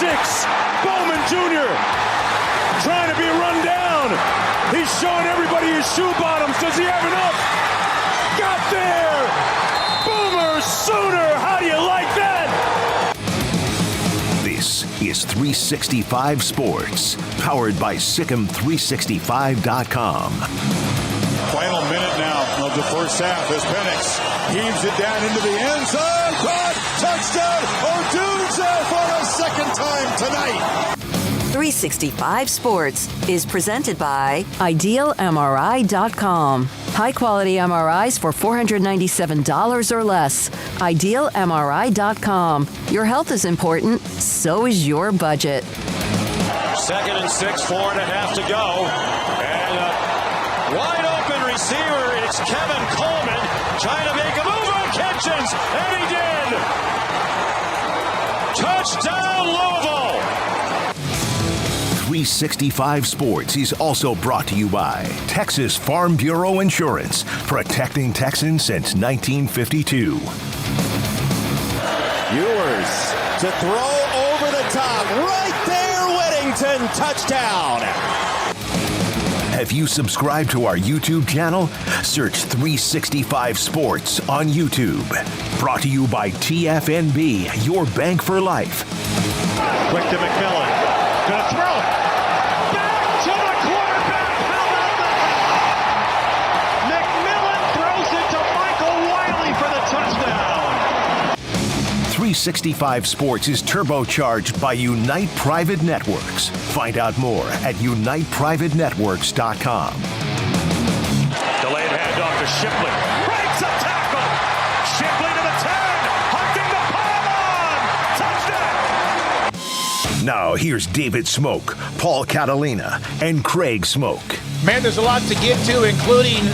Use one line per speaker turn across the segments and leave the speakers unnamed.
6. Bowman Jr. trying to be run down. He's showing everybody his shoe bottoms. Does he have enough? Got there. Boomer Sooner. How do you like that?
This is 365 Sports, powered by Sikkim365.com.
Final minute now of the first half as Penix heaves it down into the end zone. Caught, touchdown, Odunze for a second time tonight.
365 Sports is presented by IdealMRI.com. High-quality MRIs for $497 or less. IdealMRI.com. Your health is important, so is your budget.
2nd and 6, 4.5 to go. And wide open receiver, it's Kevin Coleman trying to make a move on Kitchens, and he did. Touchdown, Louisville.
365 Sports is also brought to you by Texas Farm Bureau Insurance, protecting Texans since 1952.
Ewers to throw over the top. Right there, Whittington, touchdown.
Have you subscribed to our YouTube channel? Search 365 Sports on YouTube. Brought to you by TFNB, your bank for life.
Quick to McMillan. Gonna throw it. Back to the quarterback. How about that? McMillan throws it to Michael Wiley for the touchdown.
365 Sports is turbocharged by Unite Private Networks. Find out more at uniteprivatenetworks.com.
Delayed handoff to Shipley. Breaks a tackle. Shipley to the 10. Hunting the pylon. Touchdown.
Now here's David Smoak, Paul Catalina, and Craig Smoak.
Man, there's a lot to get to, including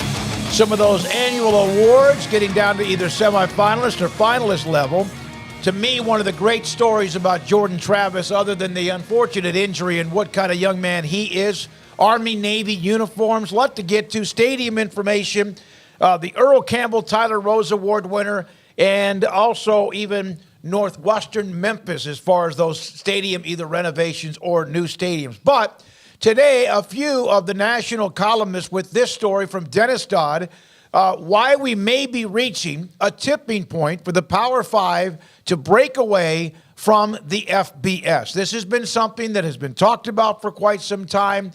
some of those annual awards, getting down to either semifinalist or finalist level. To me, one of the great stories about Jordan Travis, other than the unfortunate injury and what kind of young man he is, Army-Navy uniforms, lot to get to, stadium information, the Earl Campbell Tyler Rose Award winner, and also even Northwestern Memphis as far as those stadium either renovations or new stadiums. But today, a few of the national columnists with this story from Dennis Dodd, why we may be reaching a tipping point for the Power Five to break away from the FBS. This has been something that has been talked about for quite some time.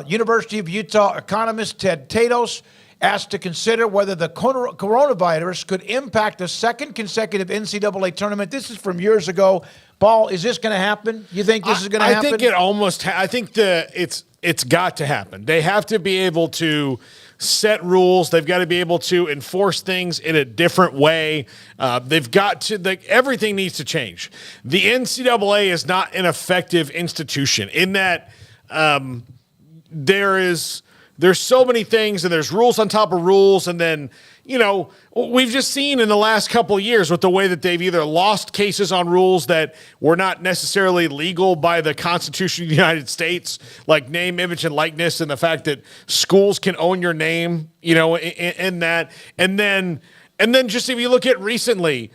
University of Utah economist Ted Tatos asked to consider whether the coronavirus could impact a second consecutive NCAA tournament. This is from years ago. Paul, is this going to happen? You think this is going to happen?
I think it almost. I think it's got to happen. They have to be able to set rules. They've got to be able to enforce things in a different way. They've got to. Everything needs to change. The NCAA is not an effective institution in that there's so many things, and there's rules on top of rules, and then, we've just seen in the last couple of years with the way that they've either lost cases on rules that were not necessarily legal by the Constitution of the United States, like name, image, and likeness, and the fact that schools can own your name, in that. And then just if you look at recently,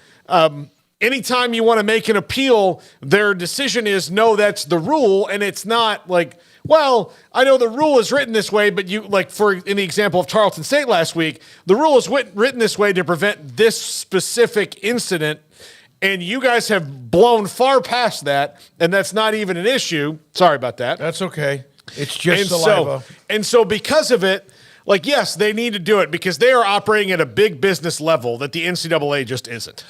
anytime you want to make an appeal, their decision is, no, that's the rule, and it's not like, well, I know the rule is written this way, but in the example of Tarleton State last week, the rule is written this way to prevent this specific incident, and you guys have blown far past that, and that's not even an issue. Sorry about that.
That's okay. It's just saliva.
So because of it, yes, they need to do it because they are operating at a big business level that the NCAA just isn't.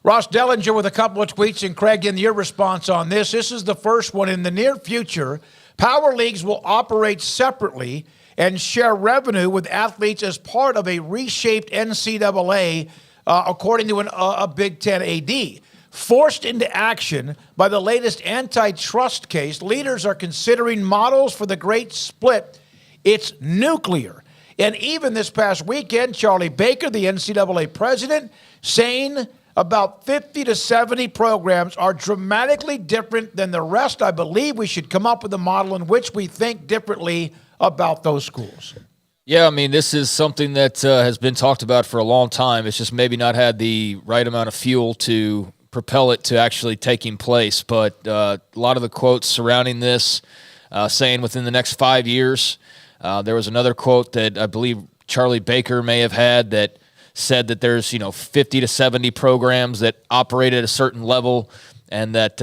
Ross Dellinger with a couple of tweets, and Craig, in your response on this. This is the first one. In the near future, power leagues will operate separately and share revenue with athletes as part of a reshaped NCAA, according to a Big Ten AD. Forced into action by the latest antitrust case, leaders are considering models for the great split. It's nuclear. And even this past weekend, Charlie Baker, the NCAA president, saying about 50 to 70 programs are dramatically different than the rest. I believe we should come up with a model in which we think differently about those schools.
Yeah, I mean, this is something that has been talked about for a long time. It's just maybe not had the right amount of fuel to propel it to actually taking place. But a lot of the quotes surrounding this saying within the next 5 years. There was another quote that I believe Charlie Baker may have had that said that there's 50 to 70 programs that operate at a certain level, and that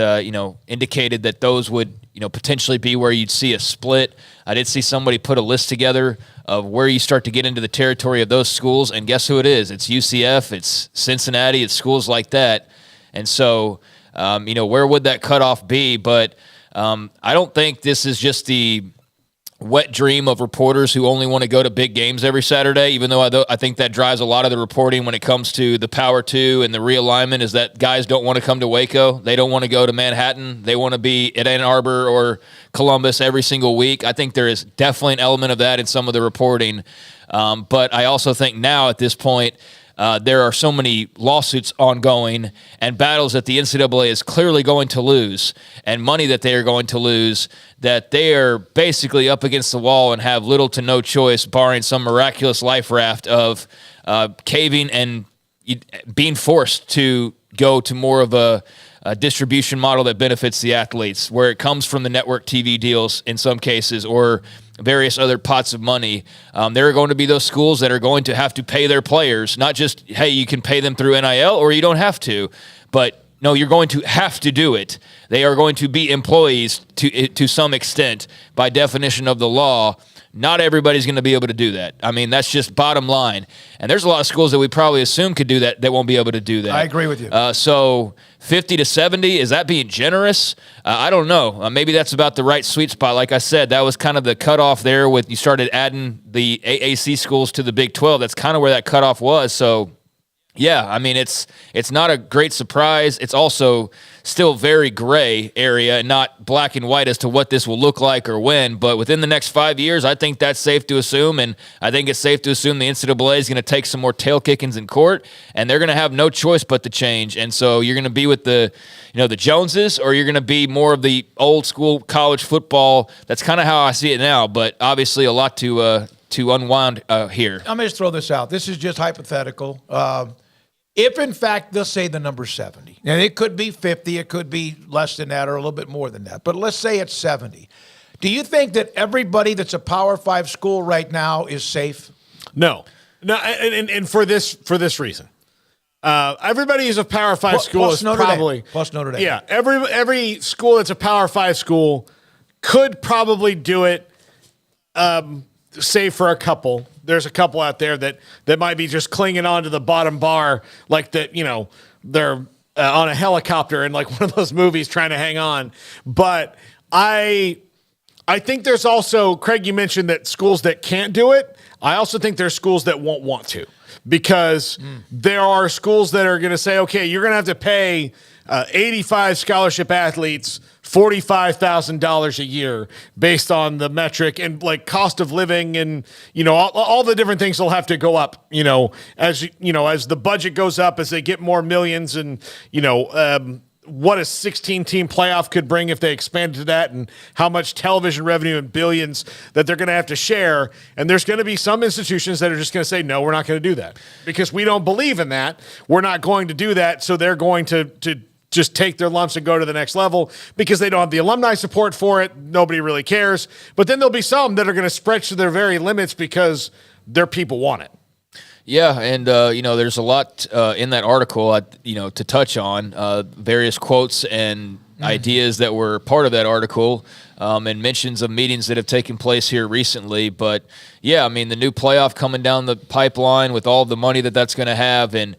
indicated that those would potentially be where you'd see a split. I did see somebody put a list together of where you start to get into the territory of those schools, and guess who it is? It's UCF, it's Cincinnati, it's schools like that. And so, where would that cutoff be? But I don't think this is just the wet dream of reporters who only want to go to big games every Saturday, even though I think that drives a lot of the reporting when it comes to the Power 2 and the realignment, is that guys don't want to come to Waco. They don't want to go to Manhattan. They want to be at Ann Arbor or Columbus every single week. I think there is definitely an element of that in some of the reporting. But I also think now at this point, there are so many lawsuits ongoing and battles that the NCAA is clearly going to lose, and money that they are going to lose, that they are basically up against the wall and have little to no choice, barring some miraculous life raft of caving and being forced to go to more of a distribution model that benefits the athletes, where it comes from the network TV deals in some cases, or various other pots of money. There are going to be those schools that are going to have to pay their players, not just, hey, you can pay them through NIL or you don't have to, but no, you're going to have to do it. They are going to be employees to some extent by definition of the law. Not everybody's going to be able to do that. I mean, that's just bottom line. And there's a lot of schools that we probably assume could do that won't be able to do that.
I agree with you.
So 50 to 70, is that being generous? I don't know. Maybe that's about the right sweet spot. Like I said, that was kind of the cutoff there with you started adding the AAC schools to the Big 12. That's kind of where that cutoff was. So, yeah, I mean, it's not a great surprise. It's also still very gray area and not black and white as to what this will look like or when. But within the next 5 years, I think that's safe to assume. And I think it's safe to assume the NCAA is going to take some more tail kickings in court, and they're going to have no choice but to change. And so you're going to be with the Joneses, or you're going to be more of the old school college football. That's kind of how I see it now. But obviously a lot to unwind here.
I'm going to just throw this out. This is just hypothetical. If, in fact, let's say the number's 70, and it could be 50, it could be less than that or a little bit more than that, but let's say it's 70. Do you think that everybody that's a Power 5 school right now is safe?
No, and for this reason. Everybody who's a Power 5 school is probably
plus Notre Dame.
Yeah, every school that's a Power 5 school could probably do it, save for a couple. There's a couple out there that might be just clinging on to the bottom bar, like that, they're on a helicopter in like one of those movies trying to hang on. But I think there's also, Craig, you mentioned that schools that can't do it. I also think there's schools that won't want to, because there are schools that are going to say, okay, you're going to have to pay 85 scholarship athletes $45,000 a year based on the metric, and like cost of living, and all the different things will have to go up, as the budget goes up, as they get more millions, and what a 16-team playoff could bring if they expanded to that, and how much television revenue and billions that they're going to have to share. And there's going to be some institutions that are just going to say, no, we're not going to do that because we don't believe in that. We're not going to do that. So they're going to just take their lumps and go to the next level because they don't have the alumni support for it. Nobody really cares. But then there'll be some that are going to stretch to their very limits because their people want it.
Yeah, and there's a lot in that article, to touch on various quotes and ideas that were part of that article, and mentions of meetings that have taken place here recently. But yeah, I mean, the new playoff coming down the pipeline with all the money that's going to have, and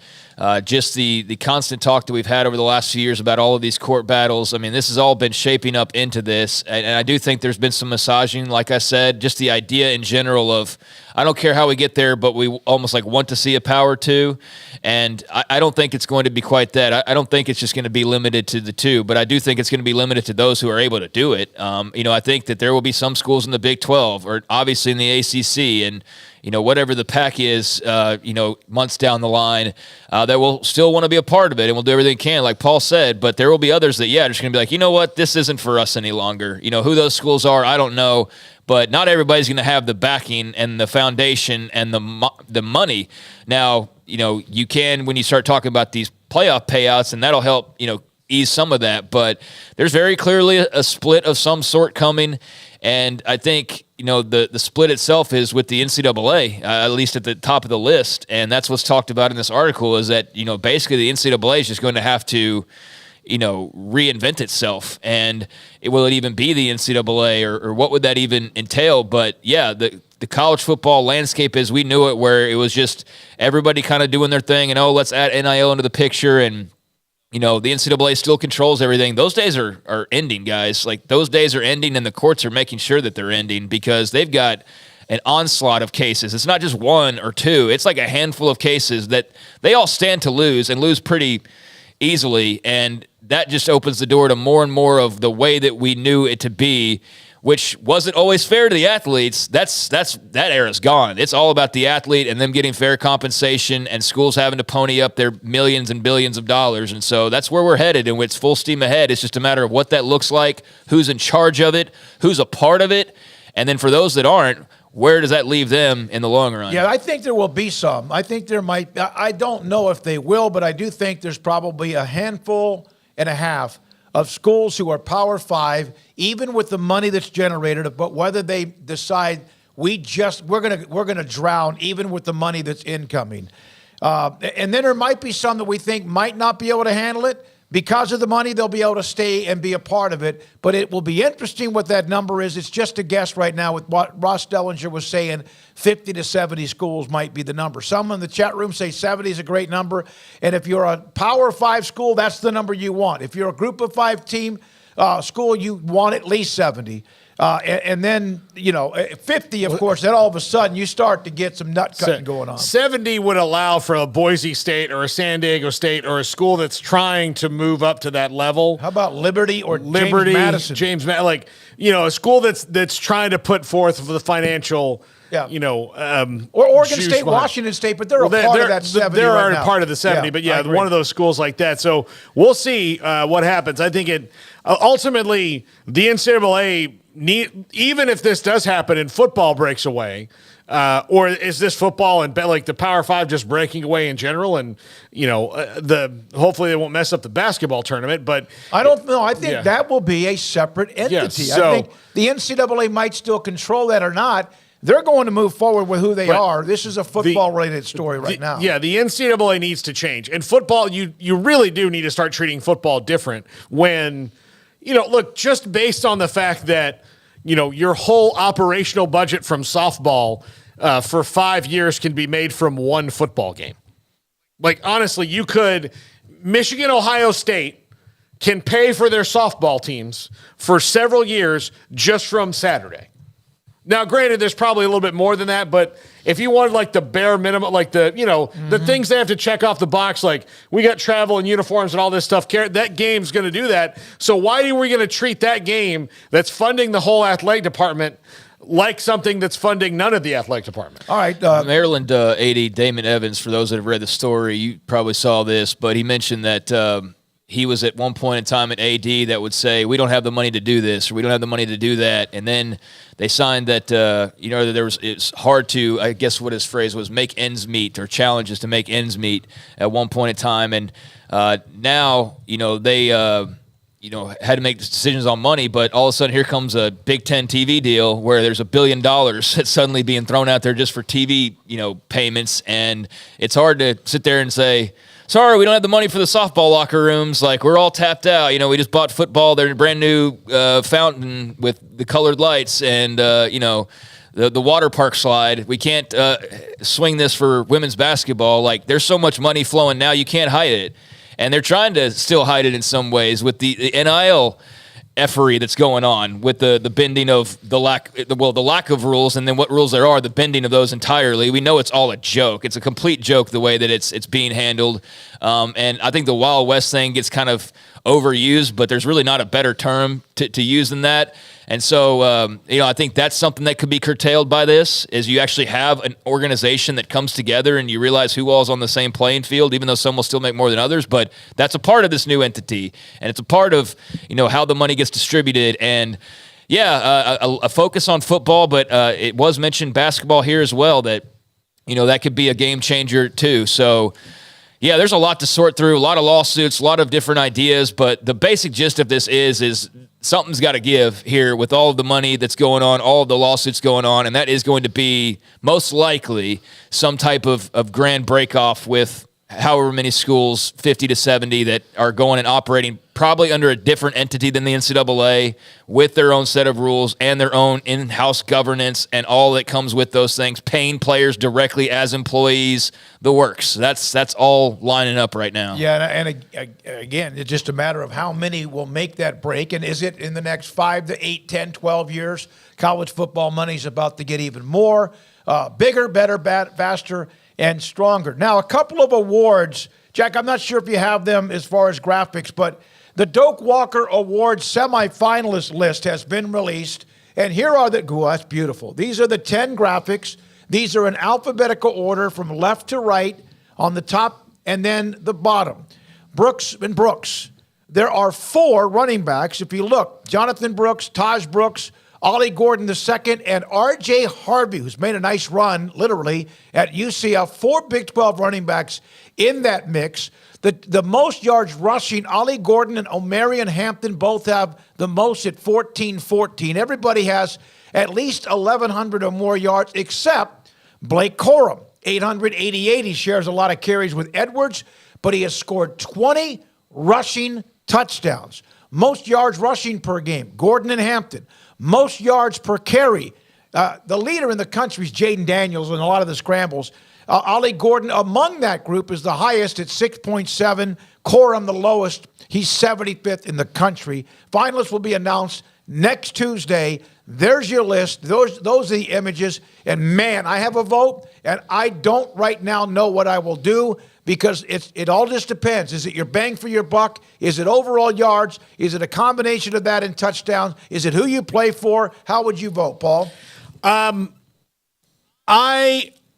just the constant talk that we've had over the last few years about all of these court battles. I mean, this has all been shaping up into this, and I do think there's been some massaging, like I said, just the idea in general of, I don't care how we get there, but we almost like want to see a Power 2, and I don't think it's going to be quite that. I don't think it's just going to be limited to the two, but I do think it's going to be limited to those who are able to do it. I think that there will be some schools in the Big 12, or obviously in the ACC, and whatever the pack is, months down the line, that will still want to be a part of it, and we'll do everything we can, like Paul said. But there will be others that, are just going to be like, you know what, this isn't for us any longer. Who those schools are, I don't know. But not everybody's going to have the backing and the foundation and the money. Now, you can, when you start talking about these playoff payouts, and that'll help, ease some of that. But there's very clearly a split of some sort coming. And I think, the split itself is with the NCAA, at least at the top of the list. And that's what's talked about in this article, is that, basically the NCAA is just going to have to, reinvent itself. And will it even be the NCAA, or what would that even entail? But yeah, the college football landscape as we knew it, where it was just everybody kind of doing their thing and, let's add NIL into the picture. And, the NCAA still controls everything. Those days are ending, guys. Like, those days are ending, and the courts are making sure that they're ending, because they've got an onslaught of cases. It's not just one or two. It's like a handful of cases that they all stand to lose, and lose pretty easily. And that just opens the door to more and more of the way that we knew it to be, which wasn't always fair to the athletes. That era's gone. It's all about the athlete and them getting fair compensation, and schools having to pony up their millions and billions of dollars. And so that's where we're headed, and it's full steam ahead. It's just a matter of what that looks like, who's in charge of it, who's a part of it, and then for those that aren't, where does that leave them in the long run?
Yeah, I think there will be some. I think there might. I don't know if they will, but I do think there's probably a handful and a half of schools who are Power 5, even with the money that's generated, but whether they decide we're gonna drown even with the money that's incoming. And then there might be some that we think might not be able to handle it. Because of the money, they'll be able to stay and be a part of it. But it will be interesting what that number is. It's just a guess right now with what Ross Dellinger was saying. 50 to 70 schools might be the number. Some in the chat room say 70 is a great number. And if you're a Power 5 school, that's the number you want. If you're a Group of 5 team school, you want at least 70. And then, 50, of course, then all of a sudden you start to get some nut cutting going on.
70 would allow for a Boise State or a San Diego State or a school that's trying to move up to that level.
How about Liberty or James Madison?
A school that's trying to put forth the financial,
or Oregon State,
behind.
Washington State, but they're a part of that 70
They're
right
a
now.
part of the 70, but one of those schools like that. So we'll see what happens. I think ultimately the NCAA even if this does happen and football breaks away, or is this football and like the Power 5 just breaking away in general? And hopefully they won't mess up the basketball tournament. But
I don't know. I think that will be a separate entity.
So,
I think the NCAA might still control that or not. They're going to move forward with who they are. This is a football-related story right now.
Yeah, the NCAA needs to change. And football, you really do need to start treating football different when, look, just based on the fact that, your whole operational budget from softball for 5 years can be made from one football game. Like, honestly, Michigan, Ohio State can pay for their softball teams for several years just from Saturday. Now, granted, there's probably a little bit more than that, but if you wanted like the bare minimum, like the things they have to check off the box, like we got travel and uniforms and all this stuff, that game's going to do that. So why are we going to treat that game that's funding the whole athletic department like something that's funding none of the athletic department?
All right.
Maryland AD Damon Evans, for those that have read the story, you probably saw this, but he mentioned that he was at one point in time at AD that would say, we don't have the money to do this, or we don't have the money to do that. And then they signed that, it's hard to, I guess what his phrase was, make ends meet, or challenges to make ends meet at one point in time. And now, they, had to make decisions on money, but all of a sudden here comes a Big Ten TV deal where there's $1 billion that's suddenly being thrown out there just for TV, payments. And it's hard to sit there and say, sorry, we don't have the money for the softball locker rooms. Like, we're all tapped out. We just bought football. They're a brand new fountain with the colored lights and, the water park slide. We can't swing this for women's basketball. Like, there's so much money flowing now, you can't hide it. And they're trying to still hide it in some ways with the NIL effery that's going on, with the bending of the lack of rules, and then what rules there are, the bending of those entirely. We know it's all a joke. It's a complete joke the way that it's being handled. And I think the Wild West thing gets kind of overused, but there's really not a better term to use than that. And so, I think that's something that could be curtailed by this, is you actually have an organization that comes together and you realize who all's on the same playing field, even though some will still make more than others. But that's a part of this new entity, and it's a part of, how the money gets distributed. And a focus on football, but it was mentioned basketball here as well, that, that could be a game changer too. So, yeah, there's a lot to sort through, a lot of lawsuits, a lot of different ideas, but the basic gist of this is something's got to give here with all of the money that's going on, all of the lawsuits going on, and that is going to be most likely some type of grand break-off with however many schools, 50 to 70, that are going and operating probably under a different entity than the NCAA, with their own set of rules and their own in-house governance and all that comes with those things, paying players directly as employees, the works. That's all lining up right now.
Yeah, and again, it's just a matter of how many will make that break, and is it in the next 5 to 8, 10, 12 years? College football money's about to get even more, bigger, better, faster, and stronger. Now, a couple of awards. Jack, I'm not sure if you have them as far as graphics, but the Doak Walker Awards semifinalist list has been released, and here are that's beautiful. These are the 10 graphics. These are in alphabetical order from left to right on the top and then the bottom. Brooks. There are 4 running backs. If you look, Jonathan Brooks, Taj Brooks, Ollie Gordon II, and R.J. Harvey, who's made a nice run, literally, at UCF. 4 Big 12 running backs in that mix. The most yards rushing, Ollie Gordon and Omarion Hampton both have the most at 1,414. Everybody has at least 1,100 or more yards, except Blake Corum, 888. He shares a lot of carries with Edwards, but he has scored 20 rushing touchdowns. Most yards rushing per game, Gordon and Hampton. Most yards per carry. The leader in the country is Jaden Daniels in a lot of the scrambles. Ollie Gordon among that group is the highest at 6.7. Corum the lowest. He's 75th in the country. Finalists will be announced next Tuesday. There's your list. Those are the images. And man, I have a vote, and I don't right now know what I will do, because it all just depends. Is it your bang for your buck? Is it overall yards? Is it a combination of that and touchdowns? Is it who you play for? How would you vote, Paul?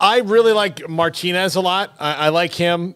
I really like Martinez a lot. I like him.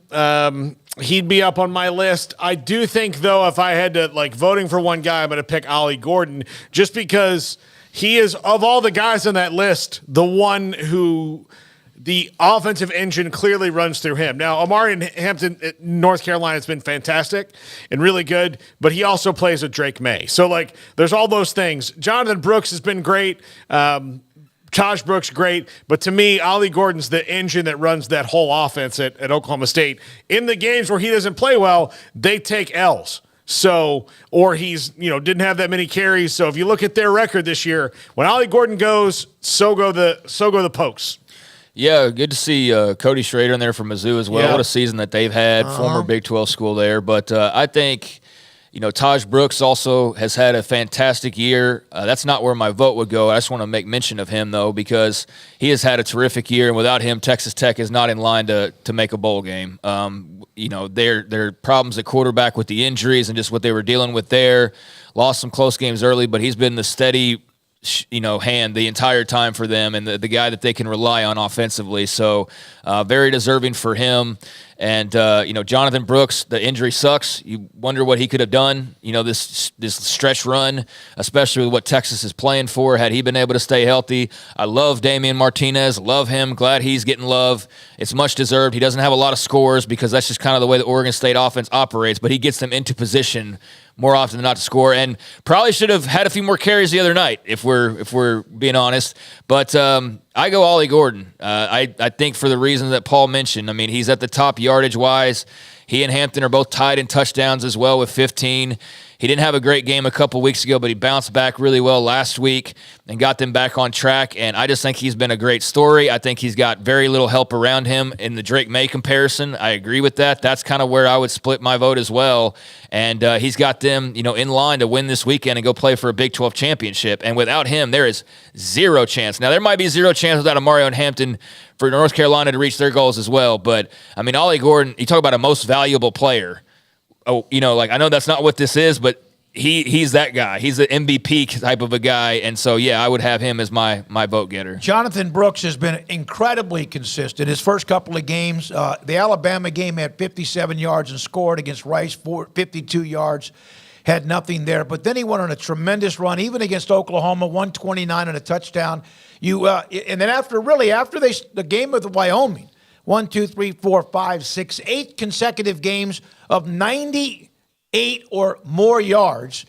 He'd be up on my list. I do think, though, if I had to, voting for one guy, I'm going to pick Ollie Gordon, just because he is, of all the guys on that list, the one who the offensive engine clearly runs through him. Now, Omarion Hampton at North Carolina has been fantastic and really good, but he also plays with Drake May. So, there's all those things. Jonathan Brooks has been great. Taj Brooks, great. But to me, Ollie Gordon's the engine that runs that whole offense at Oklahoma State. In the games where he doesn't play well, they take L's. So, or he's, didn't have that many carries. So if you look at their record this year, when Ollie Gordon goes, so go the Pokes.
Yeah, good to see Cody Schrader in there from Mizzou as well. Yeah. What a season that they've had, former Big 12 school there. But I think, Taj Brooks also has had a fantastic year. That's not where my vote would go. I just want to make mention of him, though, because he has had a terrific year, and without him, Texas Tech is not in line to make a bowl game. Their problems at quarterback with the injuries and just what they were dealing with there. Lost some close games early, but he's been the steady hand the entire time for them, and the guy that they can rely on offensively. So very deserving for him. And, Jonathan Brooks, the injury sucks. You wonder what he could have done, this stretch run, especially with what Texas is playing for, had he been able to stay healthy. I love Damian Martinez, love him, glad he's getting love. It's much deserved. He doesn't have a lot of scores because that's just kind of the way the Oregon State offense operates, but he gets them into position more often than not to score, and probably should have had a few more carries the other night if we're being honest. But I go Ollie Gordon. I think for the reasons that Paul mentioned. I mean, he's at the top yardage-wise. He and Hampton are both tied in touchdowns as well with 15. He didn't have a great game a couple weeks ago, but he bounced back really well last week and got them back on track. And I just think he's been a great story. I think he's got very little help around him in the Drake May comparison. I agree with that. That's kind of where I would split my vote as well. And he's got them, in line to win this weekend and go play for a Big 12 championship. And without him, there is zero chance. Now, there might be zero chance without Omarion Hampton for North Carolina to reach their goals as well. But, I mean, Ollie Gordon, you talk about a most valuable player. Oh, I know that's not what this is, but he's that guy. He's an MVP type of a guy. And so, yeah, I would have him as my vote getter.
Jonathan Brooks has been incredibly consistent. His first couple of games, the Alabama game had 57 yards and scored against Rice, 52 yards. Had nothing there. But then he went on a tremendous run, even against Oklahoma, 129 and a touchdown. And then after the game of the Wyoming, 1, 2, 3, 4, 5, 6, 8 consecutive games of 98 or more yards.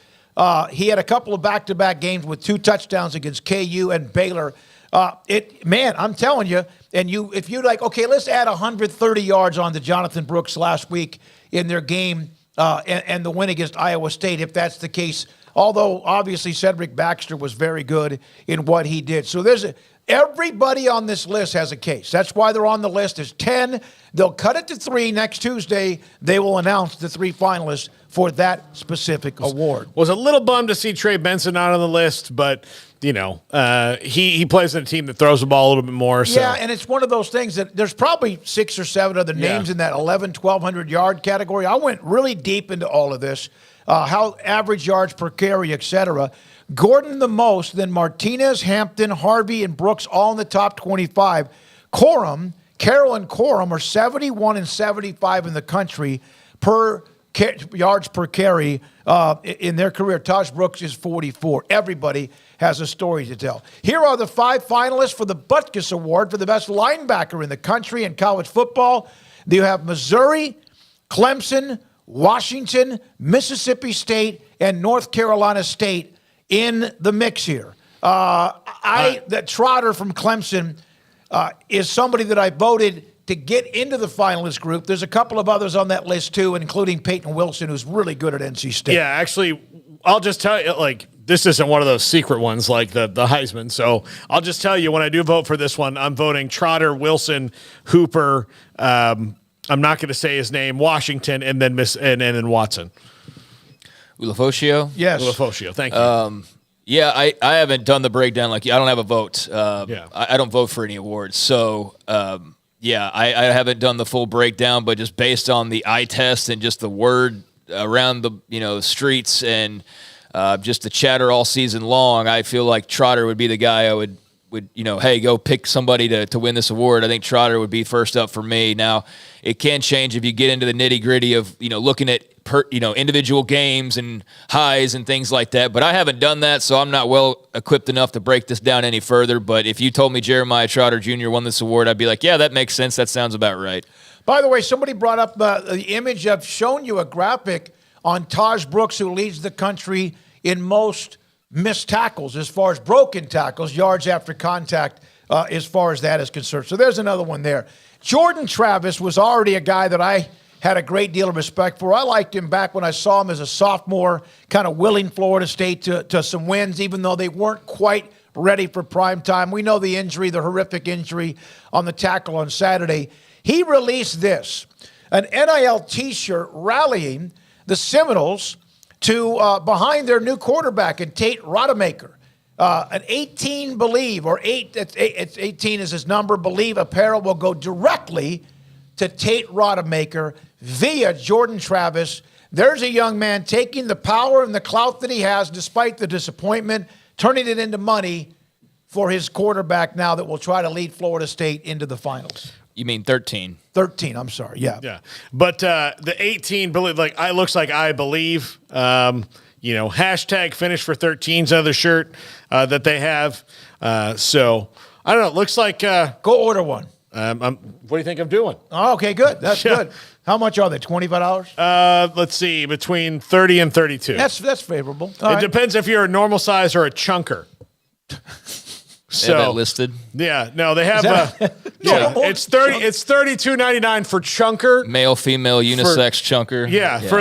He had a couple of back-to-back games with 2 touchdowns against KU and Baylor. I'm telling you, if you're like, okay, let's add 130 yards on to Jonathan Brooks last week in their game and the win against Iowa State, if that's the case. Although, obviously, Cedric Baxter was very good in what he did. So everybody on this list has a case. That's why they're on the list. There's 10. They'll cut it to 3 next Tuesday. They will announce the 3 finalists for that specific award.
Was a little bummed to see Trey Benson not on the list, but he plays in a team that throws the ball a little bit more. So.
Yeah, and it's one of those things that there's probably 6 or 7 other names in that 1,200 yard category. I went really deep into all of this, how average yards per carry, etc. Gordon the most, then Martinez, Hampton, Harvey, and Brooks all in the top 25. Carroll and Corum are 71 and 75 in the country per yards per carry in their career. Taj Brooks is 44. Everybody has a story to tell. Here are the 5 finalists for the Butkus Award for the best linebacker in the country in college football. You have Missouri, Clemson, Washington, Mississippi State, and North Carolina State in the mix here. That Trotter from Clemson is somebody that I voted to get into the finalist group. There's a couple of others on that list, too, including Peyton Wilson, who's really good at NC State.
Yeah, actually, I'll just tell you, this isn't one of those secret ones like the Heisman. So I'll just tell you, when I do vote for this one, I'm voting Trotter, Wilson, Hooper. I'm not going to say his name, Washington, and then Watson.
Ulafosio?
Yes. Ulafosio, thank you.
Yeah, I haven't done the breakdown like you. I don't have a vote.
Yeah.
I don't vote for any awards. So, I haven't done the full breakdown, but just based on the eye test and just the word around the streets and just the chatter all season long, I feel like Trotter would be the guy I would hey, go pick somebody to win this award. I think Trotter would be first up for me. Now, it can change if you get into the nitty-gritty of, looking at individual games and highs and things like that. But I haven't done that, so I'm not well equipped enough to break this down any further. But if you told me Jeremiah Trotter Jr. won this award, I'd be like, yeah, that makes sense. That sounds about right.
By the way, somebody brought up the image. I've shown you a graphic on Taj Brooks, who leads the country in most missed tackles as far as broken tackles, yards after contact, as far as that is concerned. So there's another one there. Jordan Travis was already a guy that I had a great deal of respect for. I liked him back when I saw him as a sophomore, kind of willing Florida State to some wins, even though they weren't quite ready for prime time. We know the injury, the horrific injury on the tackle on Saturday. He released this, an NIL T-shirt rallying the Seminoles to behind their new quarterback in Tate Rodemaker. An 18 Believe, or 18 is his number, Believe apparel will go directly to Tate Rodemaker via Jordan Travis. There's a young man taking the power and the clout that he has, despite the disappointment, turning it into money for his quarterback now that will try to lead Florida State into the finals.
You mean 13?
13, I'm sorry, yeah.
Yeah, but the 18, Believe, it looks like I Believe. Hashtag finish for 13's other shirt that they have. So, I don't know, it looks like...
Go order one.
What do you think I'm doing?
Oh, okay, good. That's good. How much are they, $25?
Let's see, between 30 and 32.
That's favorable.
It depends if you're a normal size or a chunker.
They have that listed?
Yeah, no, they have. It's $32.99 for chunker,
male, female, unisex chunker.
Yeah, for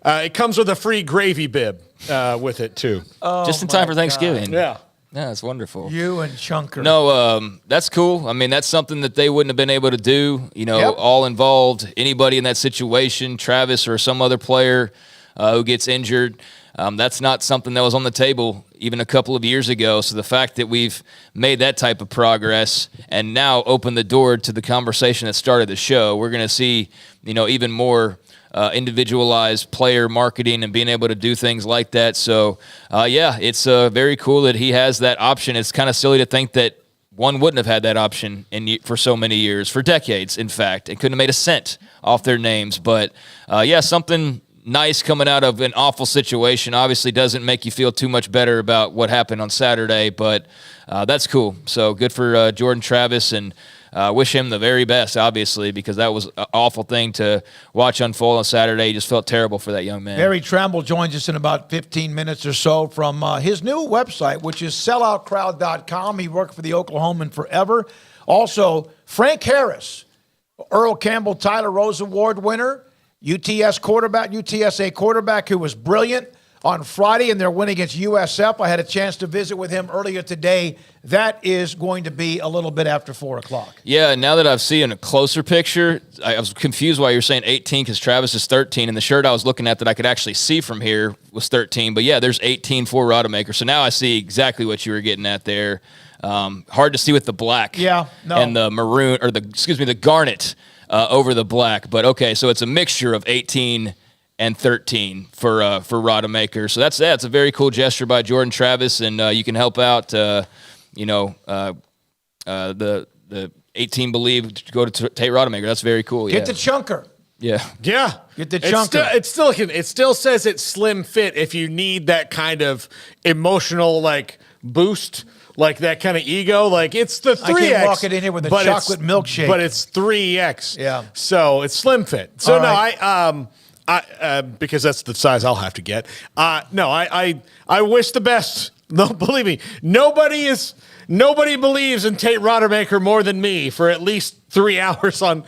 it comes with a free gravy bib with it too.
Just in time for Thanksgiving.
Yeah,
that's wonderful.
You and chunker.
No, that's cool. I mean, that's something that they wouldn't have been able to do. All involved, anybody in that situation, Travis or some other player. who gets injured. That's not something that was on the table even a couple of years ago. So the fact that we've made that type of progress and now opened the door to the conversation that started the show, we're going to see, even more individualized player marketing and being able to do things like that. So, it's very cool that he has that option. It's kind of silly to think that one wouldn't have had that option for so many years, for decades, in fact. It couldn't have made a cent off their names. But, something nice coming out of an awful situation. Obviously doesn't make you feel too much better about what happened on Saturday, but that's cool. So good for Jordan Travis, and wish him the very best, obviously, because that was an awful thing to watch unfold on Saturday. He just felt terrible for that young man.
Barry Tramel joins us in about 15 minutes or so from his new website, which is selloutcrowd.com. He worked for the Oklahoman forever. Also, Frank Harris, Earl Campbell Tyler Rose Award winner, UTSA quarterback who was brilliant on Friday in their win against USF. I had a chance to visit with him earlier today. That is going to be a little bit after 4 o'clock.
Yeah, now that I've seen a closer picture, I was confused why you were saying 18 because Travis is 13, and the shirt I was looking at that I could actually see from here was 13. But, yeah, there's 18 for Rodemaker. So now I see exactly what you were getting at there. Hard to see with the black and the maroon, or the garnet over the black. But, okay, so it's a mixture of 18 and 13 for Rodemaker. So that's a very cool gesture by Jordan Travis, and you can help out, the 18 Believe to go to Tate Rodemaker. That's very cool.
Get the chunker.
Yeah.
Yeah.
Get the chunker.
It still says it's slim fit if you need that kind of emotional boost. Like that kind of ego, it's the 3X.
I can't walk it in here with a chocolate milkshake.
But it's 3X.
Yeah.
So it's slim fit. So
right.
I because that's the size I'll have to get. I wish the best. No, believe me, nobody believes in Tate Rodemaker more than me for at least 3 hours on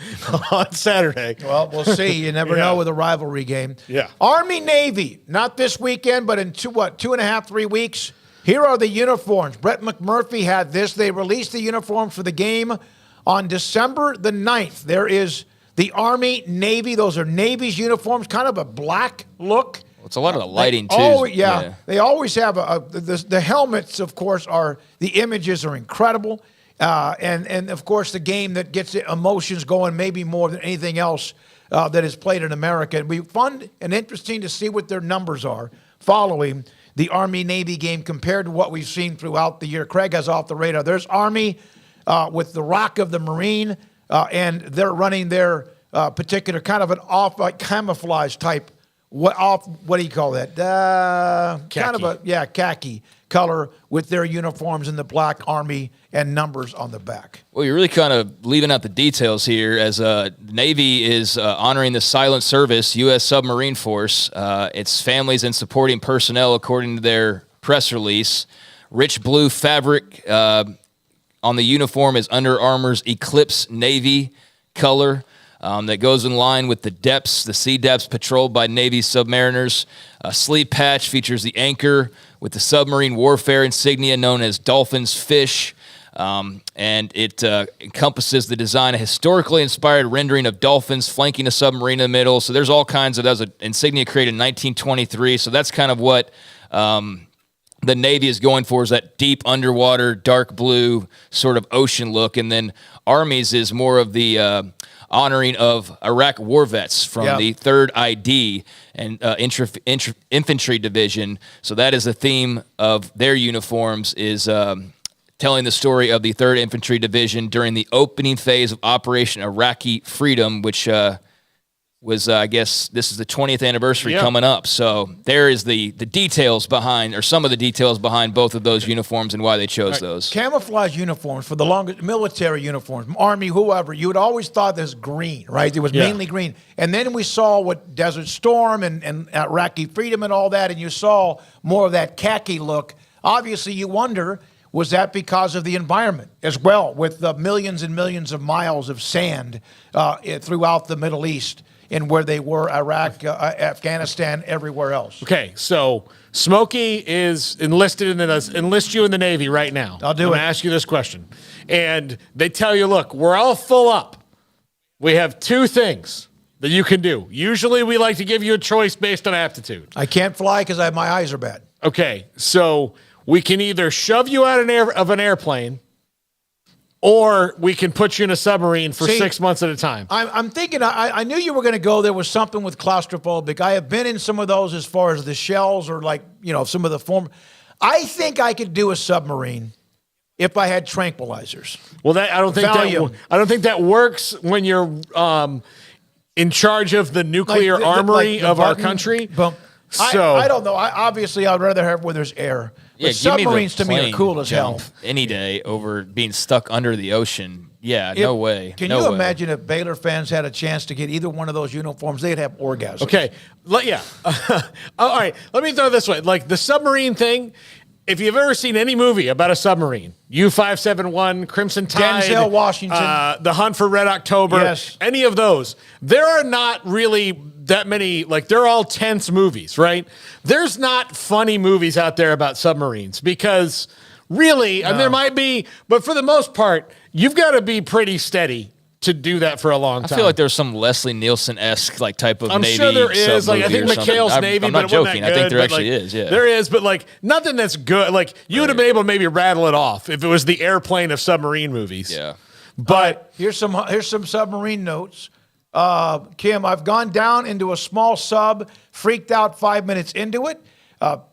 Saturday.
Well, we'll see. You never know with a rivalry game.
Yeah.
Army Navy, not this weekend, but in 2.5, 3 weeks. Here are the uniforms. Brett McMurphy had this. They released the uniforms for the game on December the 9th. There is the Army Navy. Those are Navy's uniforms, kind of a black look.
It's a lot of the lighting, too.
Oh, yeah. They always have the helmets, of course, the images are incredible. And of course, the game that gets the emotions going maybe more than anything else that is played in America. It'll be fun and interesting to see what their numbers are following the Army-Navy game compared to what we've seen throughout the year. Craig has off the radar. There's Army with the Rock of the Marine, and they're running their particular kind of an camouflage type. What do you call that?
Khaki.
Kind of khaki color with their uniforms in the black Army and numbers on the back.
Well, you're really kind of leaving out the details here as Navy is honoring the silent service, U.S. Submarine Force, its families and supporting personnel, according to their press release. Rich blue fabric on the uniform is Under Armour's Eclipse Navy color. That goes in line with the sea depths patrolled by Navy submariners. A sleeve patch features the anchor with the submarine warfare insignia known as Dolphin's Fish. And it encompasses the design, a historically inspired rendering of dolphins flanking a submarine in the middle. So there's all kinds of, that was an insignia created in 1923. So that's kind of what the Navy is going for, is that deep underwater, dark blue sort of ocean look. And then Army's is more of the honoring of Iraq war vets from the 3rd ID and Infantry Division. So that is the theme of their uniforms, is telling the story of the 3rd Infantry Division during the opening phase of Operation Iraqi Freedom, which was, I guess, this is the 20th anniversary coming up. So there is the details behind, or some of the details behind both of those uniforms and why they chose those.
Camouflage uniforms for the longest, military uniforms, Army, whoever, you would always thought this green, right? It was mainly green. And then we saw what Desert Storm and Iraqi Freedom and all that, and you saw more of that khaki look. Obviously, you wonder, was that because of the environment as well, with the millions and millions of miles of sand throughout the Middle East? In where they were, Iraq, Afghanistan, everywhere else.
Okay, so Smokey is enlisted enlist you in the Navy right now.
I'll do
I'm
it.
going to ask you this question. And they tell you, look, we're all full up. We have 2 things. that you can do. Usually we like to give you a choice based on aptitude.
I can't fly because my eyes are bad.
Okay, so we can either shove you out of an airplane, or we can put you in a submarine for 6 months at a time.
I'm thinking, I knew you were going to go there was something with claustrophobic. I have been in some of those as far as the shells or some of the form. I think I could do a submarine if I had tranquilizers.
Well, I don't think that works when you're in charge of the nuclear armory of our country. So
I don't know. Obviously, I'd rather have where there's air.
Yeah,
but submarines to me are cool as hell.
Any day over being stuck under the ocean. Yeah, no way.
Can you imagine if Baylor fans had a chance to get either one of those uniforms? They'd have orgasms.
Okay, yeah. All right, let me throw it this way. Like the submarine thing, if you've ever seen any movie about a submarine, U-571, Crimson Tide,
Denzel Washington,
The Hunt for Red October,
yes.
Any of those, there are not really that many, like they're all tense movies, right? There's not funny movies out there about submarines because really, and there might be, but for the most part, you've got to be pretty steady to do that for a long time.
I feel like there's some Leslie Nielsen-esque type of
I'm
Navy.
sure there is. Like I think McHale's Navy,
I'm
but
not joking. I think there actually is. Yeah,
there is, but like nothing that's good. Like you would have been able to maybe rattle it off if it was the airplane of submarine movies.
Yeah,
but
here's some submarine notes. Kim, I've gone down into a small sub, freaked out 5 minutes into it.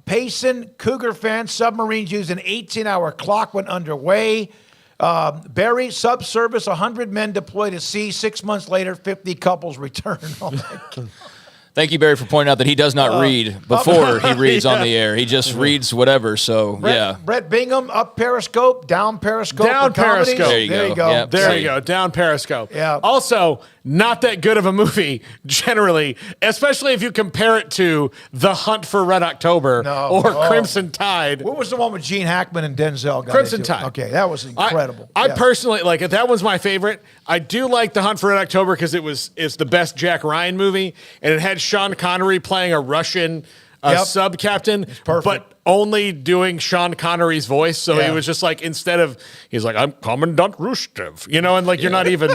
Payson, Cougar fan, submarines use an 18-hour clock when underway. Barry, subservice, 100 men deployed to sea. 6 months later, 50 couples return. Oh, my God.
Thank you, Barry, for pointing out that he does not read before he reads on the air. He just reads whatever. So,
Brett Bingham, up Periscope, down Periscope.
Down Periscope.
There you go. Yep.
There you go. Down Periscope.
Yeah.
Also, not that good of a movie, generally, especially if you compare it to The Hunt for Red October or Crimson Tide.
What was the one with Gene Hackman and Denzel?
Crimson Tide.
Okay, that was incredible.
I personally, like, that one's my favorite. I do like The Hunt for Red October because it's the best Jack Ryan movie, and it had Sean Connery playing a Russian sub captain, but only doing Sean Connery's voice. So he was just like, he's like, I'm Commandant Rushchev, and like, you're not even,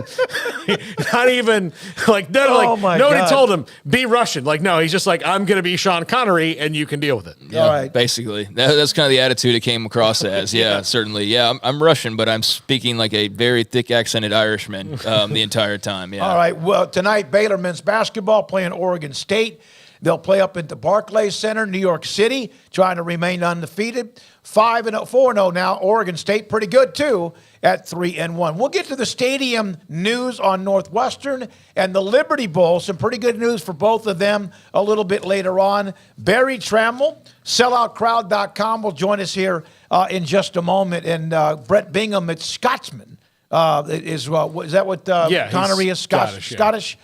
like, nobody told him, be Russian. Like, no, he's just like, I'm going to be Sean Connery and you can deal with it.
Yeah, all right. Basically. That's kind of the attitude it came across as. Yeah, certainly. Yeah, I'm Russian, but I'm speaking like a very thick accented Irishman the entire time. Yeah.
All right. Well, tonight, Baylor men's basketball playing Oregon State. They'll play up at the Barclays Center, New York City, trying to remain undefeated. 4-0 now. Oregon State pretty good, too, at 3-1. We'll get to the stadium news on Northwestern and the Liberty Bowl. Some pretty good news for both of them a little bit later on. Barry Tramel, selloutcrowd.com, will join us here in just a moment. And Brett Bingham at Scotsman. Is that what Connery is? Scottish.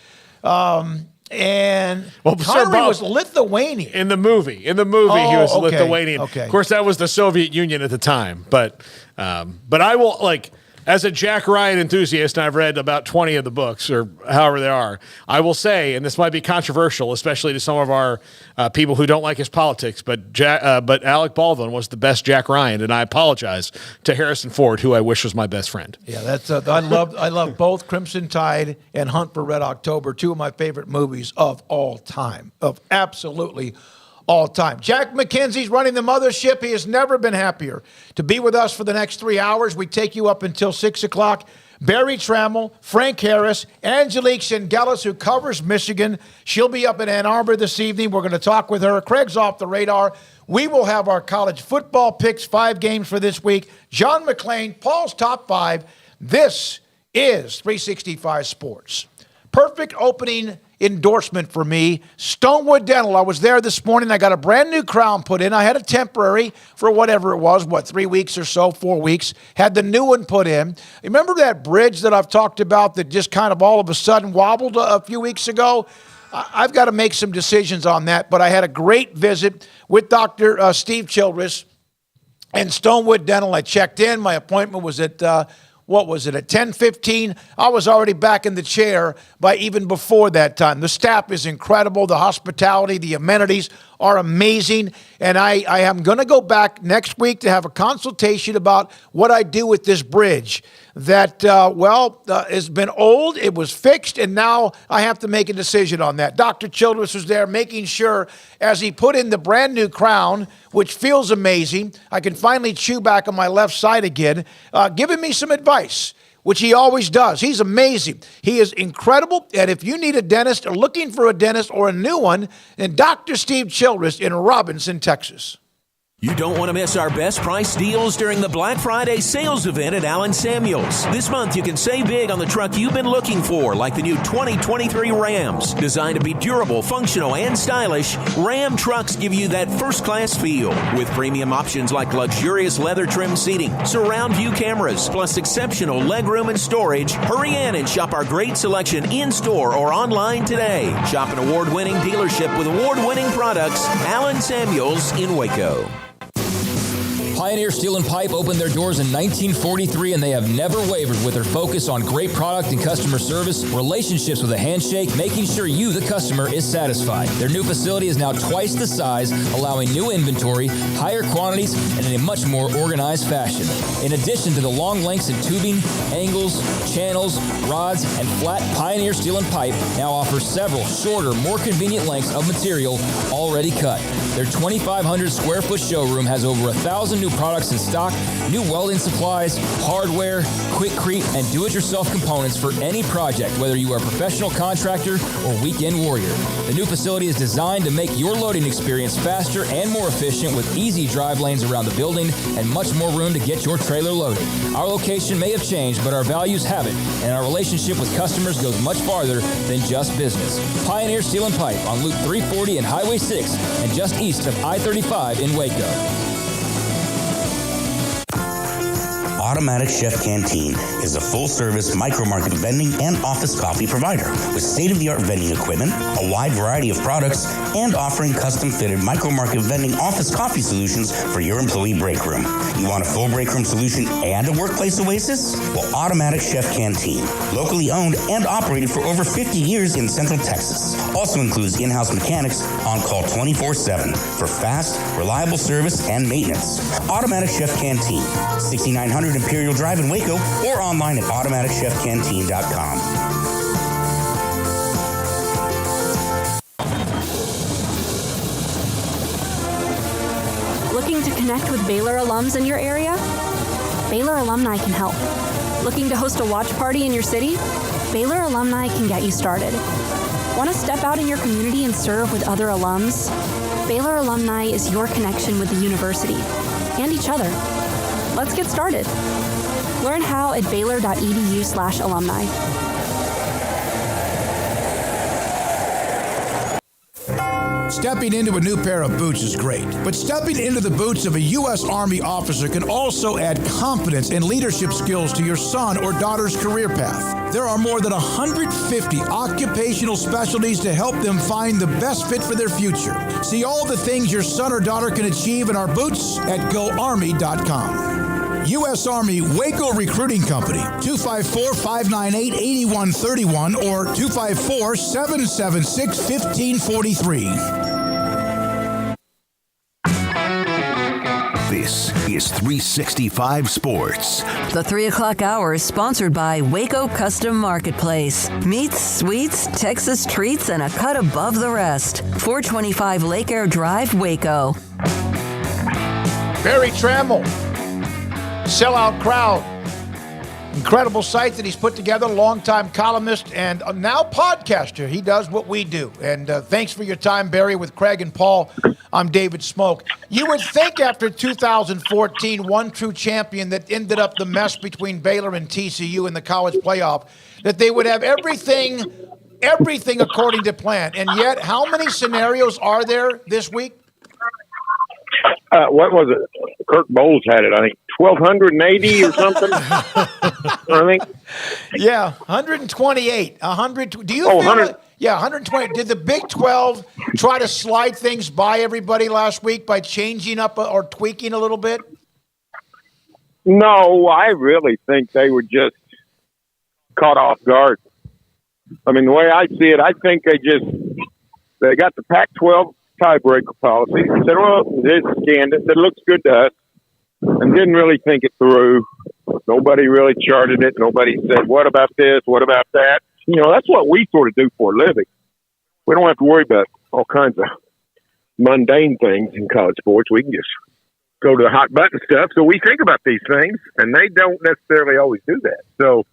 And Connery was Lithuanian.
In the movie, he was Lithuanian.
Okay.
Of course, that was the Soviet Union at the time. But I will, like, as a Jack Ryan enthusiast, and I've read about 20 of the books, or however they are, I will say, and this might be controversial, especially to some of our people who don't like his politics, but Alec Baldwin was the best Jack Ryan, and I apologize to Harrison Ford, who I wish was my best friend.
Yeah, that's I love both Crimson Tide and Hunt for Red October, two of my favorite movies of all time, of absolutely all time. Jack McKenzie's running the mothership. He has never been happier to be with us for the next 3 hours. We take you up until 6 o'clock. Barry Tramel, Frank Harris, Angelique Chengelis, who covers Michigan. She'll be up in Ann Arbor this evening. We're going to talk with her. Craig's off the radar. We will have our college football picks, 5 games for this week. John McClain, Paul's Top 5. This is 365 Sports. Perfect opening endorsement for me. Stonewood Dental. I was there this morning. I got a brand new crown put in. I had a temporary for whatever it was, 3 weeks or so, 4 weeks. Had the new one put in. Remember that bridge that I've talked about that just kind of all of a sudden wobbled a few weeks ago? I've got to make some decisions on that, but I had a great visit with Dr. Steve Childress and Stonewood Dental. I checked in. My appointment was at at 10:15? I was already back in the chair by even before that time. The staff is incredible. The hospitality, the amenities, are amazing, and I am going to go back next week to have a consultation about what I do with this bridge that, has been old, it was fixed, and now I have to make a decision on that. Dr. Childress was there making sure as he put in the brand new crown, which feels amazing, I can finally chew back on my left side again, giving me some advice, which he always does. He's amazing. He is incredible. And if you need a dentist or looking for a dentist or a new one, then Dr. Steve Childress in Robinson, Texas.
You don't want to miss our best price deals during the Black Friday sales event at Allen Samuels. This month, you can save big on the truck you've been looking for, like the new 2023 Rams. Designed to be durable, functional, and stylish, Ram trucks give you that first-class feel. With premium options like luxurious leather trim seating, surround view cameras, plus exceptional legroom and storage, hurry in and shop our great selection in-store or online today. Shop an award-winning dealership with award-winning products, Allen Samuels in Waco.
Pioneer Steel and Pipe opened their doors in 1943, and they have never wavered with their focus on great product and customer service, relationships with a handshake, making sure you, the customer, is satisfied. Their new facility is now twice the size, allowing new inventory, higher quantities, and in a much more organized fashion. In addition to the long lengths in tubing, angles, channels, rods, and flat, Pioneer Steel and Pipe now offers several shorter, more convenient lengths of material already cut. Their 2,500 square foot showroom has over 1,000 new products in stock, new welding supplies, hardware, quickcrete, and do-it-yourself components for any project, whether you are a professional contractor or weekend warrior. The new facility is designed to make your loading experience faster and more efficient with easy drive lanes around the building and much more room to get your trailer loaded. Our location may have changed, but our values haven't, and our relationship with customers goes much farther than just business. Pioneer Steel and Pipe on Loop 340 and Highway 6 and just east of I-35 in Waco.
Automatic Chef Canteen is a full-service micro-market vending and office coffee provider with state-of-the-art vending equipment, a wide variety of products, and offering custom-fitted micro-market vending office coffee solutions for your employee break room. You want a full break room solution and a workplace oasis? Well, Automatic Chef Canteen, locally owned and operated for over 50 years in Central Texas, also includes in-house mechanics on call 24/7 for fast, reliable service and maintenance. Automatic Chef Canteen, 6900 Imperial Drive in Waco, or online at automaticchefcanteen.com.
Looking to connect with Baylor alums in your area? Baylor alumni can help. Looking to host a watch party in your city? Baylor alumni can get you started. Want to step out in your community and serve with other alums? Baylor alumni is your connection with the university and each other. Let's get started. Learn how at baylor.edu/alumni.
Stepping into a new pair of boots is great, but stepping into the boots of a U.S. Army officer can also add confidence and leadership skills to your son or daughter's career path. There are more than 150 occupational specialties to help them find the best fit for their future. See all the things your son or daughter can achieve in our boots at GoArmy.com. U.S. Army Waco Recruiting Company, 254-598-8131 or 254-776-1543.
This is 365 Sports.
The 3 o'clock hour is sponsored by Waco Custom Marketplace. Meats, sweets, Texas treats, and a cut above the rest. 425 Lake Air Drive, Waco.
Barry Tramel, sellout crowd. Incredible site that he's put together, longtime columnist and now podcaster. He does what we do. And thanks for your time, Barry, with Craig and Paul. I'm David Smoak. You would think after 2014, one true champion that ended up the mess between Baylor and TCU in the college playoff, that they would have everything according to plan. And yet, how many scenarios are there this week?
What was it? Kirk Bowles had it, I think, 1,280 or something. I think.
Yeah, 128. 100. Do you?
100.
Yeah, 120. Did the Big 12 try to slide things by everybody last week by changing up or tweaking a little bit?
No, I really think they were just caught off guard. I mean, the way I see it, I think they got the Pac-12 tiebreaker policy. He said, well, this scanned it. It looks good to us. And didn't really think it through. Nobody really charted it. Nobody said, what about this? What about that? You know, that's what we sort of do for a living. We don't have to worry about all kinds of mundane things in college sports. We can just go to the hot button stuff. So we think about these things, and they don't necessarily always do that. So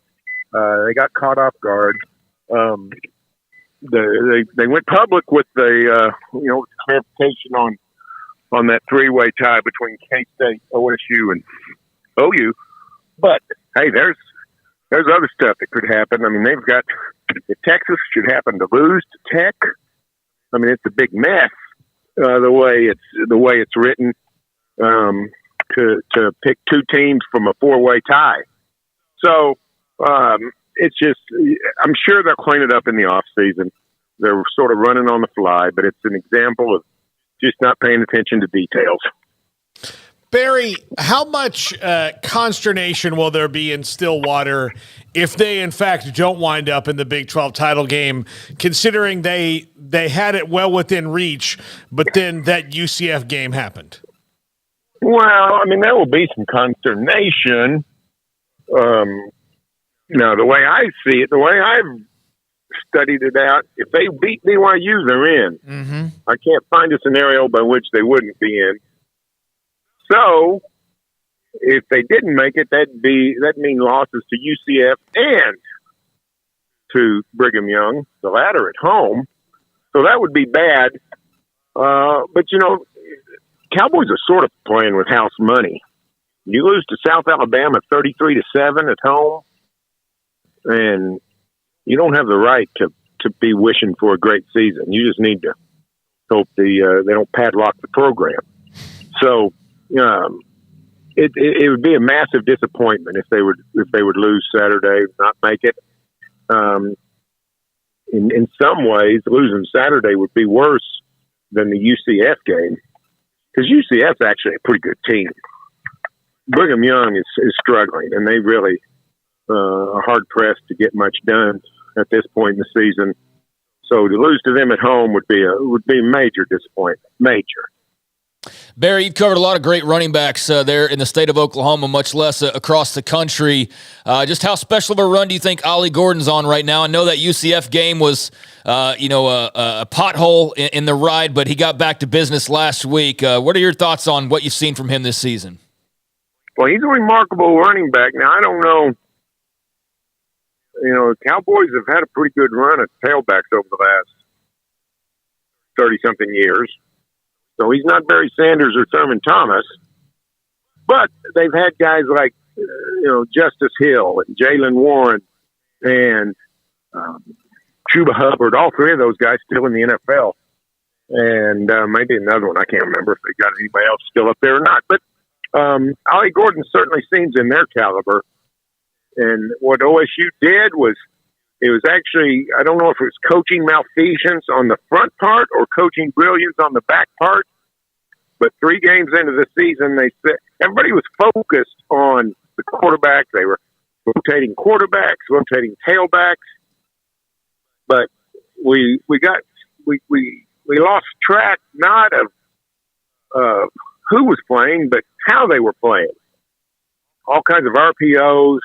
they got caught off guard. They went public with the clarification on that three-way tie between K-State, OSU, and OU. But hey, there's other stuff that could happen. I mean, they've got, if Texas should happen to lose to Tech, I mean, it's a big mess the way it's written to pick two teams from a four-way tie. So it's just, I'm sure they'll clean it up in the off season. They're sort of running on the fly, but it's an example of just not paying attention to details.
Barry, how much consternation will there be in Stillwater if they, in fact, don't wind up in the Big 12 title game, considering they had it well within reach, but then that UCF game happened?
Well, I mean, there will be some consternation. Now, the way I see it, the way I've studied it out, if they beat BYU, they're in.
Mm-hmm.
I can't find a scenario by which they wouldn't be in. So, if they didn't make it, that'd mean losses to UCF and to Brigham Young, the latter at home. So that would be bad. But you know, Cowboys are sort of playing with house money. You lose to South Alabama 33-7 at home, and you don't have the right to be wishing for a great season. You just need to hope they don't padlock the program. So. It would be a massive disappointment if they would lose Saturday, not make it. In some ways, losing Saturday would be worse than the UCF game, because UCF's actually a pretty good team. Brigham Young is struggling, and they really are hard pressed to get much done at this point in the season. So to lose to them at home would be a major disappointment. Major.
Barry, you've covered a lot of great running backs there in the state of Oklahoma, much less across the country. Just how special of a run do you think Ollie Gordon's on right now? I know that UCF game was, a pothole in the ride, but he got back to business last week. What are your thoughts on what you've seen from him this season?
Well, he's a remarkable running back. Now, I don't know. You know, the Cowboys have had a pretty good run at tailbacks over the last 30-something years. So he's not Barry Sanders or Thurman Thomas, but they've had guys like, Justice Hill and Jalen Warren and Chuba Hubbard, all three of those guys still in the NFL. And maybe another one. I can't remember if they got anybody else still up there or not. But Ollie Gordon certainly seems in their caliber. And what OSU did was, it was actually, I don't know if it was coaching malfeasance on the front part or coaching brilliance on the back part. But 3 games into the season, they said everybody was focused on the quarterback. They were rotating quarterbacks, rotating tailbacks. But we lost track not of who was playing, but how they were playing. All kinds of RPOs,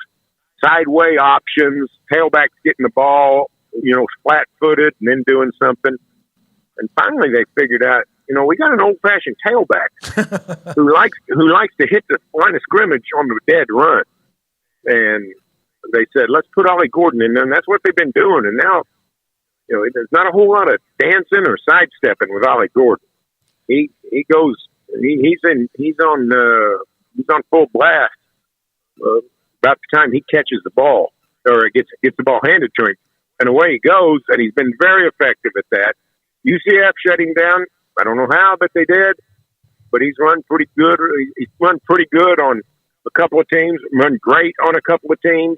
sideway options, tailbacks getting the ball, flat-footed and then doing something. And finally they figured out, we got an old-fashioned tailback who likes to hit the line of scrimmage on the dead run. And they said, let's put Ollie Gordon in there, and that's what they've been doing. And now, there's not a whole lot of dancing or sidestepping with Ollie Gordon. He's on full blast about the time he catches the ball or gets the ball handed to him, and away he goes. And he's been very effective at that. UCF shut him down. I don't know how, but they did. But he's run pretty good. He's run pretty good on a couple of teams, run great on a couple of teams,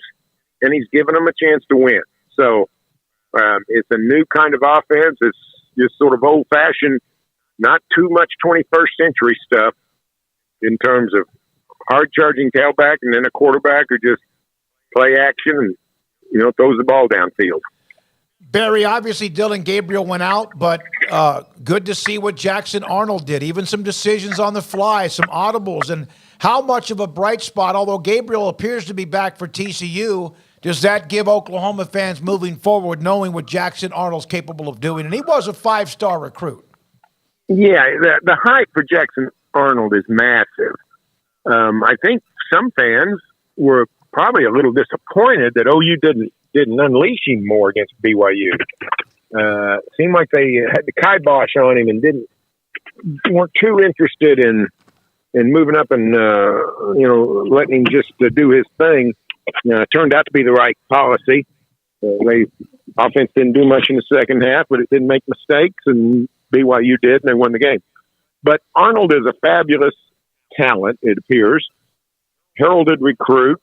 and he's given them a chance to win. So it's a new kind of offense. It's just sort of old-fashioned, not too much 21st century stuff in terms of hard-charging tailback and then a quarterback who just play action and, throws the ball downfield.
Barry, obviously Dylan Gabriel went out, but good to see what Jackson Arnold did, even some decisions on the fly, some audibles, and how much of a bright spot, although Gabriel appears to be back for TCU, does that give Oklahoma fans moving forward, knowing what Jackson Arnold's capable of doing? And he was a 5-star recruit.
Yeah, the hype for Jackson Arnold is massive. I think some fans were probably a little disappointed that OU didn't unleash him more against BYU. Seemed like they had the kibosh on him and weren't too interested in moving up and letting him just do his thing. Turned out to be the right policy. Offense didn't do much in the second half, but it didn't make mistakes, and BYU did, and they won the game. But Arnold is a fabulous talent, it appears. Heralded recruit,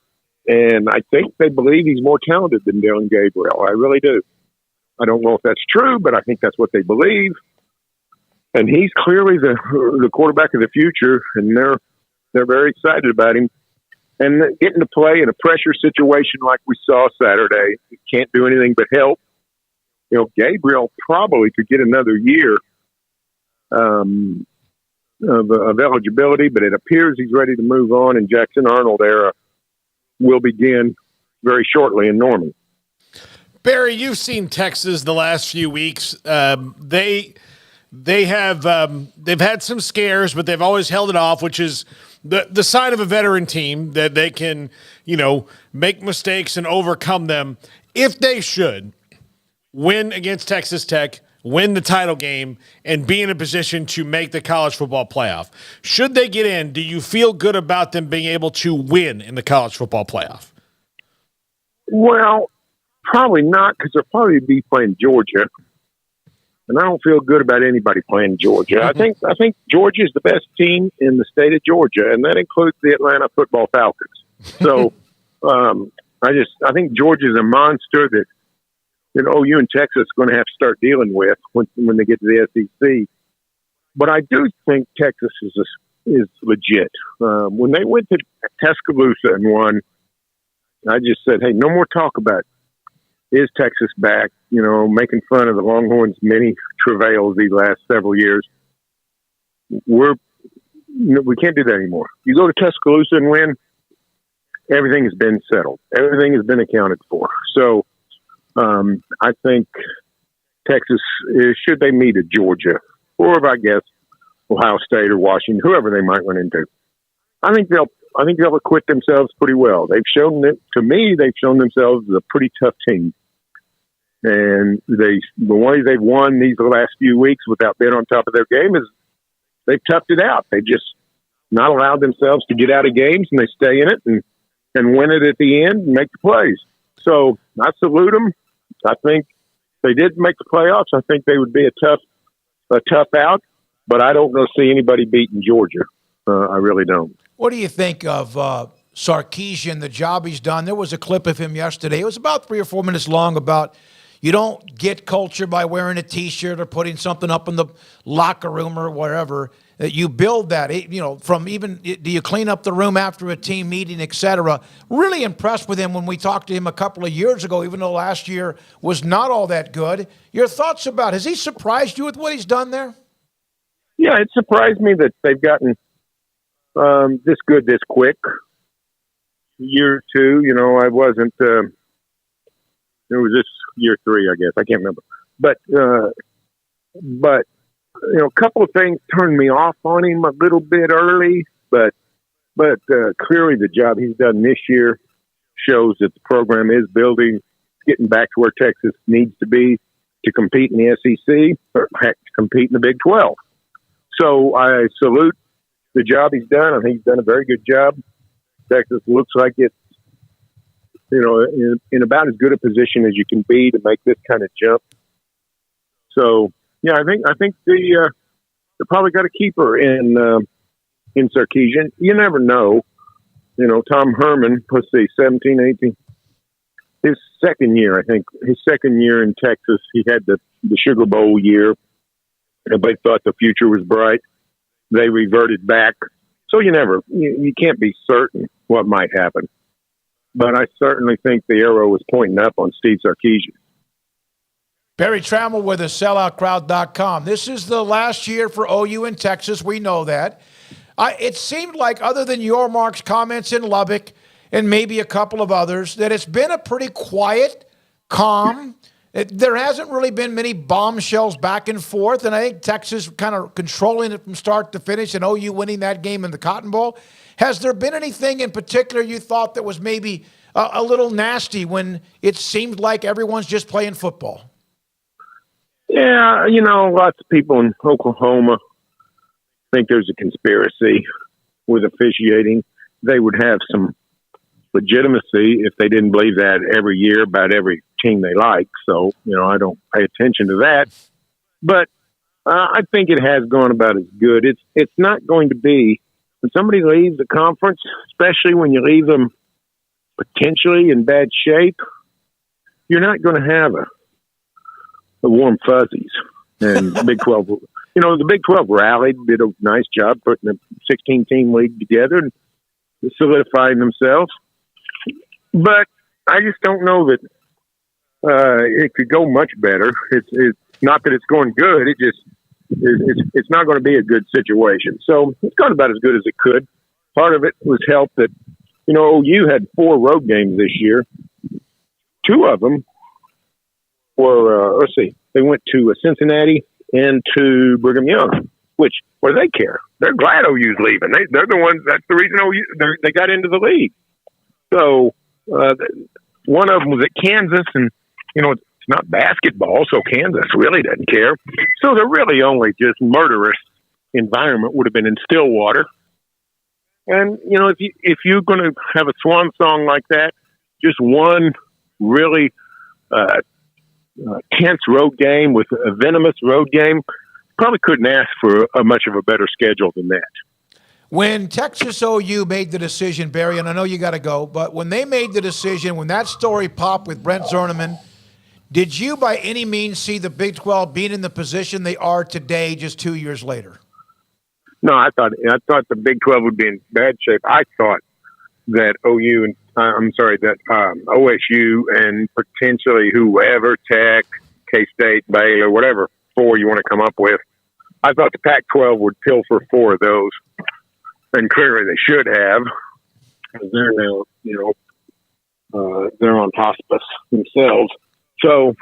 and I think they believe he's more talented than Dillon Gabriel. I really do. I don't know if that's true, but I think that's what they believe. And he's clearly the quarterback of the future, and they're very excited about him. And getting to play in a pressure situation like we saw Saturday, he can't do anything but help. Gabriel probably could get another year of eligibility, but it appears he's ready to move on, and Jackson Arnold era will begin very shortly in Norman.
Barry, you've seen Texas the last few weeks. They've had some scares, but they've always held it off, which is the sign of a veteran team, that they can, make mistakes and overcome them. If they should win against Texas Tech, win the title game, and be in a position to make the college football playoff, should they get in, do you feel good about them being able to win in the college football playoff?
Well, probably not, because they'll probably be playing Georgia. And I don't feel good about anybody playing Georgia. I think Georgia is the best team in the state of Georgia, and that includes the Atlanta football Falcons. So I think Georgia is a monster that OU and Texas are going to have to start dealing with when they get to the SEC. But I do think Texas is legit. When they went to Tuscaloosa and won, I just said, hey, no more talk about is Texas back, making fun of the Longhorns' many travails these last several years. We can't do that anymore. You go to Tuscaloosa and win, everything has been settled. Everything has been accounted for. So I think Texas, should they meet at Georgia, or I guess Ohio State or Washington, whoever they might run into, I think they'll acquit themselves pretty well. They've shown themselves as a pretty tough team. And the way they've won these last few weeks without being on top of their game is they've toughed it out. They've just not allowed themselves to get out of games, and they stay in it and win it at the end and make the plays. So I salute them. I think if they did make the playoffs, I think they would be a tough out, but I don't see anybody beating Georgia. I really don't.
What do you think of Sarkeesian, the job he's done? There was a clip of him yesterday. It was about 3 or 4 minutes long about you don't get culture by wearing a T-shirt or putting something up in the locker room or whatever. That you build that, from even do you clean up the room after a team meeting, et cetera. Really impressed with him when we talked to him a couple of years ago, even though last year was not all that good. Your thoughts about, has he surprised you with what he's done there?
Yeah, it surprised me that they've gotten this good this quick. Year 2, I wasn't. It was just year 3, I guess. I can't remember. But a couple of things turned me off on him a little bit early. But clearly, the job he's done this year shows that the program is building, getting back to where Texas needs to be to compete in the SEC, or heck, to compete in the Big 12. So I salute the job he's done. I think he's done a very good job. Texas looks like it's, in about as good a position as you can be to make this kind of jump. So, yeah, I think they probably got a keeper in Sarkeesian. You never know. Tom Herman, let's see, 17, 18. His second year in Texas, he had the Sugar Bowl year. Everybody thought the future was bright. They reverted back. So you can't be certain what might happen. But I certainly think the arrow was pointing up on Steve Sarkeesian.
Barry Tramel with a selloutcrowd.com. This is the last year for OU in Texas. We know that. It seemed like, other than your Mark's comments in Lubbock and maybe a couple of others, that it's been a pretty quiet, calm. There hasn't really been many bombshells back and forth, and I think Texas kind of controlling it from start to finish and OU winning that game in the Cotton Bowl. Has there been anything in particular you thought that was maybe a little nasty when it seemed like everyone's just playing football?
Yeah, lots of people in Oklahoma think there's a conspiracy with officiating. They would have some legitimacy if they didn't believe that every year about every team they like. So, I don't pay attention to that. But I think it has gone about as good. It's not going to be, when somebody leaves the conference, especially when you leave them potentially in bad shape, you're not going to have a warm fuzzies. And Big 12, the Big 12 rallied, did a nice job putting a 16-team league together and solidifying themselves. But I just don't know that it could go much better. It's not that it's going good. It just it's not going to be a good situation. So it's gone about as good as it could. Part of it was helped that OU had 4 road games this year. 2 of them were, they went to Cincinnati and to Brigham Young, which, what do they care? They're glad OU's leaving. They're the ones, that's the reason they got into the league. So, one of them was at Kansas, and, it's not basketball, so Kansas really doesn't care. So the really only just murderous environment would have been in Stillwater. And, if you're going to have a swan song like that, just one really tense road game with a venomous road game, probably couldn't ask for much of a better schedule than that.
When Texas OU made the decision, Barry, and I know you got to go, but when they made the decision, when that story popped with Brent Zerneman, did you by any means see the Big 12 being in the position they are today just 2 years later?
No, I thought the Big 12 would be in bad shape. I thought that OSU and potentially whoever, Tech, K-State, Baylor, whatever 4 you want to come up with, I thought the Pac-12 would pilfer 4 of those. And clearly they should have, because they're now, they're on hospice themselves. So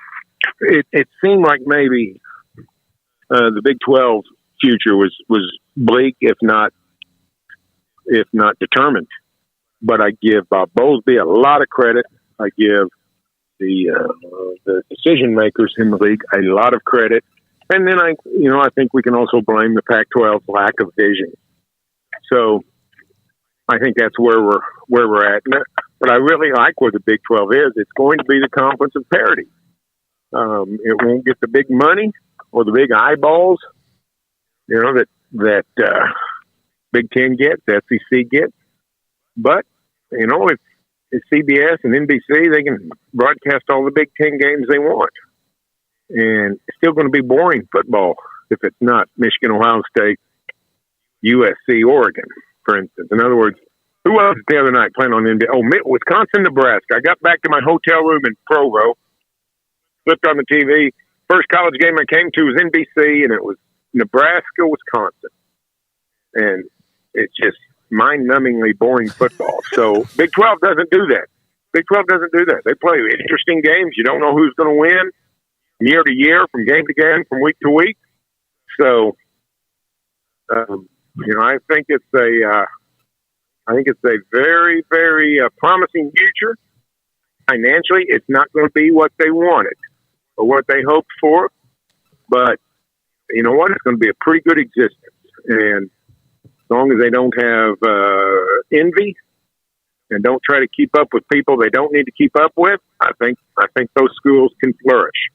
it seemed like maybe the Big 12 future was bleak, if not determined. But I give Bob Bowlesby a lot of credit. I give the decision makers in the league a lot of credit. And then I think we can also blame the Pac-12's lack of vision. So I think that's where we're at. But I really like where the Big 12 is. It's going to be the conference of parity. It won't get the big money or the big eyeballs, that Big Ten gets, SEC gets. But, if CBS and NBC, they can broadcast all the Big Ten games they want. And it's still going to be boring football if it's not Michigan, Ohio State, USC, Oregon, for instance. In other words, who was the other night playing on NBA? Oh, Wisconsin, Nebraska. I got back to my hotel room in Provo, flipped on the TV. First college game I came to was NBC, and it was Nebraska, Wisconsin. And it's just mind-numbingly boring football. So Big 12 doesn't do that. Big 12 doesn't do that. They play interesting games. You don't know who's going to win year to year, from game to game, from week to week. So, I think it's a very, very promising future. Financially, it's not going to be what they wanted or what they hoped for, but you know what? It's going to be a pretty good existence. And as long as they don't have envy and don't try to keep up with people they don't need to keep up with, I think those schools can flourish.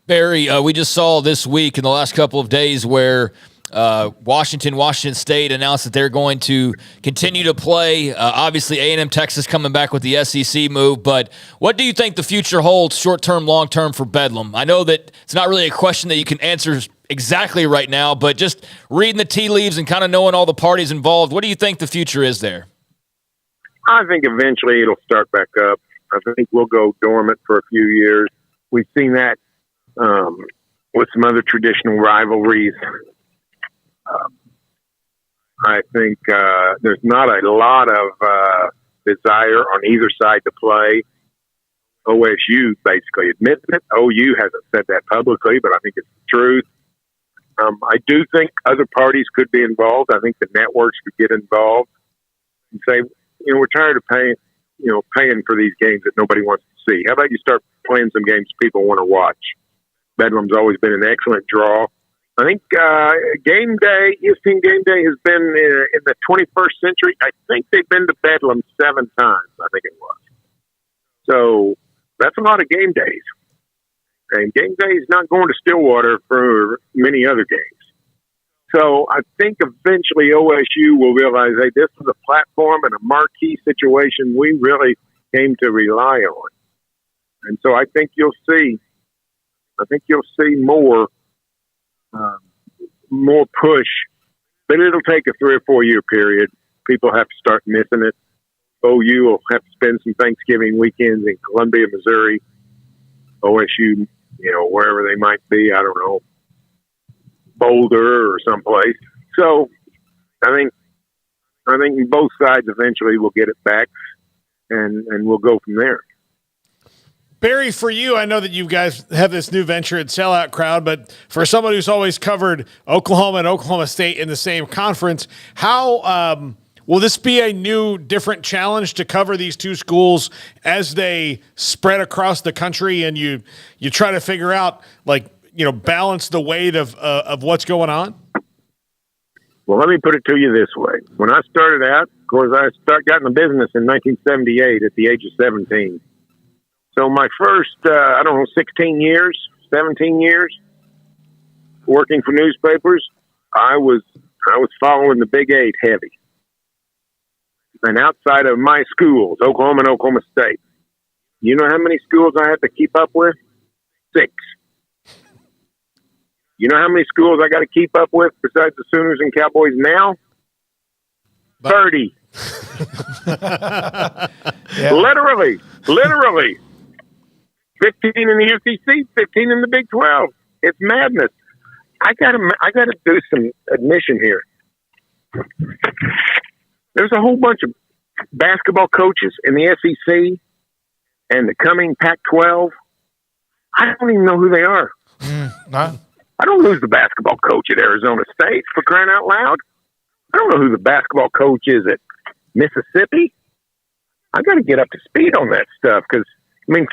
Barry, we just saw this week in the last couple of days where Washington State announced that they're going to continue to play. Obviously, A&M Texas coming back with the SEC move. But what do you think the future holds, short-term, long-term, for Bedlam? I know that it's not really a question that you can answer exactly right now, but just reading the tea leaves and kind of knowing all the parties involved, what do you think the future is there?
I think eventually it'll start back up. I think we'll go dormant for a few years. We've seen that with some other traditional rivalries. I think there's not a lot of desire on either side to play. OSU basically admits it. OU hasn't said that publicly, but I think it's the truth. I do think other parties could be involved. I think the networks could get involved and say, we're tired of paying for these games that nobody wants to see. How about you start playing some games people want to watch? Bedlam's always been an excellent draw. I think Game Day, ESPN Game Day has been in the 21st century. I think they've been to Bedlam 7 times, I think it was. So that's a lot of game days. And Game Day is not going to Stillwater for many other games. So I think eventually OSU will realize, hey, this is a platform and a marquee situation we really came to rely on. And so I think you'll see more push, but it'll take a 3 or 4 year period. People have to start missing it. OU will have to spend some Thanksgiving weekends in Columbia, Missouri. OSU, wherever they might be, I don't know, Boulder or someplace. So I think both sides eventually will get it back, and we'll go from there.
Barry, for you, I know that you guys have this new venture at Sellout Crowd, but for someone who's always covered Oklahoma and Oklahoma State in the same conference, how will this be a new, different challenge to cover these two schools as they spread across the country, and you try to figure out, balance the weight of what's going on?
Well, let me put it to you this way. When I started out, of course, I got in the business in 1978 at the age of 17. So my first, 17 years working for newspapers, I was following the Big 8 heavy. And outside of my schools, Oklahoma and Oklahoma State, you know how many schools I had to keep up with? 6. You know how many schools I got to keep up with besides the Sooners and Cowboys now? 30.
Yeah.
Literally. 15 in the UTC, 15 in the Big 12. It's madness. I gotta do some admission here. There's a whole bunch of basketball coaches in the SEC and the coming Pac-12. I don't even know who they are. I don't know who's the basketball coach at Arizona State, for crying out loud. I don't know who the basketball coach is at Mississippi. I got to get up to speed on that stuff because,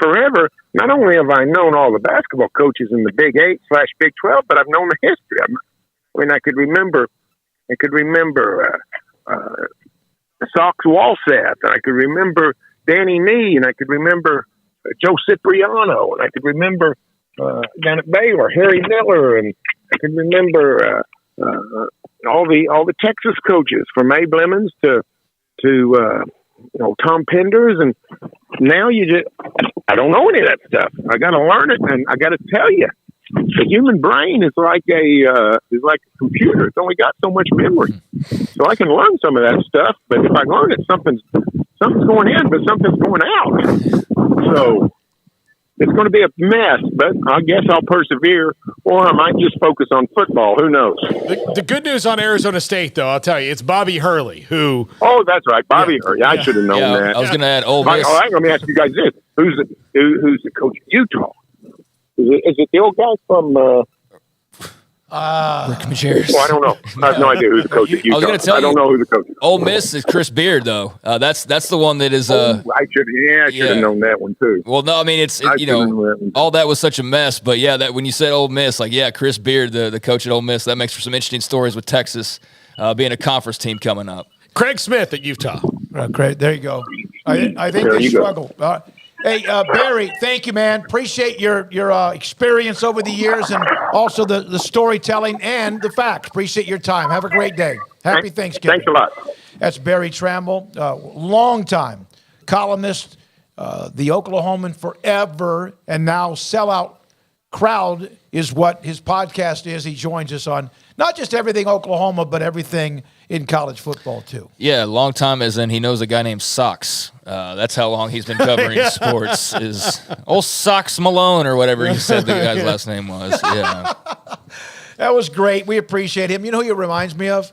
forever, not only have I known all the basketball coaches in the Big 8/Big 12, but I've known the history. I could remember Sox Walseth, and I could remember Danny Nee, and I could remember Joe Cipriano, and I could remember down at Baylor, Harry Miller, and I could remember all the Texas coaches from Abe Lemons to Tom Penders, and now I don't know any of that stuff. I got to learn it, and I got to tell you, the human brain is like a computer. It's only got so much memory, so I can learn some of that stuff. But if I learn it, something's going in, but something's going out. So it's going to be a mess, but I guess I'll persevere, or I might just focus on football. Who knows?
The good news on Arizona State, though, I'll tell you, it's Bobby Hurley, who...
Oh, that's right, Bobby Hurley. I should have known that.
I was going to add Ole Miss.
All right, let me ask you guys this. Who's the coach of Utah? Is it the old guy from...
Rick Majerus.
Well, I don't know. I have no idea who the coach of Utah.
I was going to tell you.
I don't know who the coach is.
Ole Miss is Chris Beard, though. That's the one that is.
I should have known that one too.
Well, no, all that was such a mess. But yeah, that when you said Ole Miss, Chris Beard, the coach at Ole Miss, that makes for some interesting stories with Texas being a conference team coming up.
Craig Smith at Utah.
Great, there you go. I think they struggle. Hey, Barry, thank you, man. Appreciate your experience over the years and also the storytelling and the facts. Appreciate your time. Have a great day. Happy Thanksgiving.
Thanks a lot.
That's Barry Tramel, longtime columnist, the Oklahoman forever, and now Sellout Crowd is what his podcast is. He joins us on not just everything Oklahoma, but everything in college football, too.
Yeah, long time as in he knows a guy named Socks. That's how long he's been covering sports. Is old Socks Malone or whatever he said the guy's last name was. Yeah.
That was great. We appreciate him. You know who he reminds me of?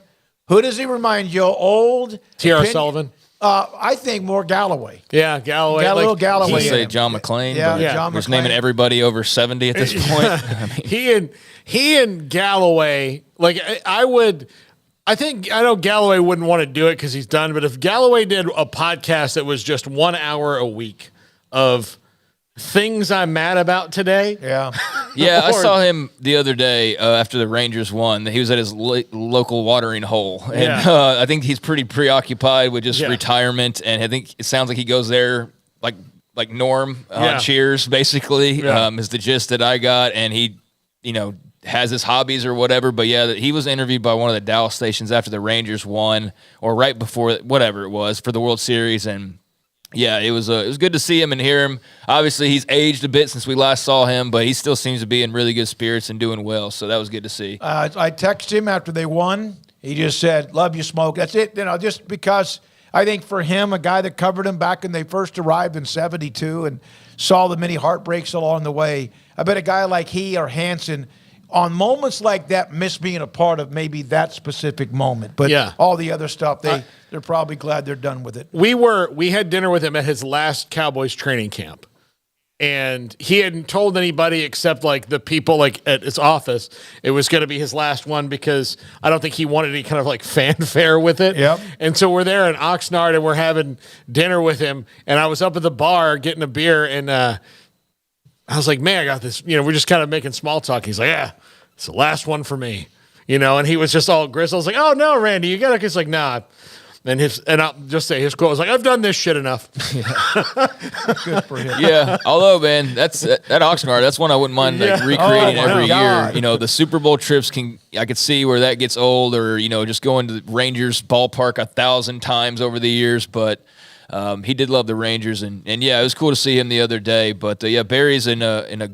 Who does he remind you? Old
T.R. Sullivan.
I think more Galloway.
Yeah, Galloway.
Got a little Galloway.
You
in
say
him.
John McClain.
Yeah, John
Just
McClain.
naming everybody over 70 at this point. I mean,
He and Galloway, like I know Galloway wouldn't want to do it because he's done, but if Galloway did a podcast that was just 1 hour a week of things I'm mad about today.
Yeah.
Yeah, I saw him the other day after the Rangers won. He was at his local watering hole. And I think he's pretty preoccupied with just retirement. And I think it sounds like he goes there like Norm on Cheers, basically, is the gist that I got. And he, has his hobbies or whatever. But, yeah, he was interviewed by one of the Dallas stations after the Rangers won or right before, whatever it was, for the World Series. And, yeah, it was good to see him and hear him. Obviously, he's aged a bit since we last saw him, but he still seems to be in really good spirits and doing well. So that was good to see.
I texted him after they won. He just said, "Love you, Smoak." That's it. Just because I think for him, a guy that covered him back when they first arrived in '72 and saw the many heartbreaks along the way, I bet a guy like he or Hansen, on moments like that, miss being a part of maybe that specific moment. But all the other stuff, they're probably glad they're done with it.
We had dinner with him at his last Cowboys training camp. And he hadn't told anybody except like the people like at his office it was going to be his last one because I don't think he wanted any kind of like fanfare with it.
Yep.
And so we're there in Oxnard and we're having dinner with him. And I was up at the bar getting a beer and I was like, man, I got this. We're just kind of making small talk. He's like, yeah, it's the last one for me. And he was just all gristle. I was like, oh no, Randy, you got to. He's like, nah. And I'll just say his quote was like, I've done this shit enough.
Good for him.
Yeah, although, man, that Oxnard, that's one I wouldn't mind recreating every year. The Super Bowl trips I could see where that gets old, or just going to the Rangers ballpark 1,000 times over the years. But he did love the Rangers, and yeah, it was cool to see him the other day. But yeah, Barry's in a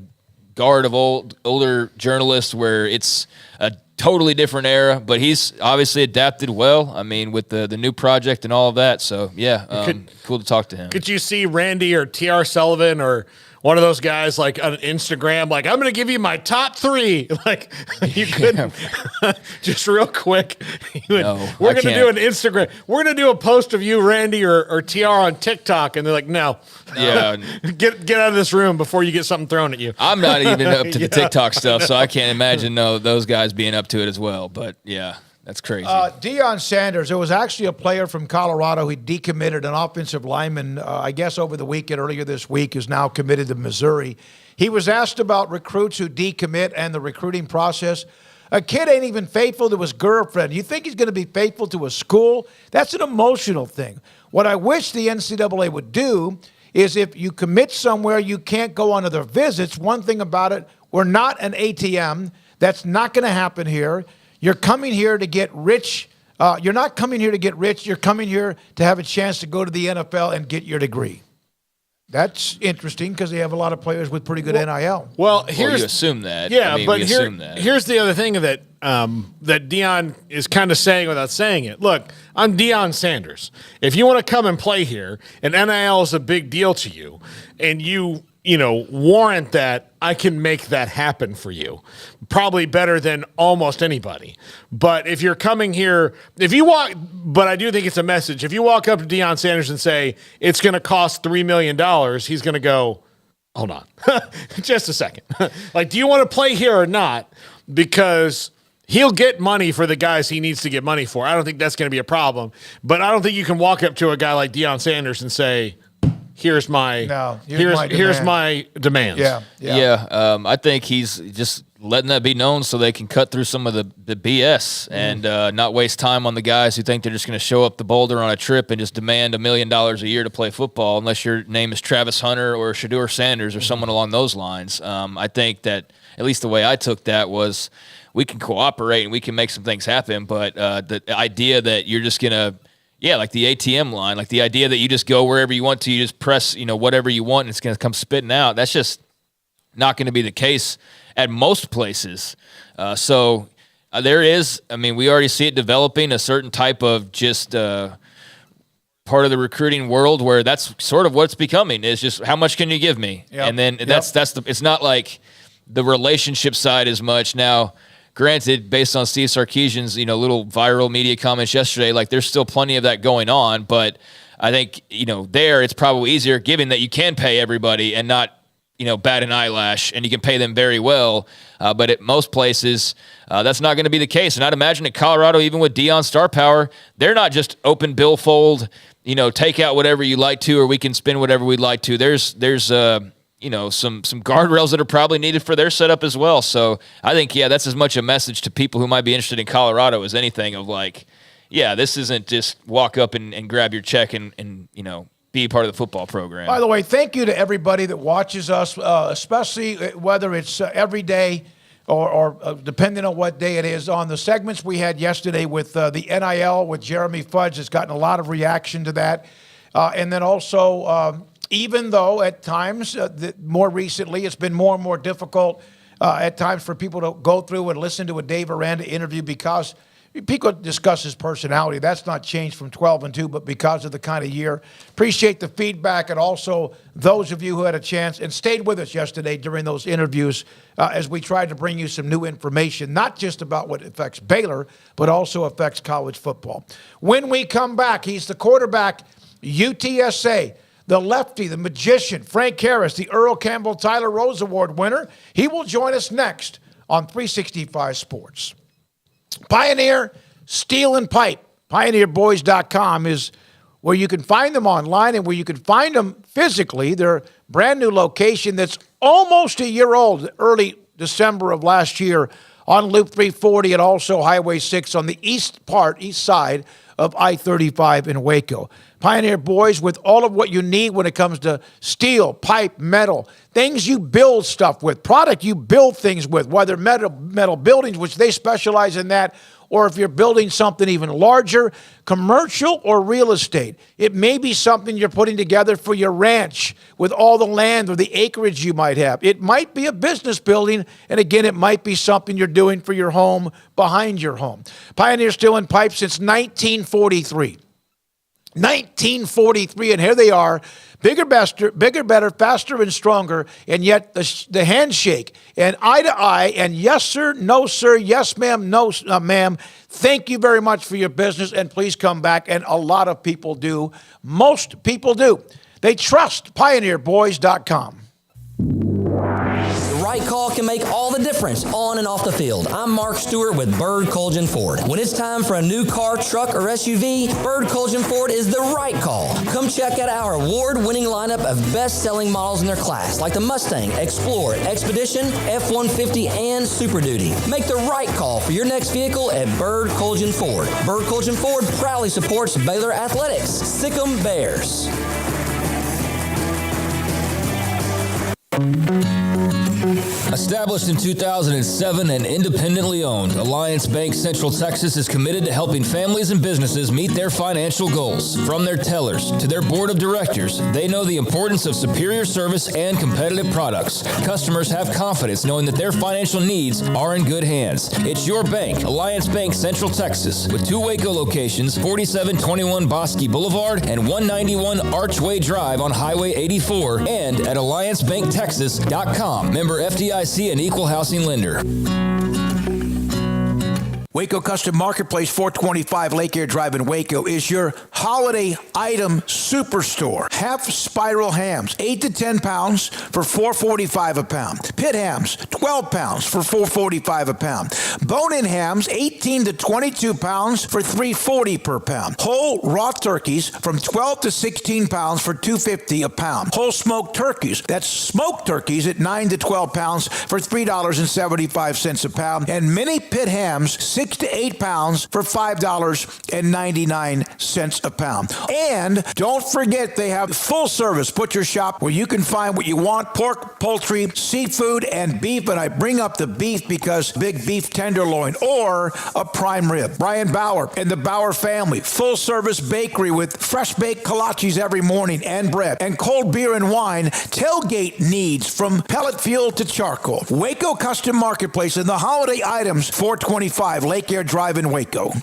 guard of older journalists where it's a totally different era, but he's obviously adapted well. I mean, with the new project and all of that. So, yeah, cool to talk to him.
Could you see Randy or T.R. Sullivan or one of those guys like on Instagram, like, I'm going to give you my top 3. Like, you couldn't just real quick. We're going to do an Instagram. We're going to do a post of you, Randy, or TR on TikTok. And they're like, no.
Yeah.
Get out of this room before you get something thrown at you.
I'm not even up to the TikTok stuff, so I can't imagine those guys being up to it as well. But, yeah. That's crazy.
Deion Sanders, there was actually a player from Colorado who decommitted, an offensive lineman, I guess over the weekend, earlier this week, is now committed to Missouri. He was asked about recruits who decommit and the recruiting process. A kid ain't even faithful to his girlfriend. You think he's going to be faithful to a school? That's an emotional thing. What I wish the NCAA would do is if you commit somewhere, you can't go on other visits. One thing about it, we're not an ATM. That's not going to happen here. You're coming here to get rich. You're not coming here to get rich. You're coming here to have a chance to go to the NFL and get your degree. That's interesting because they have a lot of players with pretty good NIL.
Well,
you assume that.
Yeah, but
assume that.
Here's the other thing that that Deion is kind of saying without saying it. Look, I'm Deion Sanders. If you want to come and play here, and NIL is a big deal to you, and you warrant that, I can make that happen for you. Probably better than almost anybody. But if you're coming here, but I do think it's a message. If you walk up to Deion Sanders and say, it's going to cost $3 million, he's going to go, hold on, just a second. Like, do you want to play here or not? Because he'll get money for the guys he needs to get money for. I don't think that's going to be a problem. But I don't think you can walk up to a guy like Deion Sanders and say, here's my demands.
Yeah. I think he's just letting that be known so they can cut through some of the BS and not waste time on the guys who think they're just going to show up the Boulder on a trip and just demand $1 million a year to play football, unless your name is Travis Hunter or Shedeur Sanders or someone along those lines. I think that at least the way I took that was we can cooperate and we can make some things happen, but the idea that you're just going to like the ATM line, like the idea that you just go wherever you want to, you just press, whatever you want and it's going to come spitting out. That's just not going to be the case at most places. So there is, I mean, we already see it developing a certain type of just part of the recruiting world where that's sort of what it's becoming is just how much can you give me?
Yep.
And then it's not like the relationship side as much. Now, granted, based on Steve Sarkeesian's, little viral media comments yesterday, like there's still plenty of that going on, but I think, there it's probably easier given that you can pay everybody and not, bat an eyelash, and you can pay them very well. But at most places, that's not going to be the case. And I'd imagine at Colorado, even with Deion Star Power, they're not just open billfold, take out whatever you like to, or we can spend whatever we'd like to. There's some guardrails that are probably needed for their setup as well. So I think, that's as much a message to people who might be interested in Colorado as anything of like, this isn't just walk up and grab your check and be part of the football program.
By the way, thank you to everybody that watches us, especially whether it's every day or depending on what day it is. On the segments we had yesterday with the NIL with Jeremy Fudge has gotten a lot of reaction to that. And then also, even though at times, more recently, it's been more and more difficult at times for people to go through and listen to a Dave Aranda interview because people discuss his personality. That's not changed from 12-2, but because of the kind of year. Appreciate the feedback, and also those of you who had a chance and stayed with us yesterday during those interviews as we tried to bring you some new information, not just about what affects Baylor, but also affects college football. When we come back, he's the quarterback, UTSA, the lefty, the magician, Frank Harris, the Earl Campbell Tyler Rose Award winner. He will join us next on 365 Sports. Pioneer Steel and Pipe, pioneerboys.com is where you can find them online and where you can find them physically. Their brand new location that's almost a year old, early December of last year on Loop 340 and also Highway 6 on the east side of I-35 in Waco. Pioneer Boys with all of what you need when it comes to steel, pipe, metal, things you build stuff with, product you build things with, whether metal buildings, which they specialize in that, or if you're building something even larger, commercial or real estate. It may be something you're putting together for your ranch with all the land or the acreage you might have. It might be a business building, and again, it might be something you're doing for your home, behind your home. Pioneer Steel and Pipe since 1943. 1943, and here they are, bigger, better, faster, and stronger, and yet the handshake and eye to eye and yes, sir, no, sir, yes, ma'am, no, ma'am. Thank you very much for your business, and please come back, and a lot of people do. Most people do. They trust pioneerboys.com.
The right call can make all the difference on and off the field. I'm Mark Stewart with Bird Colgan Ford. When it's time for a new car, truck, or SUV, Bird Colgan Ford is the right call. Come check out our award-winning lineup of best-selling models in their class, like the Mustang, Explorer, Expedition, F-150, and Super Duty. Make the right call for your next vehicle at Bird Colgan Ford. Bird Colgan Ford proudly supports Baylor Athletics. Sic 'em Bears.
Established in 2007 and independently owned, Alliance Bank Central Texas is committed to helping families and businesses meet their financial goals. From their tellers to their board of directors, they know the importance of superior service and competitive products. Customers have confidence knowing that their financial needs are in good hands. It's your bank, Alliance Bank Central Texas, with 2 Waco locations, 4721 Bosque Boulevard and 191 Archway Drive on Highway 84, and at AllianceBankTexas.com. Member FDIC and equal housing lender.
Waco Custom Marketplace, 425 Lake Air Drive in Waco, is your holiday item superstore. Half spiral hams, 8 to 10 pounds for $4.45 a pound. Pit hams, 12 pounds for $4.45 a pound. Bone-in hams, 18 to 22 pounds for $3.40 per pound. Whole raw turkeys from 12 to 16 pounds for $2.50 a pound. Whole smoked turkeys, that's smoked turkeys at 9 to 12 pounds for $3.75 a pound. And mini pit hams, 6 to 8 pounds for $5.99 a pound. And don't forget, they have full service butcher shop where you can find what you want: pork, poultry, seafood, and beef. And I bring up the beef because big beef tenderloin or a prime rib. Brian Bauer and the Bauer family, full service bakery with fresh baked kolaches every morning and bread and cold beer and wine. Tailgate needs from pellet fuel to charcoal. Waco Custom Marketplace and the holiday items, 425 Lake Air Drive in Waco.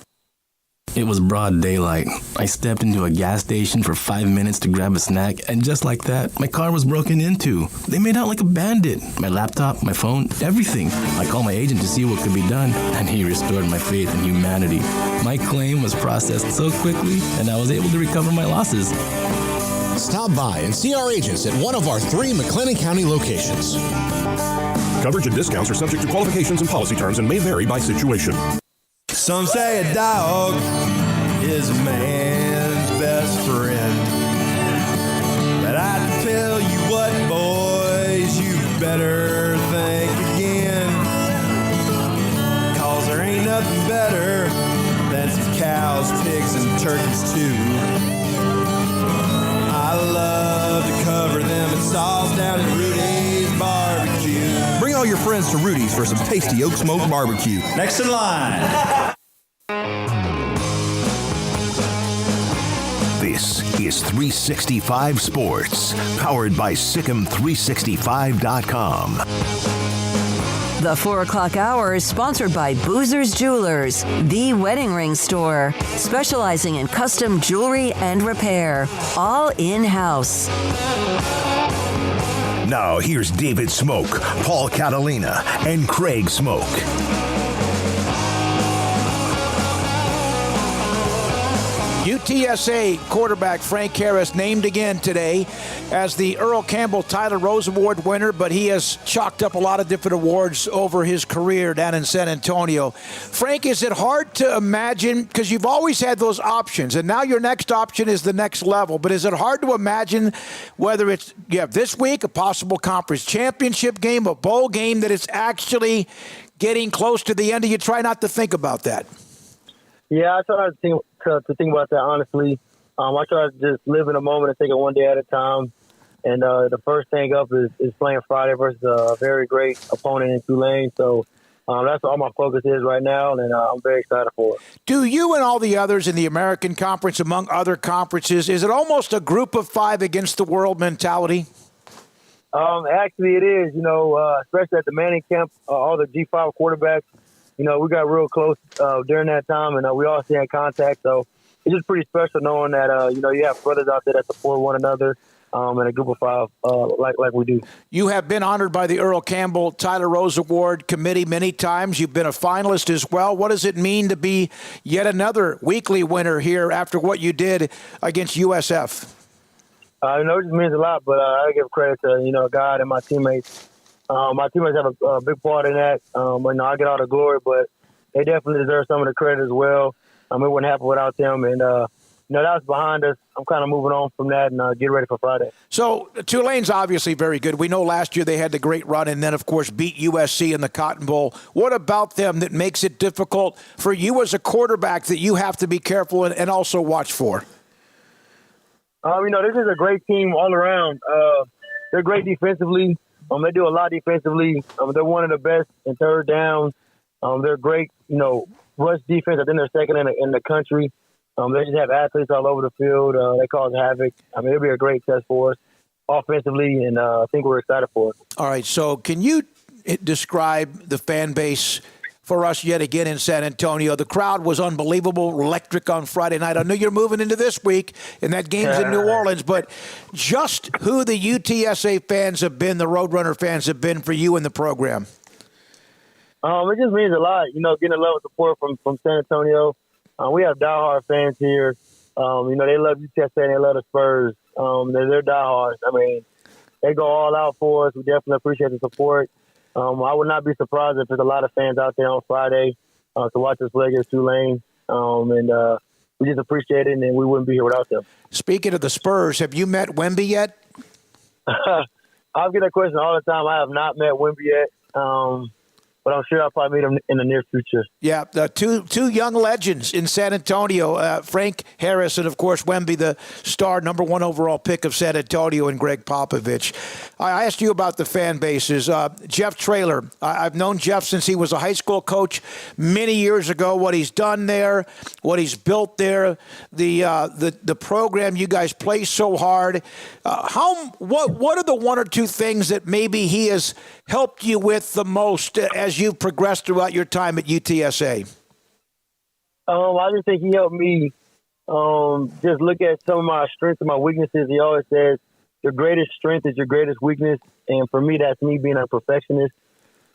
It was broad daylight. I stepped into a gas station for 5 minutes to grab a snack, and just like that, my car was broken into. They made out like a bandit. My laptop, my phone, everything. I called my agent to see what could be done, and he restored my faith in humanity. My claim was processed so quickly, and I was able to recover my losses.
Stop by and see our agents at one of our 3 McClain County locations.
Coverage and discounts are subject to qualifications and policy terms and may vary by situation.
Some say a dog is a man's best friend. But I tell you what, boys, you better think again. 'Cause there ain't nothing better than some cows, pigs, and turkeys too. I love to cover them in sauce down at Rudy's Barbecue.
Bring all your friends to Rudy's for some tasty oak smoked barbecue.
Next in line.
This is 365 Sports, powered by Sikkim365.com.
The 4 o'clock hour is sponsored by Boozer's Jewelers, the wedding ring store, specializing in custom jewelry and repair, all in-house.
Now here's David Smoak, Paul Catalina, and Craig Smoak.
UTSA quarterback Frank Harris named again today as the Earl Campbell Tyler Rose Award winner, but he has chalked up a lot of different awards over his career down in San Antonio. Frank, is it hard to imagine, because you've always had those options, and now your next option is the next level, but is it hard to imagine whether it's you have this week a possible conference championship game, a bowl game, that it's actually getting close to the end, and you try not to think about that?
Yeah, I try to think about that, honestly. I try to just live in a moment and take it one day at a time. And the first thing up is playing Friday versus a very great opponent in Tulane. So that's all my focus is right now, and I'm very excited for it.
Do you and all the others in the American Conference, among other conferences, is it almost a group of 5 against the world mentality?
Actually, it is. Especially at the Manning camp, all the G5 quarterbacks, we got real close during that time, and we all stay in contact. So it's just pretty special knowing that, you have brothers out there that support one another in a group of 5 like we do. You have been honored by the Earl Campbell Tyler Rose Award Committee many times. You've been a finalist as well. What does it mean to be yet another weekly winner here after what you did against USF? It just means a lot, but I give credit to, God and my teammates. My teammates have a big part in that. I get all the glory, but they definitely deserve some of the credit as well. It wouldn't happen without them. And, that's behind us. I'm kind of moving on from that and get ready for Friday. So Tulane's obviously very good. We know last year they had the great run and then, of course, beat USC in the Cotton Bowl. What about them that makes it difficult for you as a quarterback that you have to be careful and also watch for? This is a great team all around. They're great defensively. They do a lot defensively. They're one of the best in third down. They're great, rush defense. I think they're second in the country. They just have athletes all over the field. They cause havoc. It'll be a great test for us offensively, and I think we're excited for it. All right, so can you describe the fan base for us yet again in San Antonio? The crowd was unbelievable, electric on Friday night. I know you're moving into this week, and that game's in New Orleans, but just who the UTSA fans have been, the Roadrunner fans have been for you in the program. It just means a lot, getting a lot of support from San Antonio. We have diehard fans here. They love UTSA and they love the Spurs. They're diehards. They go all out for us. We definitely appreciate the support. I would not be surprised if there's a lot of fans out there on Friday to watch us play against Tulane. We just appreciate it, and we wouldn't be here without them. Speaking of the Spurs, have you met Wemby yet? I get that question all the time. I have not met Wemby yet. But I'm sure I'll probably meet him in the near future. Yeah, two young legends in San Antonio, Frank Harris and, of course, Wemby, the star number 1 overall pick of San Antonio, and Greg Popovich. I asked you about the fan bases. Jeff Traylor, I've known Jeff since he was a high school coach many years ago. What he's done there, what he's built there, the program you guys play so hard. What are the 1 or 2 things that maybe he has helped you with the most as you've progressed throughout your time at UTSA? I just think he helped me just look at some of my strengths and my weaknesses. He always says, your greatest strength is your greatest weakness. And for me, that's me being a perfectionist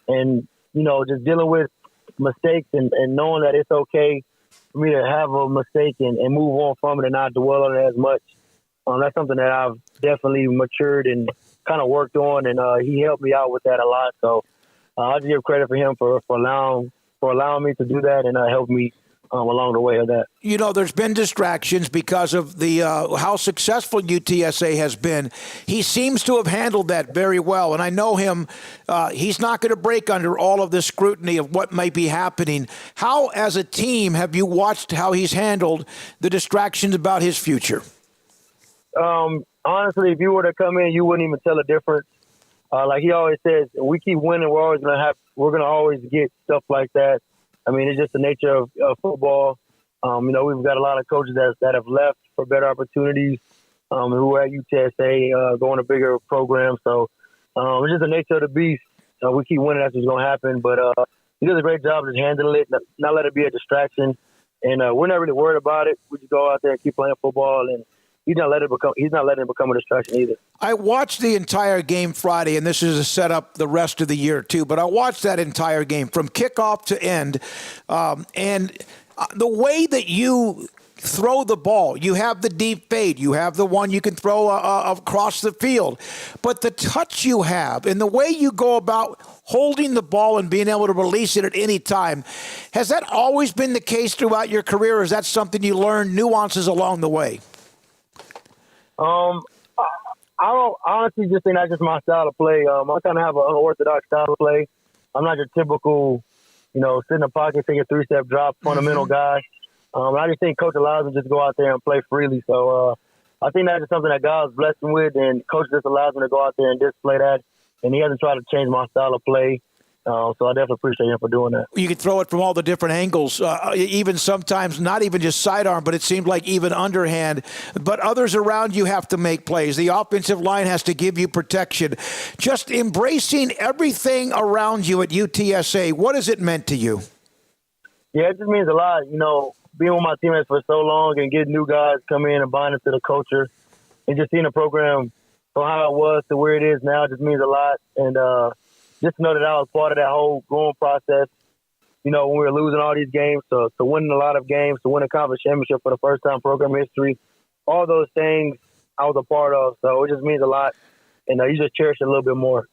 and, just dealing with mistakes and knowing that it's okay for me to have a mistake and move on from it and not dwell on it as much. That's something that I've definitely matured and kind of worked on, and he helped me out with that a lot. So I just give credit for him for allowing me to do that and help me along the way of that.
There's been distractions because of the how successful UTSA has been. He seems to have handled that very well, and I know him. He's not going to break under all of the scrutiny of what might be happening. How, as a team, have you watched how he's handled the distractions about his future?
Honestly, if you were to come in, you wouldn't even tell a difference. Like he always says, we keep winning, we're going to always get stuff like that. I mean, it's just the nature of football. We've got a lot of coaches that have left for better opportunities, who are at UTSA, going to bigger programs. So it's just the nature of the beast. We keep winning, that's what's going to happen. But he does a great job just handling it, not let it be a distraction. And we're not really worried about it. We just go out there and keep playing football, and he's not letting it become a distraction either.
I watched the entire game Friday, and this is a setup the rest of the year too, but I watched that entire game from kickoff to end. And the way that you throw the ball, you have the deep fade, you have the one you can throw across the field, but the touch you have and the way you go about holding the ball and being able to release it at any time, has that always been the case throughout your career, or is that something you learned nuances along the way?
I don't honestly just think that's just my style of play. I kind of have an unorthodox style of play. I'm not your typical, sit in the pocket, take a three-step drop, fundamental guy. I just think Coach allows me to just go out there and play freely. So I think that's just something that God's blessed me with, and Coach just allows me to go out there and display that. And he hasn't tried to change my style of play. So I definitely appreciate him for doing that.
You can throw it from all the different angles, even sometimes not even just sidearm, but it seemed like even underhand. But others around you have to make plays. The offensive line has to give you protection. Just embracing everything around you at UTSA, what has it meant to you?
Yeah, it just means a lot. Being with my teammates for so long and getting new guys come in and bind into the culture and just seeing the program from how it was to where it is now just means a lot. And, just to know that I was part of that whole growing process, when we were losing all these games, to winning a lot of games, to win a conference championship for the first time in program history, all those things I was a part of. So it just means a lot, and you just cherish it a little bit more.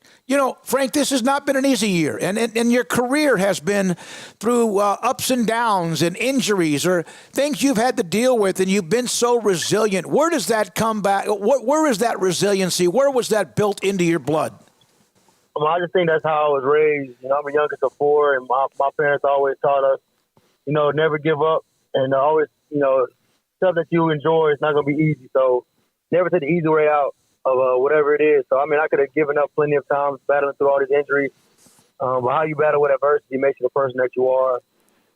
Frank, this has not been an easy year, and your career has been through ups and downs and injuries or things you've had to deal with, and you've been so resilient. Where does that come back? Where is that resiliency? Where was that built into your blood?
I just think that's how I was raised. I'm the youngest of four, and my parents always taught us, never give up, and always, stuff that you enjoy is not going to be easy. So never take the easy way out of whatever it is. So, I could have given up plenty of times battling through all these injuries. But how you battle with adversity makes you the person that you are.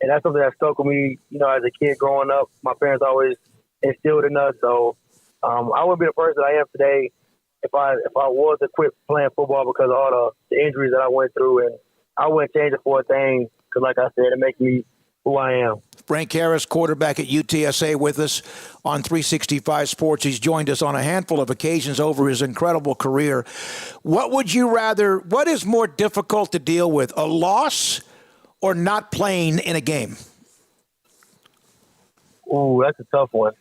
And that's something that stuck with me, as a kid growing up. My parents always instilled in us. So I wouldn't be the person I am today if I was to quit playing football because of all the injuries that I went through, and I wouldn't change it for a thing because, like I said, it makes me who I am.
Frank Harris, quarterback at UTSA, with us on 365 Sports. He's joined us on a handful of occasions over his incredible career. What is more difficult to deal with, a loss or not playing in a game?
Ooh, that's a tough one.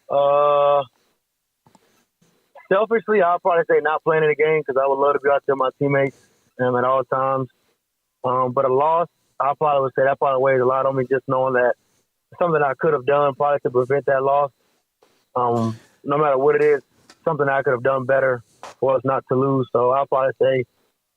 Selfishly, I'll probably say not playing in a game because I would love to be out there with my teammates at all times. But a loss, I probably would say that probably weighs a lot on me, just knowing that something I could have done probably to prevent that loss. No matter what it is, something I could have done better for us not to lose. So I'll probably say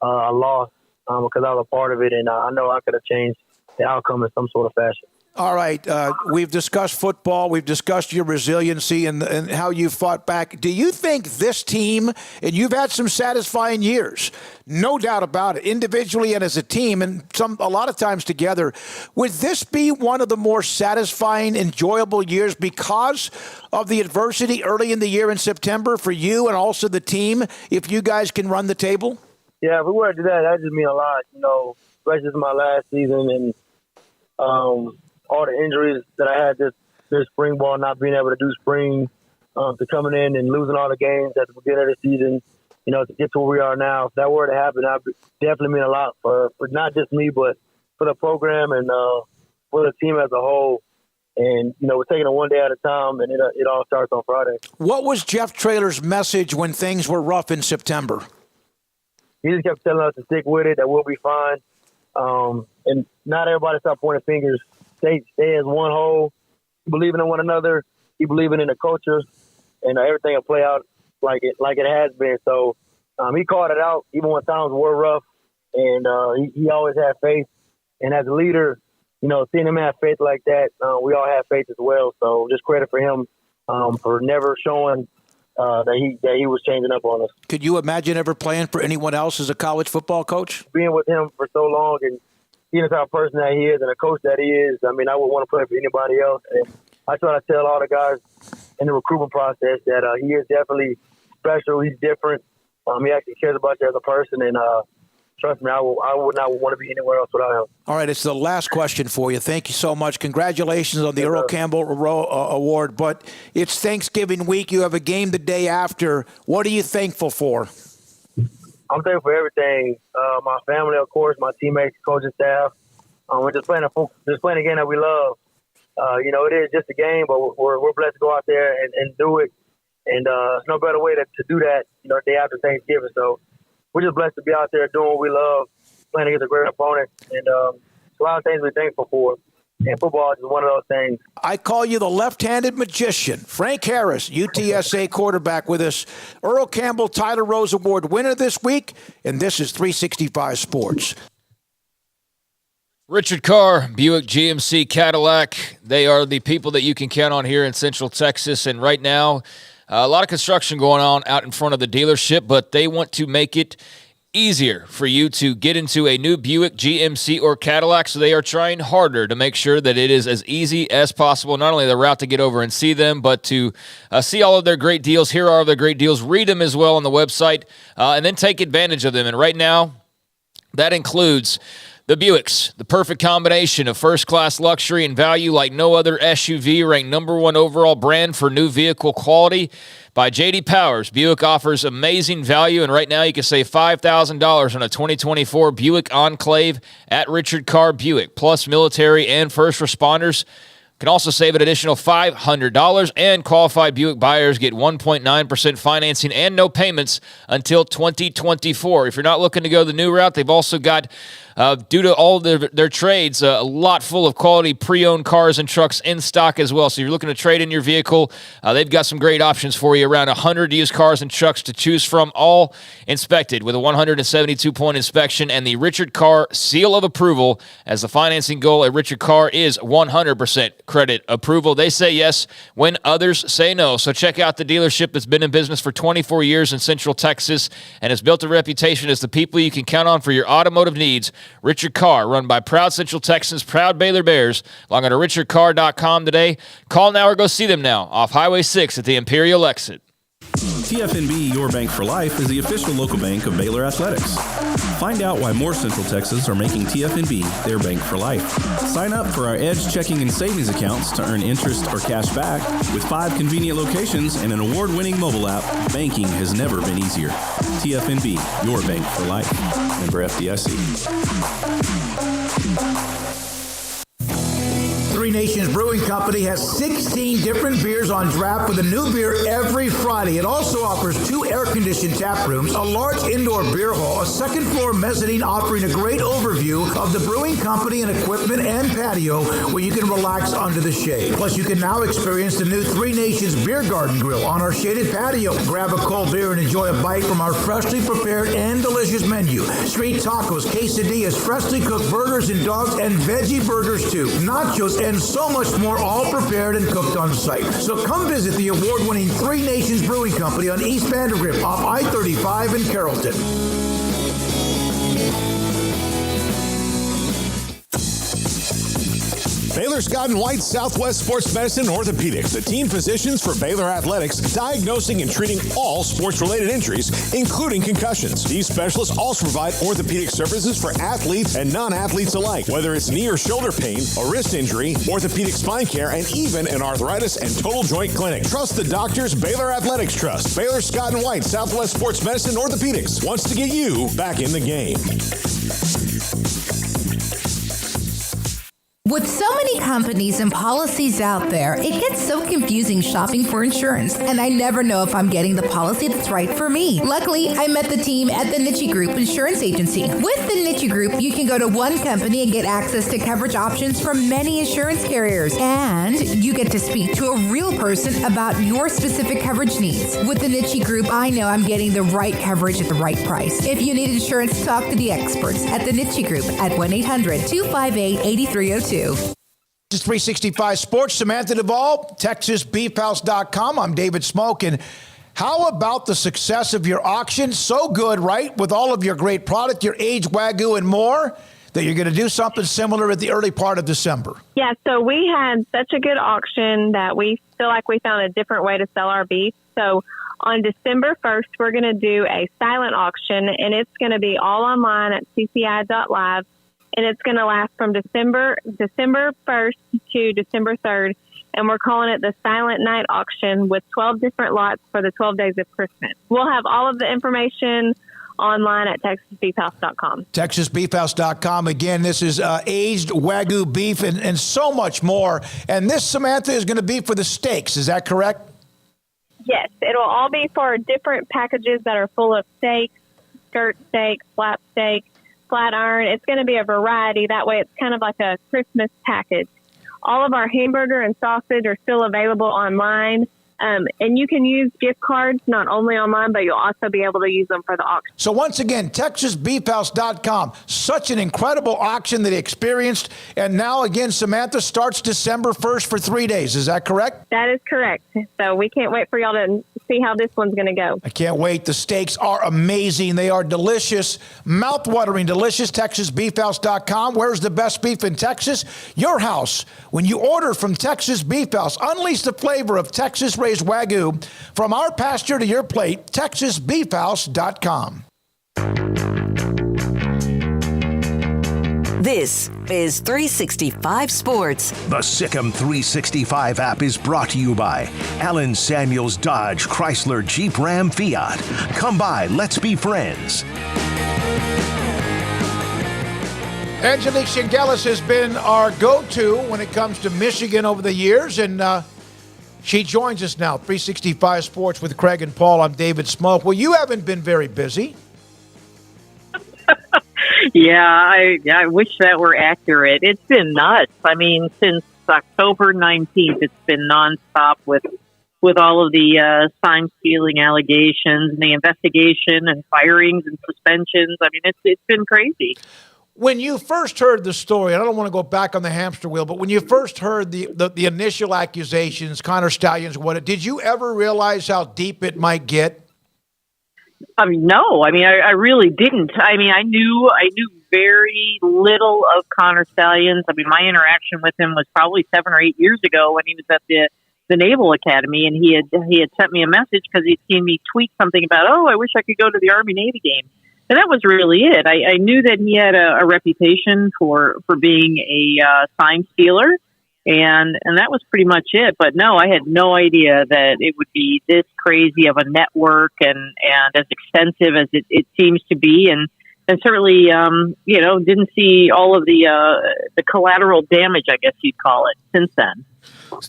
a loss because I was a part of it, and I know I could have changed the outcome in some sort of fashion.
All right. We've discussed football. We've discussed your resiliency and how you fought back. Do you think this team, and you've had some satisfying years, no doubt about it, individually and as a team, and a lot of times together, would this be one of the more satisfying, enjoyable years because of the adversity early in the year in September for you and also the team, if you guys can run the table?
Yeah, if we were to do that, that just mean a lot. Especially this is my last season, and all the injuries that I had this spring ball, not being able to do spring, to coming in and losing all the games at the beginning of the season, to get to where we are now. If that were to happen, that would definitely mean a lot for not just me, but for the program and for the team as a whole. And, we're taking it one day at a time, and it all starts on Friday.
What was Jeff Traylor's message when things were rough in September?
He just kept telling us to stick with it, that we'll be fine. And not everybody stop pointing fingers. Stay as one whole, believing in one another, keep believing in the culture, and everything will play out like it has been. So he called it out, even when times were rough, and he always had faith. And as a leader, seeing him have faith like that, we all have faith as well. So just credit for him for never showing that he was changing up on us.
Could you imagine ever playing for anyone else as a college football coach?
Being with him for so long and seeing the type of person that he is and the coach that he is, I mean, I would want to play for anybody else. And I try to tell all the guys in the recruitment process that he is definitely special. He's different. He actually cares about you as a person, and trust me, I would not want to be anywhere else without him.
All right, it's the last question for you. Thank you so much. Congratulations on the Earl Campbell Award. But it's Thanksgiving week. You have a game the day after. What are you thankful for?
I'm thankful for everything. My family, of course, my teammates, coaching staff. We're just playing a game that we love. It is just a game, but we're blessed to go out there and do it. And there's no better way to do that, the day after Thanksgiving. So we're just blessed to be out there doing what we love, playing against a great opponent. And a lot of things we're thankful for. And football is one of those things.
I call you the left-handed magician. Frank Harris, UTSA quarterback with us. Earl Campbell Tyler Rose Award winner this week. And this is 365 Sports.
Richard Carr, Buick GMC Cadillac. They are the people that you can count on here in Central Texas. And right now, a lot of construction going on out in front of the dealership, but they want to make it easier for you to get into a new Buick, GMC, or Cadillac, so they are trying harder to make sure that it is as easy as possible, not only the route to get over and see them, but to see all of their great deals. Here are their great deals. Read them as well on the website, and then take advantage of them. And right now, that includes the Buicks, the perfect combination of first-class luxury and value like no other SUV, ranked #1 overall brand for new vehicle quality by J.D. Powers. Buick offers amazing value, and right now you can save $5,000 on a 2024 Buick Enclave at Richard Carr Buick. Plus, military and first responders can also save an additional $500, and qualified Buick buyers get 1.9% financing and no payments until 2024. If you're not looking to go the new route, they've also got, due to all their trades, a lot full of quality pre-owned cars and trucks in stock as well. So if you're looking to trade in your vehicle, they've got some great options for you. Around 100 used cars and trucks to choose from, all inspected with a 172-point inspection and the Richard Carr seal of approval, as the financing goal at Richard Carr is 100% credit approval. They say yes when others say no. So check out the dealership that's been in business for 24 years in Central Texas and has built a reputation as the people you can count on for your automotive needs. Richard Carr, run by proud Central Texans, proud Baylor Bears. Log on to richardcarr.com today. Call now or go see them now off Highway 6 at the Imperial exit.
TFNB, your bank for life, is the official local bank of Baylor Athletics. Find out why more Central Texans are making TFNB their bank for life. Sign up for our Edge checking and savings accounts to earn interest or cash back. With 5 convenient locations and an award-winning mobile app, banking has never been easier. TFNB, your bank for life. Member FDIC.
Three Nations Brewing Company has 16 different beers on draft with a new beer every Friday. It also offers 2 air-conditioned tap rooms, a large indoor beer hall, a second-floor mezzanine offering a great overview of the brewing company and equipment and patio where you can relax under the shade. Plus, you can now experience the new Three Nations Beer Garden Grill on our shaded patio. Grab a cold beer and enjoy a bite from our freshly prepared and delicious menu. Street tacos, quesadillas, freshly cooked burgers and dogs, and veggie burgers too. Nachos and so much more, all prepared and cooked on site. So come visit the award-winning Three Nations Brewing Company on East Vandergrift off I-35 in Carrollton.
Baylor Scott & White Southwest Sports Medicine and Orthopedics, the team physicians for Baylor Athletics, diagnosing and treating all sports-related injuries, including concussions. These specialists also provide orthopedic services for athletes and non-athletes alike, whether it's knee or shoulder pain, a wrist injury, orthopedic spine care, and even an arthritis and total joint clinic. Trust the doctors Baylor Athletics trust. Baylor Scott & White Southwest Sports Medicine and Orthopedics wants to get you back in the game.
With so many companies and policies out there, it gets so confusing shopping for insurance, and I never know if I'm getting the policy that's right for me. Luckily, I met the team at the Niche Group Insurance Agency. With the Niche Group, you can go to one company and get access to coverage options from many insurance carriers, and you get to speak to a real person about your specific coverage needs. With the Niche Group, I know I'm getting the right coverage at the right price. If you need insurance, talk to the experts at the Niche Group at 1-800-258-8302.
This is 365 Sports. Samantha Duvall, TexasBeefHouse.com. I'm David Smoak. And how about the success of your auction? So good, right? With all of your great product, your aged Wagyu and more, that you're going to do something similar at the early part of December.
Yeah, so we had such a good auction that we feel like we found a different way to sell our beef. So on December 1st, we're going to do a silent auction, and it's going to be all online at cci.live. And it's going to last from December 1st to December 3rd. And we're calling it the Silent Night Auction with 12 different lots for the 12 days of Christmas. We'll have all of the information online at TexasBeefHouse.com.
TexasBeefHouse.com. Again, this is aged Wagyu beef and so much more. And this, Samantha, is going to be for the steaks. Is that correct?
Yes. It'll all be for different packages that are full of steak, skirt steak, flap steak, flat iron. It's going to be a variety. That way it's kind of like a Christmas package. All of our hamburger and sausage are still available online. And you can use gift cards, not only online, but you'll also be able to use them for the auction.
So once again, TexasBeefHouse.com. Such an incredible auction that they experienced. And now again, Samantha, starts December 1st for 3 days. Is that correct?
That is correct. So we can't wait for y'all to see how this one's going to go.
I can't wait. The steaks are amazing. They are delicious, mouth-watering, delicious. TexasBeefHouse.com. Where's the best beef in Texas? Your house. When you order from Texas Beef House, unleash the flavor of Texas-raised Wagyu from our pasture to your plate. TexasBeefHouse.com.
This is 365 Sports.
The Sikkim 365 app is brought to you by Allen Samuels Dodge Chrysler Jeep Ram Fiat. Come by, let's be friends.
Angelique Chengelis has been our go-to when it comes to Michigan over the years, and she joins us now, 365 Sports with Craig and Paul. I'm David Smoak. Well, you haven't been very busy.
Yeah, I wish that were accurate. It's been nuts. I mean, since October 19th, it's been nonstop with all of the sign stealing allegations and the investigation and firings and suspensions. I mean, it's been crazy.
When you first heard the story, and I don't want to go back on the hamster wheel, but when you first heard the initial accusations, Connor Stallions, did you ever realize how deep it might get?
I mean, no. I mean, I really didn't. I mean, I knew very little of Connor Stallions. I mean, my interaction with him was probably 7 or 8 years ago when he was at the Naval Academy, and he had sent me a message because he'd seen me tweet something about, I wish I could go to the Army-Navy game. And that was really it. I knew that he had a reputation for being a sign stealer, and that was pretty much it. But no, I had no idea that it would be this crazy of a network and as extensive as it seems to be, and certainly didn't see all of the collateral damage, I guess you'd call it, since then.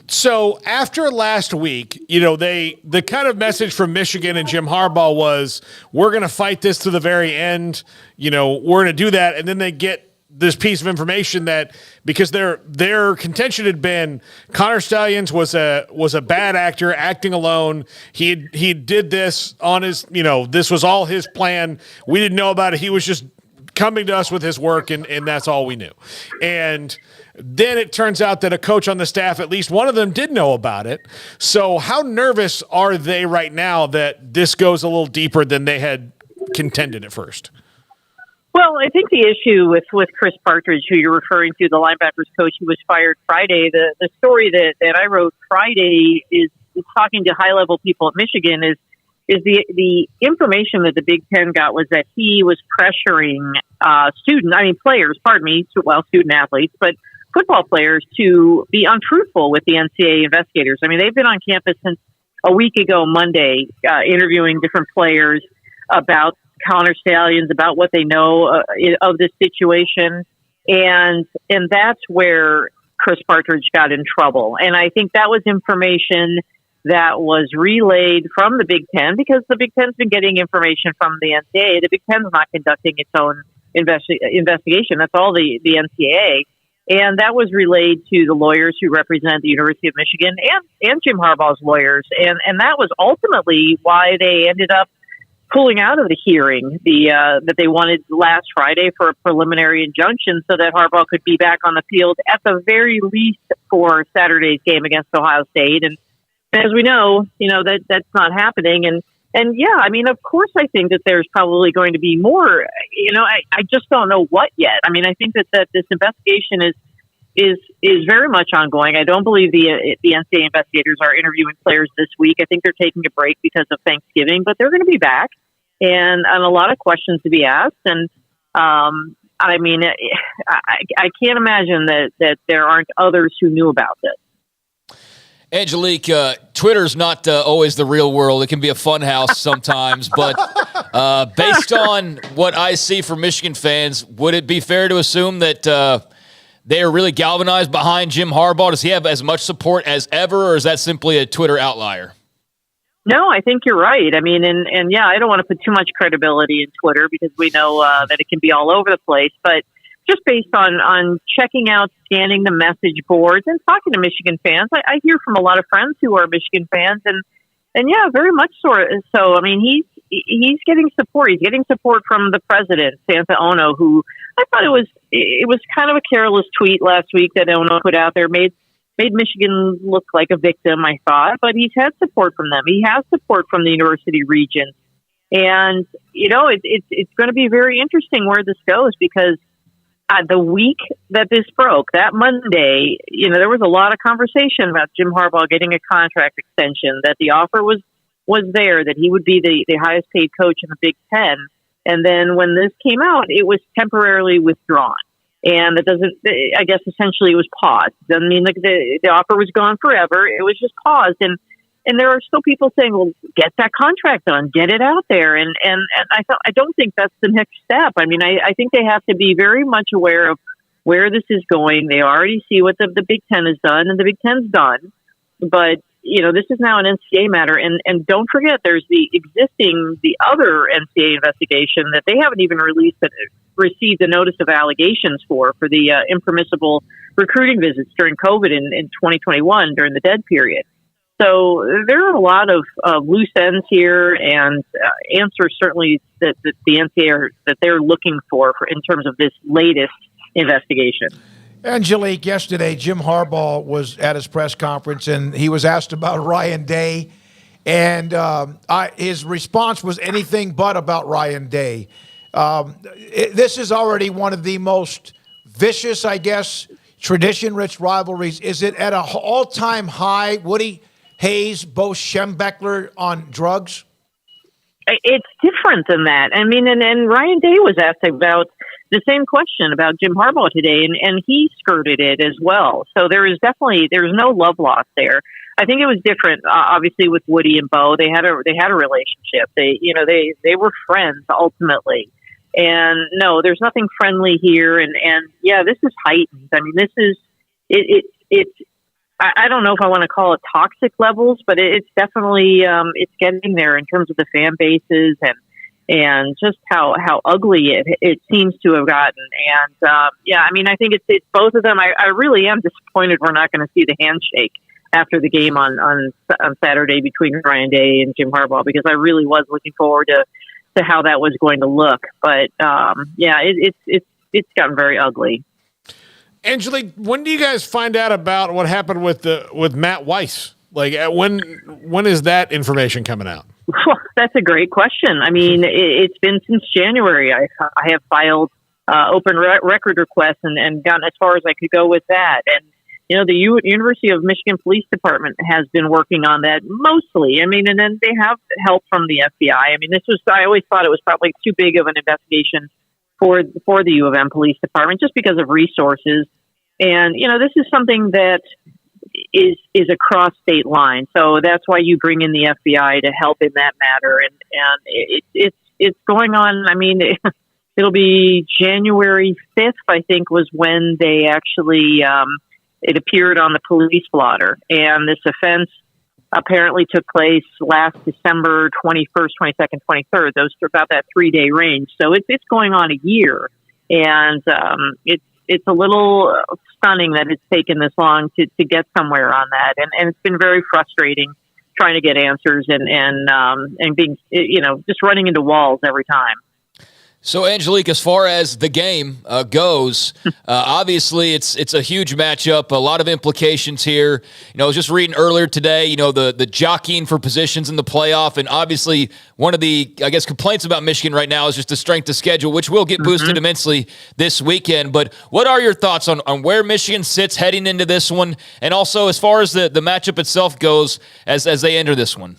So after last week, the kind of message from Michigan and Jim Harbaugh was, we're going to fight this to the very end. We're going to do that. And then they get this piece of information that because their contention had been Connor Stallions was a bad actor acting alone. He did this on his, this was all his plan. We didn't know about it. He was just coming to us with his work, and that's all we knew. And then it turns out that a coach on the staff, at least one of them, did know about it. So how nervous are they right now that this goes a little deeper than they had contended at first?
Well, I think the issue with Chris Partridge, who you're referring to, the linebackers coach who was fired Friday, the story that I wrote Friday is talking to high-level people at Michigan is the information that the Big Ten got was that he was pressuring student athletes, but football players to be untruthful with the NCAA investigators. I mean, they've been on campus since a week ago Monday, interviewing different players about Counter Stallions, about what they know of this situation. And that's where Chris Partridge got in trouble. And I think that was information that was relayed from the Big Ten, because the Big Ten's been getting information from the NCAA. The Big Ten's not conducting its own investigation. That's all the NCAA. And that was relayed to the lawyers who represent the University of Michigan and Jim Harbaugh's lawyers. And that was ultimately why they ended up pulling out of the hearing that they wanted last Friday for a preliminary injunction so that Harbaugh could be back on the field at the very least for Saturday's game against Ohio State. And as we know, that's not happening. And yeah, I mean, of course, I think that there's probably going to be more. I just don't know what yet. I mean, I think that this investigation is very much ongoing. I don't believe the NCAA investigators are interviewing players this week. I think they're taking a break because of Thanksgiving, but they're going to be back, and a lot of questions to be asked. And I mean, I can't imagine that there aren't others who knew about this.
Angelique, Twitter's not always the real world. It can be a fun house sometimes. But based on what I see from Michigan fans, would it be fair to assume that they are really galvanized behind Jim Harbaugh? Does he have as much support as ever, or is that simply a Twitter outlier?
No, I think you're right. I mean, and yeah, I don't want to put too much credibility in Twitter because we know that it can be all over the place. But just based on checking out, scanning the message boards, and talking to Michigan fans, I hear from a lot of friends who are Michigan fans, and yeah, very much so. I mean, he's getting support. He's getting support from the president, Santa Ono, who I thought it was kind of a careless tweet last week that Ono put out there, made Michigan look like a victim, I thought, but he's had support from them. He has support from the university region, and it's going to be very interesting where this goes, because the week that this broke, that Monday, there was a lot of conversation about Jim Harbaugh getting a contract extension, that the offer was there, that he would be the highest paid coach in the Big Ten. And then when this came out, it was temporarily withdrawn. And I guess essentially it was paused. Doesn't mean like the offer was gone forever. It was just paused. And there are still people saying, well, get that contract done, get it out there. And I don't think that's the next step. I mean, I think they have to be very much aware of where this is going. They already see what the Big Ten has done, and the Big Ten's done. But, this is now an NCAA matter. And don't forget, there's the other NCAA investigation that they haven't even received a notice of allegations for the impermissible recruiting visits during COVID in 2021 during the dead period. So there are a lot of loose ends here, and answers certainly that the NCAA that they're looking for in terms of this latest investigation.
Angelique, yesterday Jim Harbaugh was at his press conference, and he was asked about Ryan Day, and his response was anything but about Ryan Day. This is already one of the most vicious, I guess, tradition-rich rivalries. Is it at an all-time high? Woody Hayes, Bo Schembechler on drugs?
It's different than that. I mean, and Ryan Day was asked about the same question about Jim Harbaugh today, and he skirted it as well. So there's no love lost there. I think it was different, obviously, with Woody and Bo. They had a relationship. They were friends ultimately. And no, there's nothing friendly here. And yeah, this is heightened. I mean, this is it's. I don't know if I want to call it toxic levels, but it's definitely it's getting there in terms of the fan bases and just how ugly it seems to have gotten. And yeah, I mean, I think it's both of them. I really am disappointed we're not going to see the handshake after the game on Saturday between Ryan Day and Jim Harbaugh, because I really was looking forward to how that was going to look. But yeah, it's gotten very ugly.
Angelique, when do you guys find out about what happened with Matt Weiss? Like, when is that information coming out?
That's a great question. I mean, it's been since January. I have filed open record requests and gotten as far as I could go with that. And, the University of Michigan Police Department has been working on that mostly. I mean, and then they have help from the FBI. I mean, I always thought it was probably too big of an investigation for the U of M Police Department just because of resources. And, this is something that is across state lines. So that's why you bring in the FBI to help in that matter. And it's going on. I mean, it'll be January 5th, I think, was when they actually, it appeared on the police blotter. And this offense apparently took place last December 21st, 22nd, 23rd. Those are about that 3-day range. So it's going on a year. And it's a little stunning that it's taken this long to get somewhere on that. And it's been very frustrating trying to get answers and being, just running into walls every time.
So, Angelique, as far as the game goes, obviously it's a huge matchup, a lot of implications here. I was just reading earlier today, the jockeying for positions in the playoff, and obviously one of the, complaints about Michigan right now is just the strength of schedule, which will get boosted immensely this weekend. But what are your thoughts on where Michigan sits heading into this one, and also as far as the matchup itself goes as they enter this one?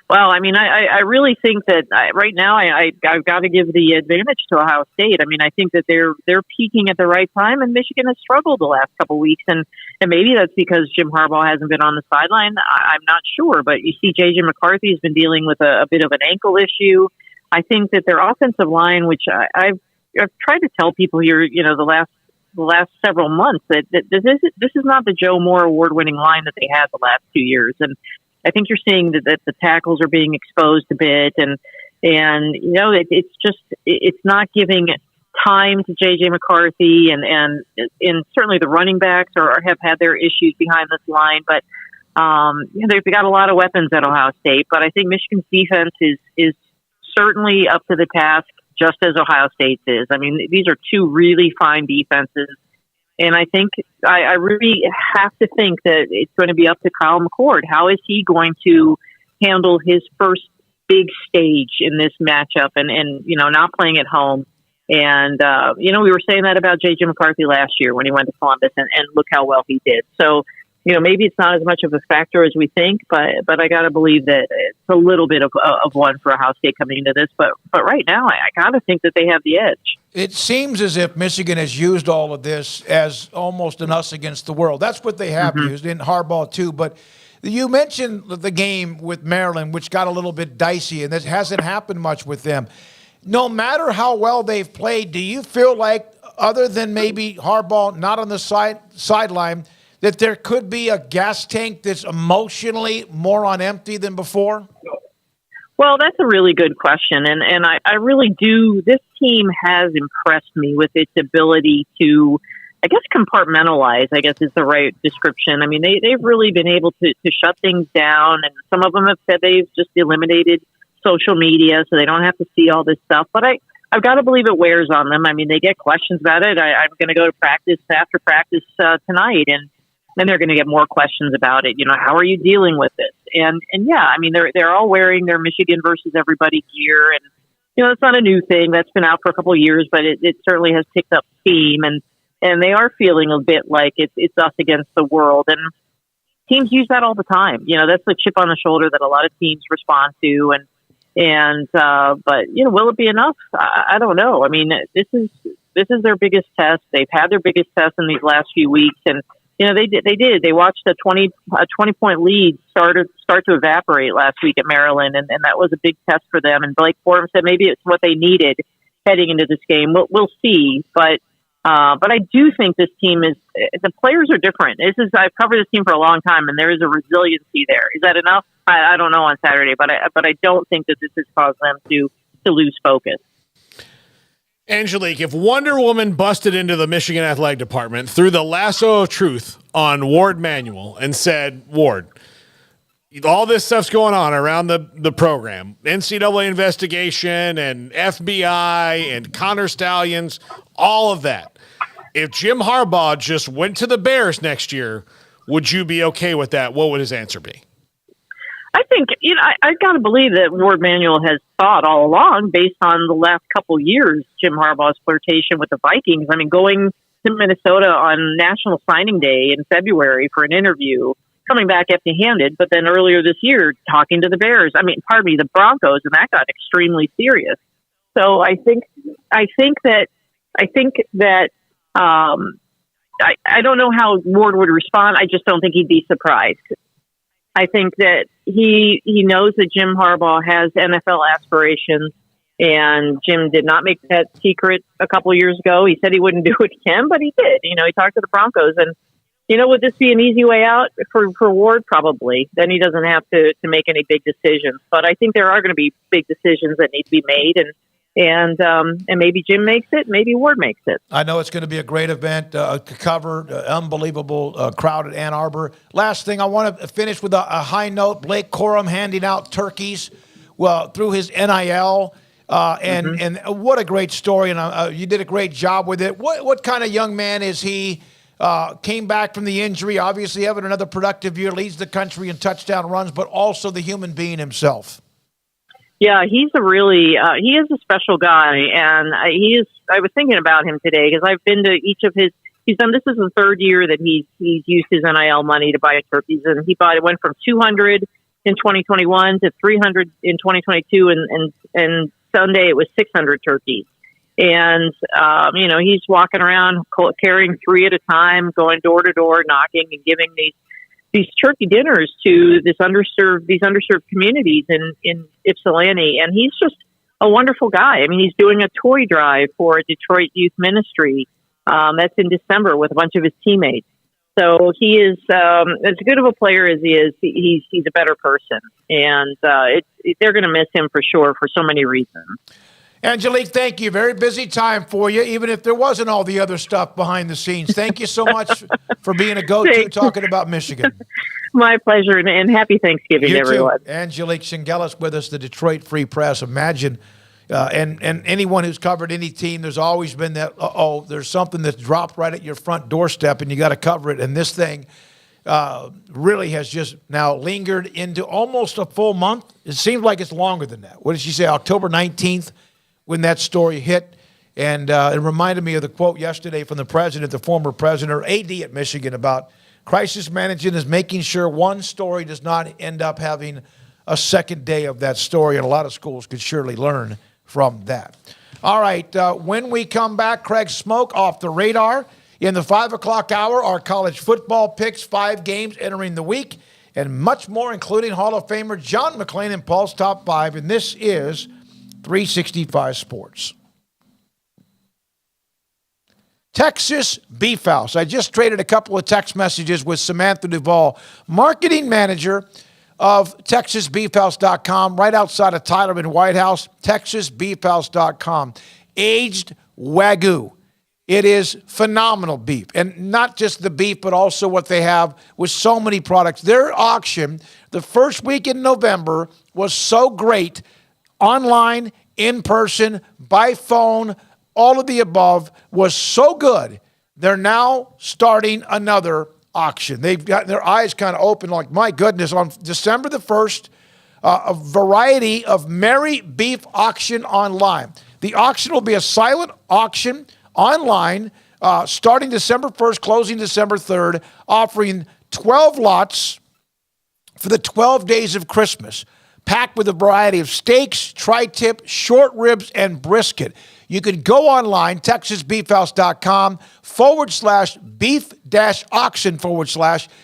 Well, I mean, I really think that right now I've got to give the advantage to Ohio State. I mean, I think that they're peaking at the right time, and Michigan has struggled the last couple of weeks, and maybe that's because Jim Harbaugh hasn't been on the sideline. I'm not sure, but you see, J.J. McCarthy has been dealing with a bit of an ankle issue. I think that their offensive line, which I've tried to tell people here, the last several months, that this is not the Joe Moore award-winning line that they had the last 2 years, and I think you're seeing that the tackles are being exposed a bit, and it's not giving time to J.J. McCarthy, and certainly the running backs have had their issues behind this line, but they've got a lot of weapons at Ohio State. But I think Michigan's defense is certainly up to the task, just as Ohio State's is. I mean, these are two really fine defenses. And I think I really have to think that it's going to be up to Kyle McCord. How is he going to handle his first big stage in this matchup and not playing at home? And, we were saying that about J.J. McCarthy last year when he went to Columbus, and look how well he did. So, maybe it's not as much of a factor as we think, but I got to believe that it's a little bit of one for Ohio State coming into this. But right now, I got to think that they have the edge.
It seems as if Michigan has used all of this as almost an us against the world. That's what they have used, in Harbaugh too. But you mentioned the game with Maryland, which got a little bit dicey, and this hasn't happened much with them. No matter how well they've played, do you feel like, other than maybe Harbaugh not on the sideline, that there could be a gas tank that's emotionally more on empty than before?
Well, that's a really good question. And I really do. This team has impressed me with its ability to, compartmentalize, is the right description. I mean, they've really been able to shut things down. And some of them have said they've just eliminated social media so they don't have to see all this stuff. But I've got to believe it wears on them. I mean, they get questions about it. I'm going to go to practice after practice tonight, and then they're going to get more questions about it. How are you dealing with this? And yeah, I mean, they're all wearing their Michigan versus everybody gear, and it's not a new thing. That's been out for a couple of years, but it certainly has picked up steam, and they are feeling a bit like it's us against the world. And teams use that all the time. That's the chip on the shoulder that a lot of teams respond to, but will it be enough? I don't know. I mean, this is their biggest test. They've had their biggest test in these last few weeks, and they did. They watched a 20-point lead start to evaporate last week at Maryland, and that was a big test for them. And Blake Fordham said maybe it's what they needed heading into this game. We'll see, but I do think this team the players are different. I've covered this team for a long time, and there is a resiliency there. Is that enough? I don't know on Saturday, but I don't think that this has caused them to lose focus.
Angelique, if Wonder Woman busted into the Michigan Athletic Department, threw the lasso of truth on Ward Manuel and said, Ward, all this stuff's going on around the program, NCAA investigation and FBI and Connor Stallions, all of that. If Jim Harbaugh just went to the Bears next year, would you be okay with that? What would his answer be?
I think, I got to believe that Ward Manuel has thought all along, based on the last couple years, Jim Harbaugh's flirtation with the Vikings. I mean, going to Minnesota on National Signing Day in February for an interview, coming back empty-handed, but then earlier this year, talking to the Bears. I mean, the Broncos, and that got extremely serious. So I think that I don't know how Ward would respond. I just don't think he'd be surprised. I think that he knows that Jim Harbaugh has NFL aspirations, and Jim did not make that secret a couple of years ago. He said he wouldn't do it again, but he did. He talked to the Broncos, and would this be an easy way out for Ward? Probably. Then he doesn't have to make any big decisions. But I think there are going to be big decisions that need to be made, and maybe Jim makes it, maybe Ward makes it.
I know it's going to be a great event to cover. Unbelievable crowd at Ann Arbor. Last thing, I want to finish with a high note. Blake Corum handing out turkeys through his NIL. And what a great story. And you did a great job with it. What kind of young man is he? Came back from the injury, obviously having another productive year, leads the country in touchdown runs, but also the human being himself.
Yeah, he's he is a special guy, and I was thinking about him today because I've been to each of his. This is the third year that he's used his NIL money to buy turkeys, and it went from 200 in 2021 to 300 in 2022, and Sunday it was 600 turkeys. And, he's walking around carrying 3 at a time, going door to door, knocking and giving these turkey dinners to these underserved communities in Ypsilanti. And he's just a wonderful guy. I mean, he's doing a toy drive for a Detroit youth ministry. That's in December with a bunch of his teammates. So he is, as good of a player as he is, he's a better person. And, they're going to miss him for sure for so many reasons.
Angelique, thank you. Very busy time for you, even if there wasn't all the other stuff behind the scenes. Thank you so much for being a go-to talking about Michigan.
My pleasure, and happy Thanksgiving to everyone.
Angelique Chengelis with us, the Detroit Free Press. Imagine, and anyone who's covered any team, there's always been that, there's something that's dropped right at your front doorstep, and you got to cover it. And this thing really has just now lingered into almost a full month. It seems like it's longer than that. What did she say, October 19th? When that story hit, and it reminded me of the quote yesterday from the former president, or AD at Michigan, about crisis management is making sure one story does not end up having a second day of that story, and a lot of schools could surely learn from that. All right, when we come back, Craig Smoak off the radar. In the 5 o'clock hour, our college football picks, 5 games entering the week, and much more, including Hall of Famer John McClain and Paul's Top 5, and this is 365 Sports. Texas Beef House. I just traded a couple of text messages with Samantha Duvall, marketing manager of TexasBeefHouse.com, right outside of Tyler and White House, TexasBeefHouse.com. Aged Wagyu. It is phenomenal beef. And not just the beef, but also what they have with so many products. Their auction, the first week in November, was so great. Online, in person, by phone, all of the above was so good. They're now starting another auction. They've got their eyes kind of open like, my goodness, on December the 1st, a variety of Merry Beef auction online. The auction will be a silent auction online starting December 1st, closing December 3rd, offering 12 lots for the 12 days of Christmas, packed with a variety of steaks, tri-tip, short ribs, and brisket. You can go online, TexasBeefHouse.com/beef-auction/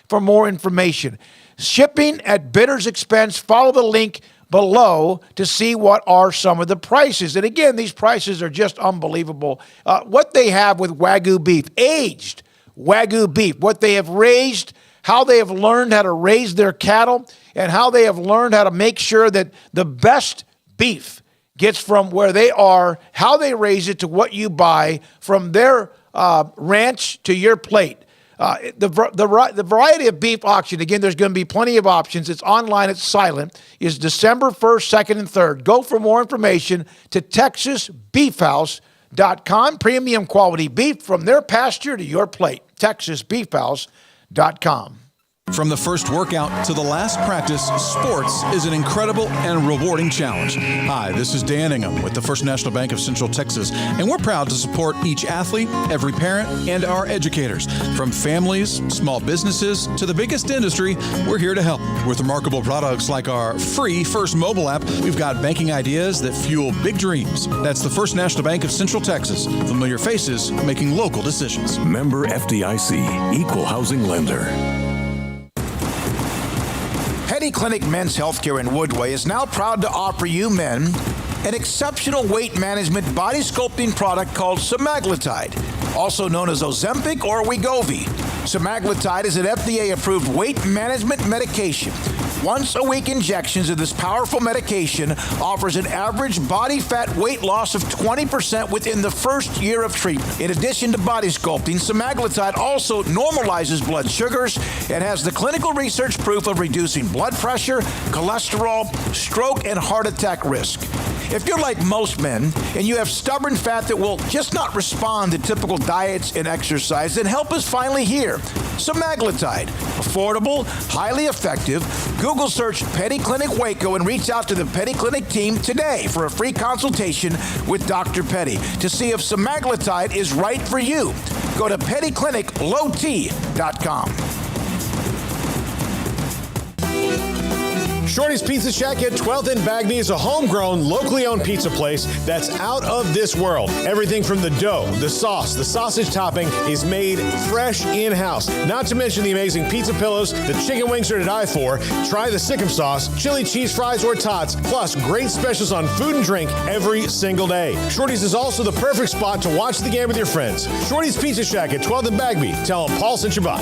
for more information. Shipping at bidder's expense. Follow the link below to see what are some of the prices. And again, these prices are just unbelievable. What they have with Wagyu beef, aged Wagyu beef, what they have raised, how they have learned how to raise their cattle, and how they have learned how to make sure that the best beef gets from where they are, how they raise it to what you buy, from their ranch to your plate. The variety of beef auction, again, there's going to be plenty of options. It's online, it's silent, is December 1st, 2nd, and 3rd. Go for more information to TexasBeefHouse.com. Premium quality beef from their pasture to your plate. TexasBeefHouse.com.
From the first workout to the last practice, sports is an incredible and rewarding challenge. Hi, this is Dan Ingham with the First National Bank of Central Texas, and we're proud to support each athlete, every parent, and our educators. From families, small businesses, to the biggest industry, we're here to help. With remarkable products like our free First mobile app, we've got banking ideas that fuel big dreams. That's the First National Bank of Central Texas. Familiar faces making local decisions.
Member FDIC, Equal Housing Lender.
Petty Clinic Men's Healthcare in Woodway is now proud to offer you men an exceptional weight management body sculpting product called semaglutide, also known as Ozempic or Wegovy. Semaglutide is an FDA-approved weight management medication. Once-a-week injections of this powerful medication offers an average body fat weight loss of 20% within the first year of treatment. In addition to body sculpting, semaglutide also normalizes blood sugars and has the clinical research proof of reducing blood pressure, cholesterol, stroke, and heart attack risk. If you're like most men and you have stubborn fat that will just not respond to typical diets and exercise, then help is finally here. Semaglutide, affordable, highly effective. Google search Petty Clinic Waco and reach out to the Petty Clinic team today for a free consultation with Dr. Petty to see if semaglutide is right for you. Go to pettycliniclowt.com.
Shorty's Pizza Shack at 12th and Bagby is a homegrown, locally owned pizza place that's out of this world. Everything from the dough, the sauce, the sausage topping is made fresh in-house. Not to mention the amazing pizza pillows, the chicken wings are to die for. Try the Sikkim sauce, chili cheese fries or tots, plus great specials on food and drink every single day. Shorty's is also the perfect spot to watch the game with your friends. Shorty's Pizza Shack at 12th and Bagby. Tell them Paul sent you by.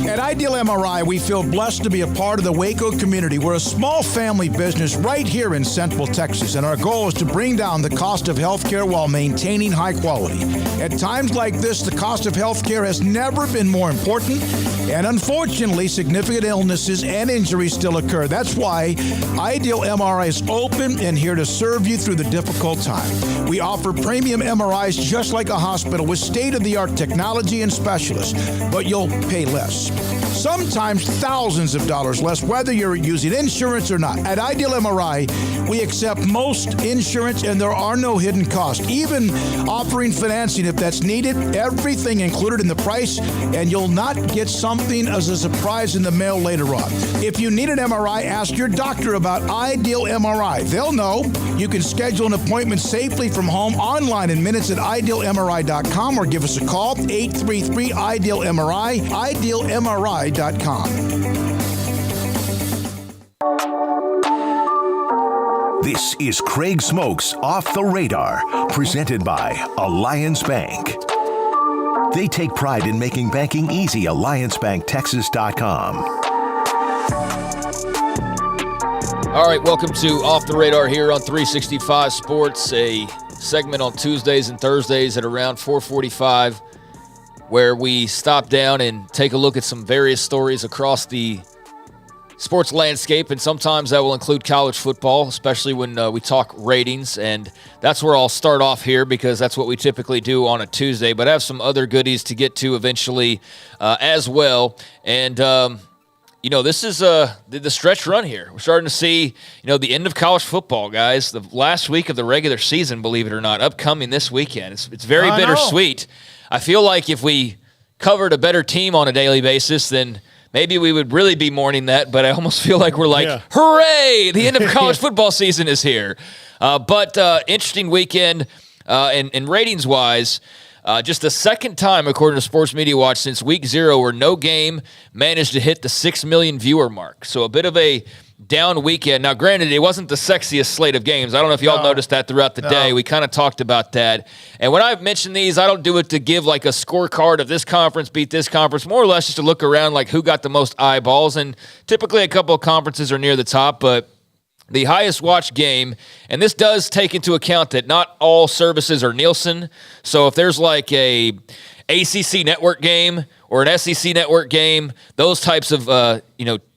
At Ideal MRI, we feel blessed to be a part of the Waco community. We're a small family business right here in Central Texas, and our goal is to bring down the cost of healthcare while maintaining high quality. At times like this, the cost of healthcare has never been more important, and unfortunately, significant illnesses and injuries still occur. That's why Ideal MRI is open and here to serve you through the difficult time. We offer premium MRIs just like a hospital with state-of-the-art technology and specialists, but you'll pay less. Sometimes thousands of dollars less, whether you're using insurance or not. At Ideal MRI, we accept most insurance and there are no hidden costs, even offering financing if that's needed. Everything included in the price, and you'll not get something as a surprise in the mail later on. If you need an MRI, ask your doctor about Ideal MRI. They'll know. You can schedule an appointment safely from home online in minutes at idealmri.com or give us a call, 833-IDEAL-MRI, idealmri.com.
This is Craig Smoak's Off the Radar, presented by Alliance Bank. They take pride in making banking easy. AllianceBankTexas.com.
All right, welcome to Off the Radar here on 365 Sports, a segment on Tuesdays and Thursdays at around 4:45, where we stop down and take a look at some various stories across the sports landscape, and sometimes that will include college football, especially when we talk ratings, and that's where I'll start off here because that's what we typically do on a Tuesday, but I have some other goodies to get to eventually as well, and this is the stretch run here. We're starting to see, the end of college football, guys. The last week of the regular season, believe it or not, upcoming this weekend. It's very bittersweet. I feel like if we covered a better team on a daily basis, then maybe we would really be mourning that, but I almost feel like we're like, hooray, the end of college football season is here. But interesting weekend, and ratings-wise, just the second time, according to Sports Media Watch, since week 0, where no game managed to hit the 6 million viewer mark. So a bit of a down weekend. Now, granted, it wasn't the sexiest slate of games. I don't know if y'all noticed that throughout the day. We kind of talked about that. And when I've mentioned these, I don't do it to give like a scorecard of this conference beat this conference, more or less just to look around like who got the most eyeballs. And typically a couple of conferences are near the top, but the highest watched game, and this does take into account that not all services are Nielsen. So if there's like a ACC network game or an SEC network game, those types of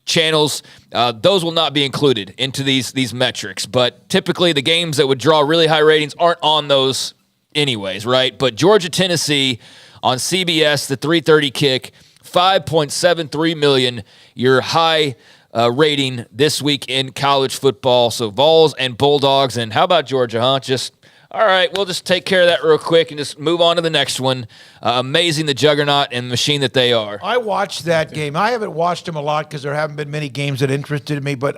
channels, those will not be included into these metrics. But typically the games that would draw really high ratings aren't on those anyways, right? But Georgia, Tennessee on CBS, the 3:30 kick, $5.73 million, your high rating this week in college football. So Vols and Bulldogs. And how about Georgia, huh? Just, all right, we'll just take care of that real quick and just move on to the next one. Amazing, the juggernaut and machine that they are.
I watched that game. I haven't watched them a lot because there haven't been many games that interested me, but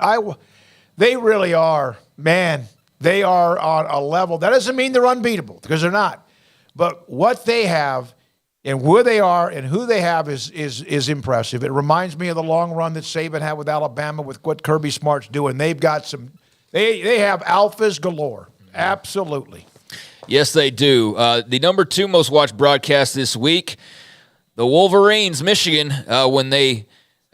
they really are. Man, they are on a level. That doesn't mean they're unbeatable, because they're not. But what they have and where they are and who they have is impressive. It reminds me of the long run that Saban had with Alabama, with what Kirby Smart's doing. They've got some – they have alphas galore. Absolutely.
Yes, they do. The number 2 most watched broadcast this week, the Wolverines, Michigan, when they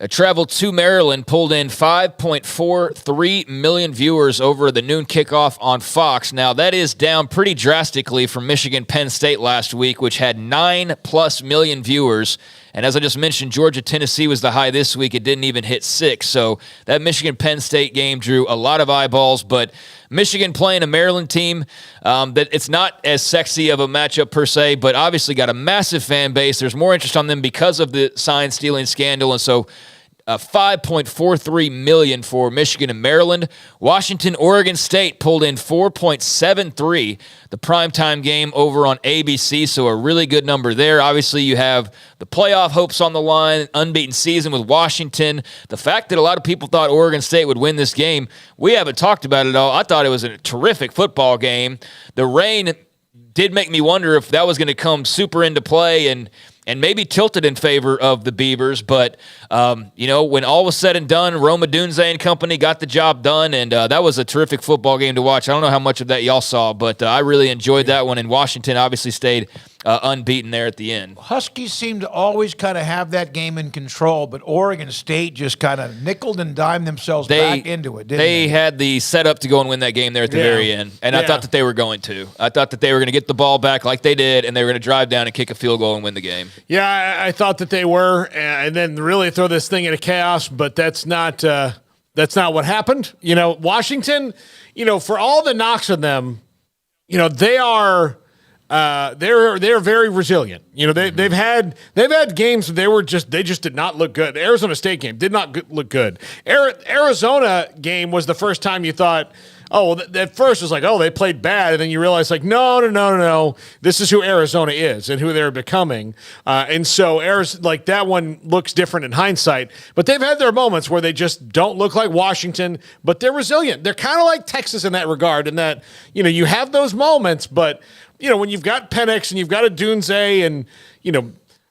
traveled to Maryland, pulled in 5.43 million viewers over the noon kickoff on Fox. Now, that is down pretty drastically from Michigan-Penn State last week, which had 9+ million viewers. And as I just mentioned, Georgia-Tennessee was the high this week. It didn't even hit 6. So that Michigan-Penn State game drew a lot of eyeballs. But Michigan playing a Maryland team that it's not as sexy of a matchup per se, but obviously got a massive fan base. There's more interest on them because of the sign-stealing scandal. And so $5.43 million for Michigan and Maryland. Washington, Oregon State pulled in 4.73, the primetime game over on ABC, so a really good number there. Obviously, you have the playoff hopes on the line, unbeaten season with Washington. The fact that a lot of people thought Oregon State would win this game, we haven't talked about it all. I thought it was a terrific football game. The rain did make me wonder if that was going to come super into play and maybe tilted in favor of the Beavers. But, when all was said and done, Roma Dunze and company got the job done, and that was a terrific football game to watch. I don't know how much of that y'all saw, but I really enjoyed that one, and Washington obviously stayed unbeaten there at the end.
Huskies seem to always kind of have that game in control, but Oregon State just kind of nickeled and dimed themselves back into it, didn't they?
They had the setup to go and win that game there at the very end, and I thought that they were going to. I thought that they were going to get the ball back like they did, and they were going to drive down and kick a field goal and win the game.
Yeah, I thought that they were, and then really throw this thing into chaos, but that's not what happened. Washington, for all the knocks on them, they are they're very resilient. They've had games where they just did not look good. The Arizona State game did not look good. Arizona game was the first time you thought, at first it was like, they played bad, and then you realize, like, no. This is who Arizona is and who they're becoming. And so that one looks different in hindsight. But they've had their moments where they just don't look like Washington, but they're resilient. They're kind of like Texas in that regard, in that, you have those moments, but, when you've got Penix and you've got a Dunze and,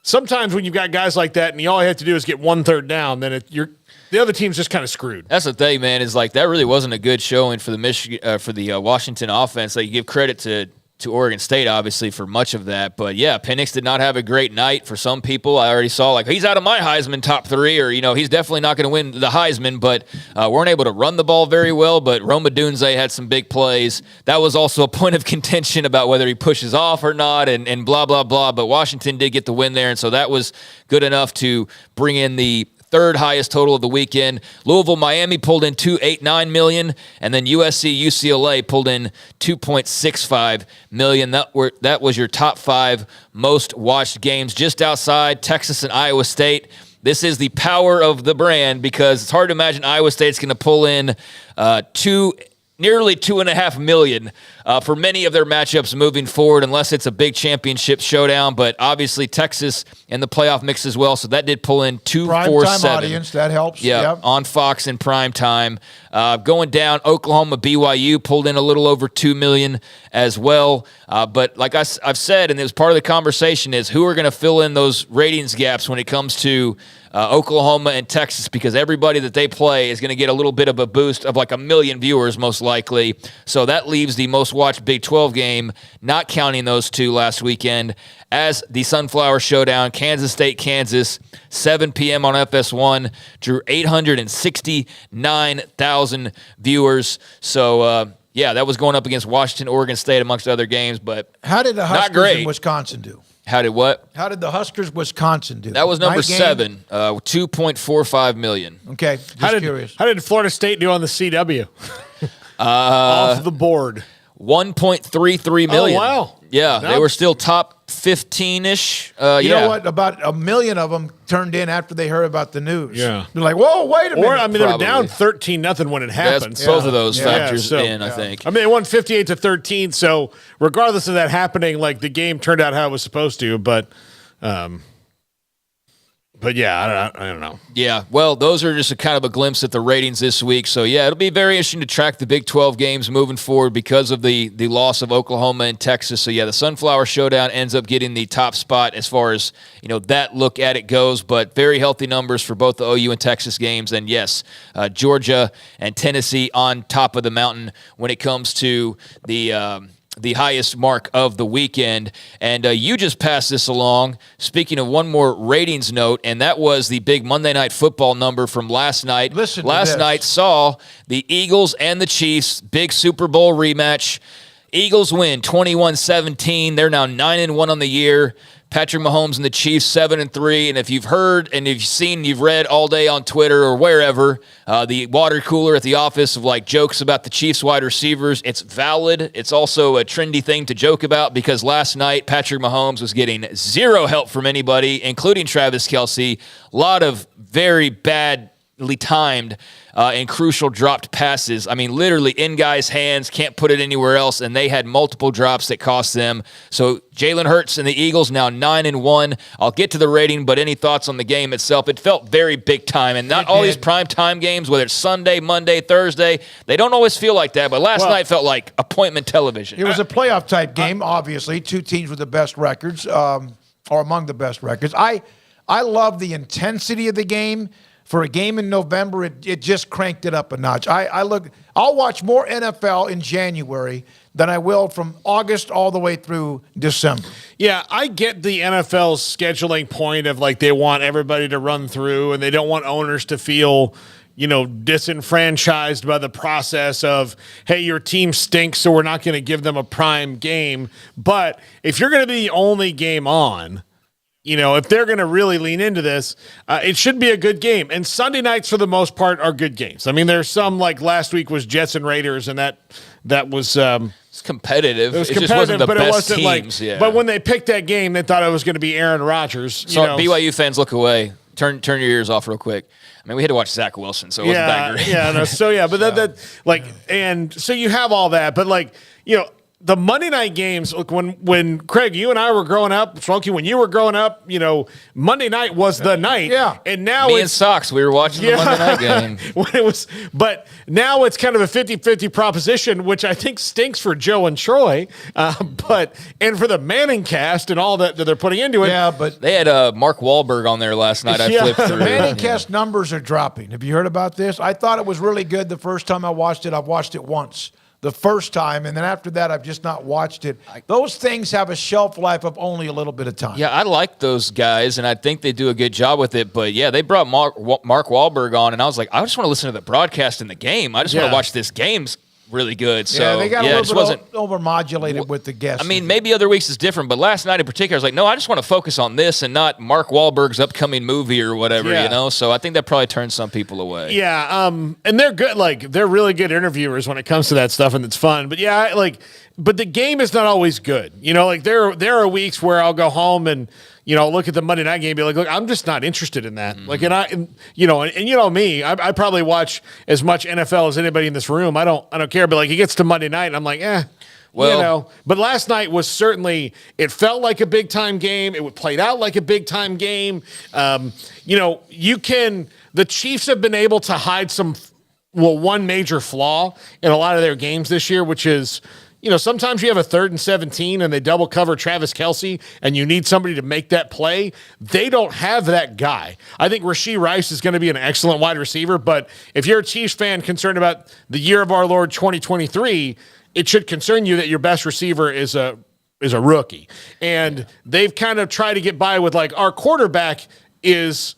sometimes when you've got guys like that and all you have to do is get 1/3 down, then the other team's just kind of screwed.
That's the thing, man, is like that really wasn't a good showing for the Washington offense. Like, you give credit to Oregon State, obviously, for much of that. But, yeah, Penix did not have a great night for some people. I already saw, like, he's out of my Heisman top 3, or, he's definitely not going to win the Heisman, but weren't able to run the ball very well. But Roma Dunze had some big plays. That was also a point of contention about whether he pushes off or not and blah, blah, blah. But Washington did get the win there, and so that was good enough to bring in the third highest total of the weekend. Louisville, Miami pulled in $2.89 million, and then USC, UCLA pulled in $2.65 million. That was your top 5 most watched games, just outside Texas and Iowa State. This is the power of the brand, because it's hard to imagine Iowa State's going to pull in nearly $2.5 million for many of their matchups moving forward, unless it's a big championship showdown. But obviously Texas in the playoff mix as well, so that did pull in $2.47.
Primetime audience, that helps.
Yeah, yep. On Fox in prime time. Going down, Oklahoma, BYU pulled in a little over $2 million as well. But like I've said, and it was part of the conversation, is who are going to fill in those ratings gaps when it comes to Oklahoma and Texas, because everybody that they play is going to get a little bit of a boost of like 1 million viewers most likely. So that leaves the most watched Big 12 game, not counting those two last weekend, as the Sunflower Showdown, Kansas State, Kansas, 7 p.m. on FS1, drew 869,000 viewers. So, that was going up against Washington, Oregon State, amongst other games, but
how did the Huskers in Wisconsin do?
How did what?
How did the Huskers Wisconsin do?
That was number 7, $2.45 million.
Okay, curious.
How did Florida State do on the CW? Off the board.
$1.33 million.
Oh, wow.
Yeah, they were still top 15-ish.
You know what? About 1 million of them turned in after they heard about the news.
Yeah.
They're like, whoa, wait a minute.
Or, I mean, they were down 13-0 when it happened.
That's both of those factors in, I think.
I mean, they won 58-13, so regardless of that happening, like, the game turned out how it was supposed to, but yeah, I don't know.
Yeah, well, those are just a kind of a glimpse at the ratings this week. So, yeah, it'll be very interesting to track the Big 12 games moving forward because of the loss of Oklahoma and Texas. So, yeah, the Sunflower Showdown ends up getting the top spot as far as, that look at it goes. But very healthy numbers for both the OU and Texas games. And, yes, Georgia and Tennessee on top of the mountain when it comes to the highest mark of the weekend. And you just passed this along. Speaking of one more ratings note, and that was the big Monday Night Football number from last night. Last night saw the Eagles and the Chiefs, big Super Bowl rematch. Eagles win 21-17. They're now 9-1 on the year. Patrick Mahomes and the Chiefs 7-3, and if you've heard and if you've seen, you've read all day on Twitter or wherever, the water cooler at the office of like jokes about the Chiefs wide receivers, it's valid. It's also a trendy thing to joke about because last night Patrick Mahomes was getting zero help from anybody, including Travis Kelce. A lot of very badly timed and crucial dropped passes. I mean, literally in guys' hands, can't put it anywhere else, and they had multiple drops that cost them. So Jalen Hurts and the Eagles now 9-1. I'll get to the rating, but any thoughts on the game itself? It felt very big time, and not all these prime time games, whether it's Sunday, Monday, Thursday, they don't always feel like that, but last night felt like appointment television.
It was a playoff type game, obviously. Two teams with the best records, or among the best records. I love the intensity of the game. For a game in November, it just cranked it up a notch. I'll watch more NFL in January than I will from August all the way through December.
Yeah, I get the NFL's scheduling point of like they want everybody to run through and they don't want owners to feel, disenfranchised by the process of, hey, your team stinks, so we're not going to give them a prime game. But if you're going to be the only game on, if they're going to really lean into this, it should be a good game. And Sunday nights, for the most part, are good games. I mean, there's some, like last week was Jets and Raiders, and that was
it's competitive.
It was
competitive,
just wasn't the
but
best
it wasn't
teams. But when they picked that game, they thought it was going to be Aaron Rodgers.
So BYU fans, look away. Turn your ears off real quick. I mean, we had to watch Zach Wilson, so it wasn't that great.
So you have all that, but the Monday night games, look, when Craig, you and I were growing up, Smokey, when you were growing up, Monday night was the night.
Yeah.
And now
Me and Sox, we were watching the Monday night game.
But now it's kind of a 50-50 proposition, which I think stinks for Joe and Troy, and for the Manning cast and all that they're putting into it.
Yeah, but
they had Mark Wahlberg on there last night. I flipped through.
The Manning cast numbers are dropping. Have you heard about this? I thought it was really good the first time I watched it. I've watched it once. The first time, and then after that, I've just not watched it. Those things have a shelf life of only a little bit of time.
Yeah, I like those guys, and I think they do a good job with it. But, yeah, they brought Mark Wahlberg on, and I was like, I just want to listen to the broadcast in the game. I just want to watch this game's really good. So,
they got a little bit over-modulated with the guests.
I mean, maybe other weeks is different, but last night in particular, I was like, no, I just want to focus on this and not Mark Wahlberg's upcoming movie or whatever, So I think that probably turns some people away.
Yeah, and they're good. Like, they're really good interviewers when it comes to that stuff, and it's fun. But, but the game is not always good. There are weeks where I'll go home and, look at the Monday night game and be like, look, I'm just not interested in that. Mm-hmm. Me, I probably watch as much NFL as anybody in this room. I don't care. But it gets to Monday night and I'm like, But last night was certainly, it felt like a big time game. It played out like a big time game. The Chiefs have been able to hide one major flaw in a lot of their games this year, which is, sometimes you have a 3rd and 17 and they double cover Travis Kelce and you need somebody to make that play. They don't have that guy. I think Rashee Rice is going to be an excellent wide receiver, but if you're a Chiefs fan concerned about the year of our Lord 2023, it should concern you that your best receiver is a rookie. And they've kind of tried to get by with our quarterback is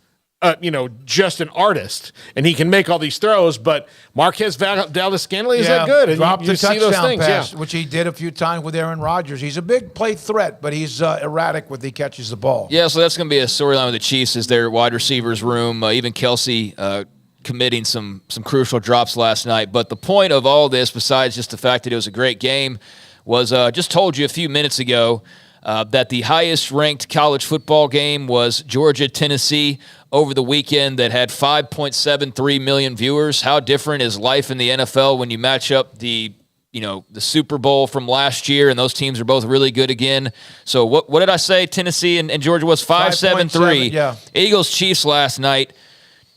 just an artist, and he can make all these throws, but Marquez Valdes-Scantling is that good? And
dropped the touchdown pass,
yeah.
which he did a few times with Aaron Rodgers. He's a big play threat, but he's erratic when he catches the ball.
Yeah, so that's going to be a storyline with the Chiefs is their wide receivers room, even Kelce committing some crucial drops last night. But the point of all this, besides just the fact that it was a great game, was just told you a few minutes ago that the highest-ranked college football game was Georgia-Tennessee over the weekend that had 5.73 million viewers. How different is life in the NFL when you match up the Super Bowl from last year, and those teams are both really good again. So what did I say? Tennessee and Georgia was 5.73.
Yeah.
Eagles-Chiefs last night,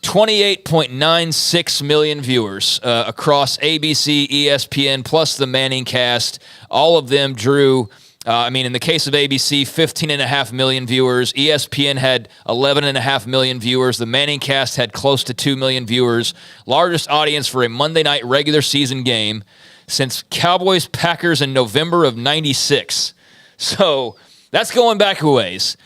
28.96 million viewers across ABC, ESPN, plus the Manning cast. All of them drew, in the case of ABC, 15.5 million viewers. ESPN had 11.5 million viewers. The Manning cast had close to 2 million viewers. Largest audience for a Monday night regular season game since Cowboys-Packers in November of 96. So that's going back a ways.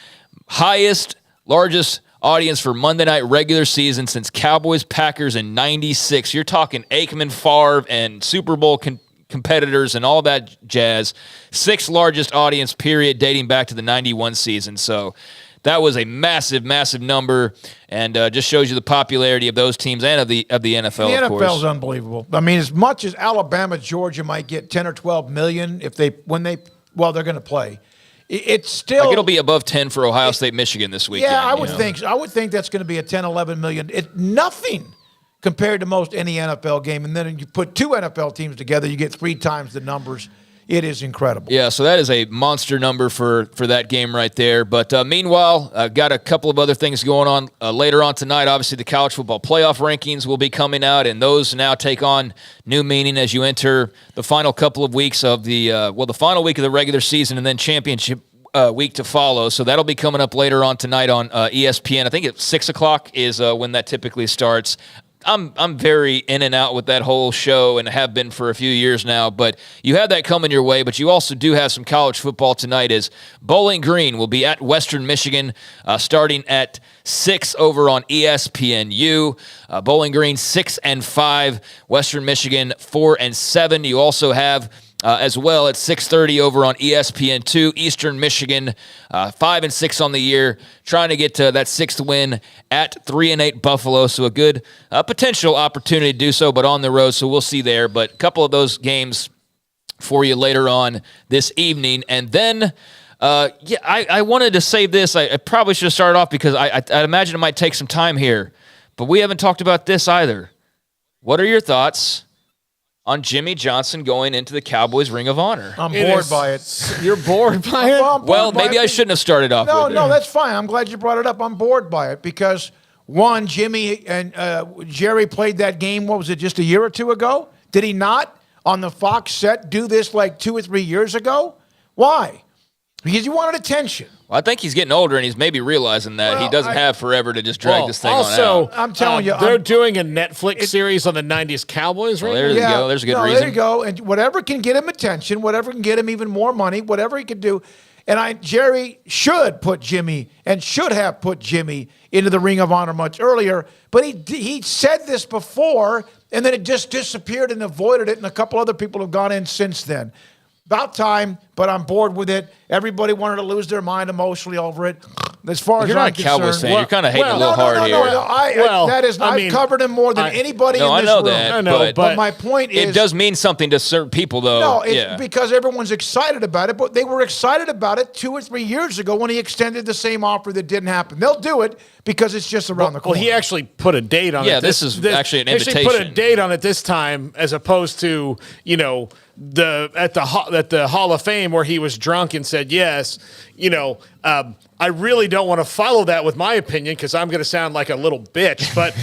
Largest audience for Monday night regular season since Cowboys-Packers in 96. You're talking Aikman, Favre, and Super Bowl competitors and all that jazz. 6th largest audience period dating back to the 91 season. So that was a massive, massive number, and just shows you the popularity of those teams and of the NFL,
the
of course.
NFL is unbelievable. I mean, as much as Alabama, Georgia might get 10 or 12 million they're going to play. It's still
it'll be above 10 for Ohio State, Michigan this weekend.
Yeah, I would think so. I would think that's going to be a 10, 11 million. It's nothing compared to most any NFL game. And then you put 2 NFL teams together, you get 3 times the numbers. It is incredible.
Yeah, so that is a monster number for that game right there. But meanwhile, got a couple of other things going on later on tonight. Obviously, the college football playoff rankings will be coming out, and those now take on new meaning as you enter the final couple of weeks of the final week of the regular season and then championship week to follow. So that'll be coming up later on tonight on ESPN. I think at 6 o'clock is when that typically starts. I'm very in and out with that whole show and have been for a few years now, but you have that coming your way. But you also do have some college football tonight as Bowling Green will be at Western Michigan starting at 6 over on ESPNU. Bowling Green 6-5, Western Michigan 4-7. You also have as well at 6:30 over on ESPN2, Eastern Michigan 5-6 on the year, trying to get to that 6th win at 3-8 Buffalo. So a good potential opportunity to do so, but on the road. So we'll see there. But a couple of those games for you later on this evening, and then. I wanted to save this. I probably should have started off because I imagine it might take some time here, but we haven't talked about this either. What are your thoughts on Jimmy Johnson going into the Cowboys Ring of Honor?
I'm bored by it.
You're bored by it?
Well, maybe I shouldn't have started off with it.
No, that's fine. I'm glad you brought it up. I'm bored by it because, one, Jimmy and Jerry played that game, what was it, just a year or 2 ago? Did he not, on the Fox set, do this like 2 or 3 years ago? Why? Because he wanted attention.
Well, I think he's getting older, and he's maybe realizing that he doesn't have forever to just drag this thing on out.
Also,
I'm telling you,
they're doing a Netflix series on the 90s Cowboys right
now. There you go. There's a good reason.
There you go. And whatever can get him attention, whatever can get him even more money, whatever he could do. And Jerry should put Jimmy and should have put Jimmy into the Ring of Honor much earlier. But he said this before, and then it just disappeared and avoided it, and a couple other people have gone in since then. About time, but I'm bored with it. Everybody wanted to lose their mind emotionally over it. As far as I'm concerned,
you're not a Cowboys fan. You're kind of hating a little hard here.
I've covered him more than anybody in this room.
I know,
but my point is,
it does mean something to certain people, though.
No, it's because everyone's excited about it. But they were excited about it 2 or 3 years ago when he extended the same offer that didn't happen. They'll do it because it's just around the corner.
Well, he actually put a date on it.
Yeah, this is actually an invitation.
He actually put a date on it this time, as opposed to at the Hall of Fame where he was drunk and said yes. I really don't want to follow that with my opinion because I'm going to sound like a little bitch, but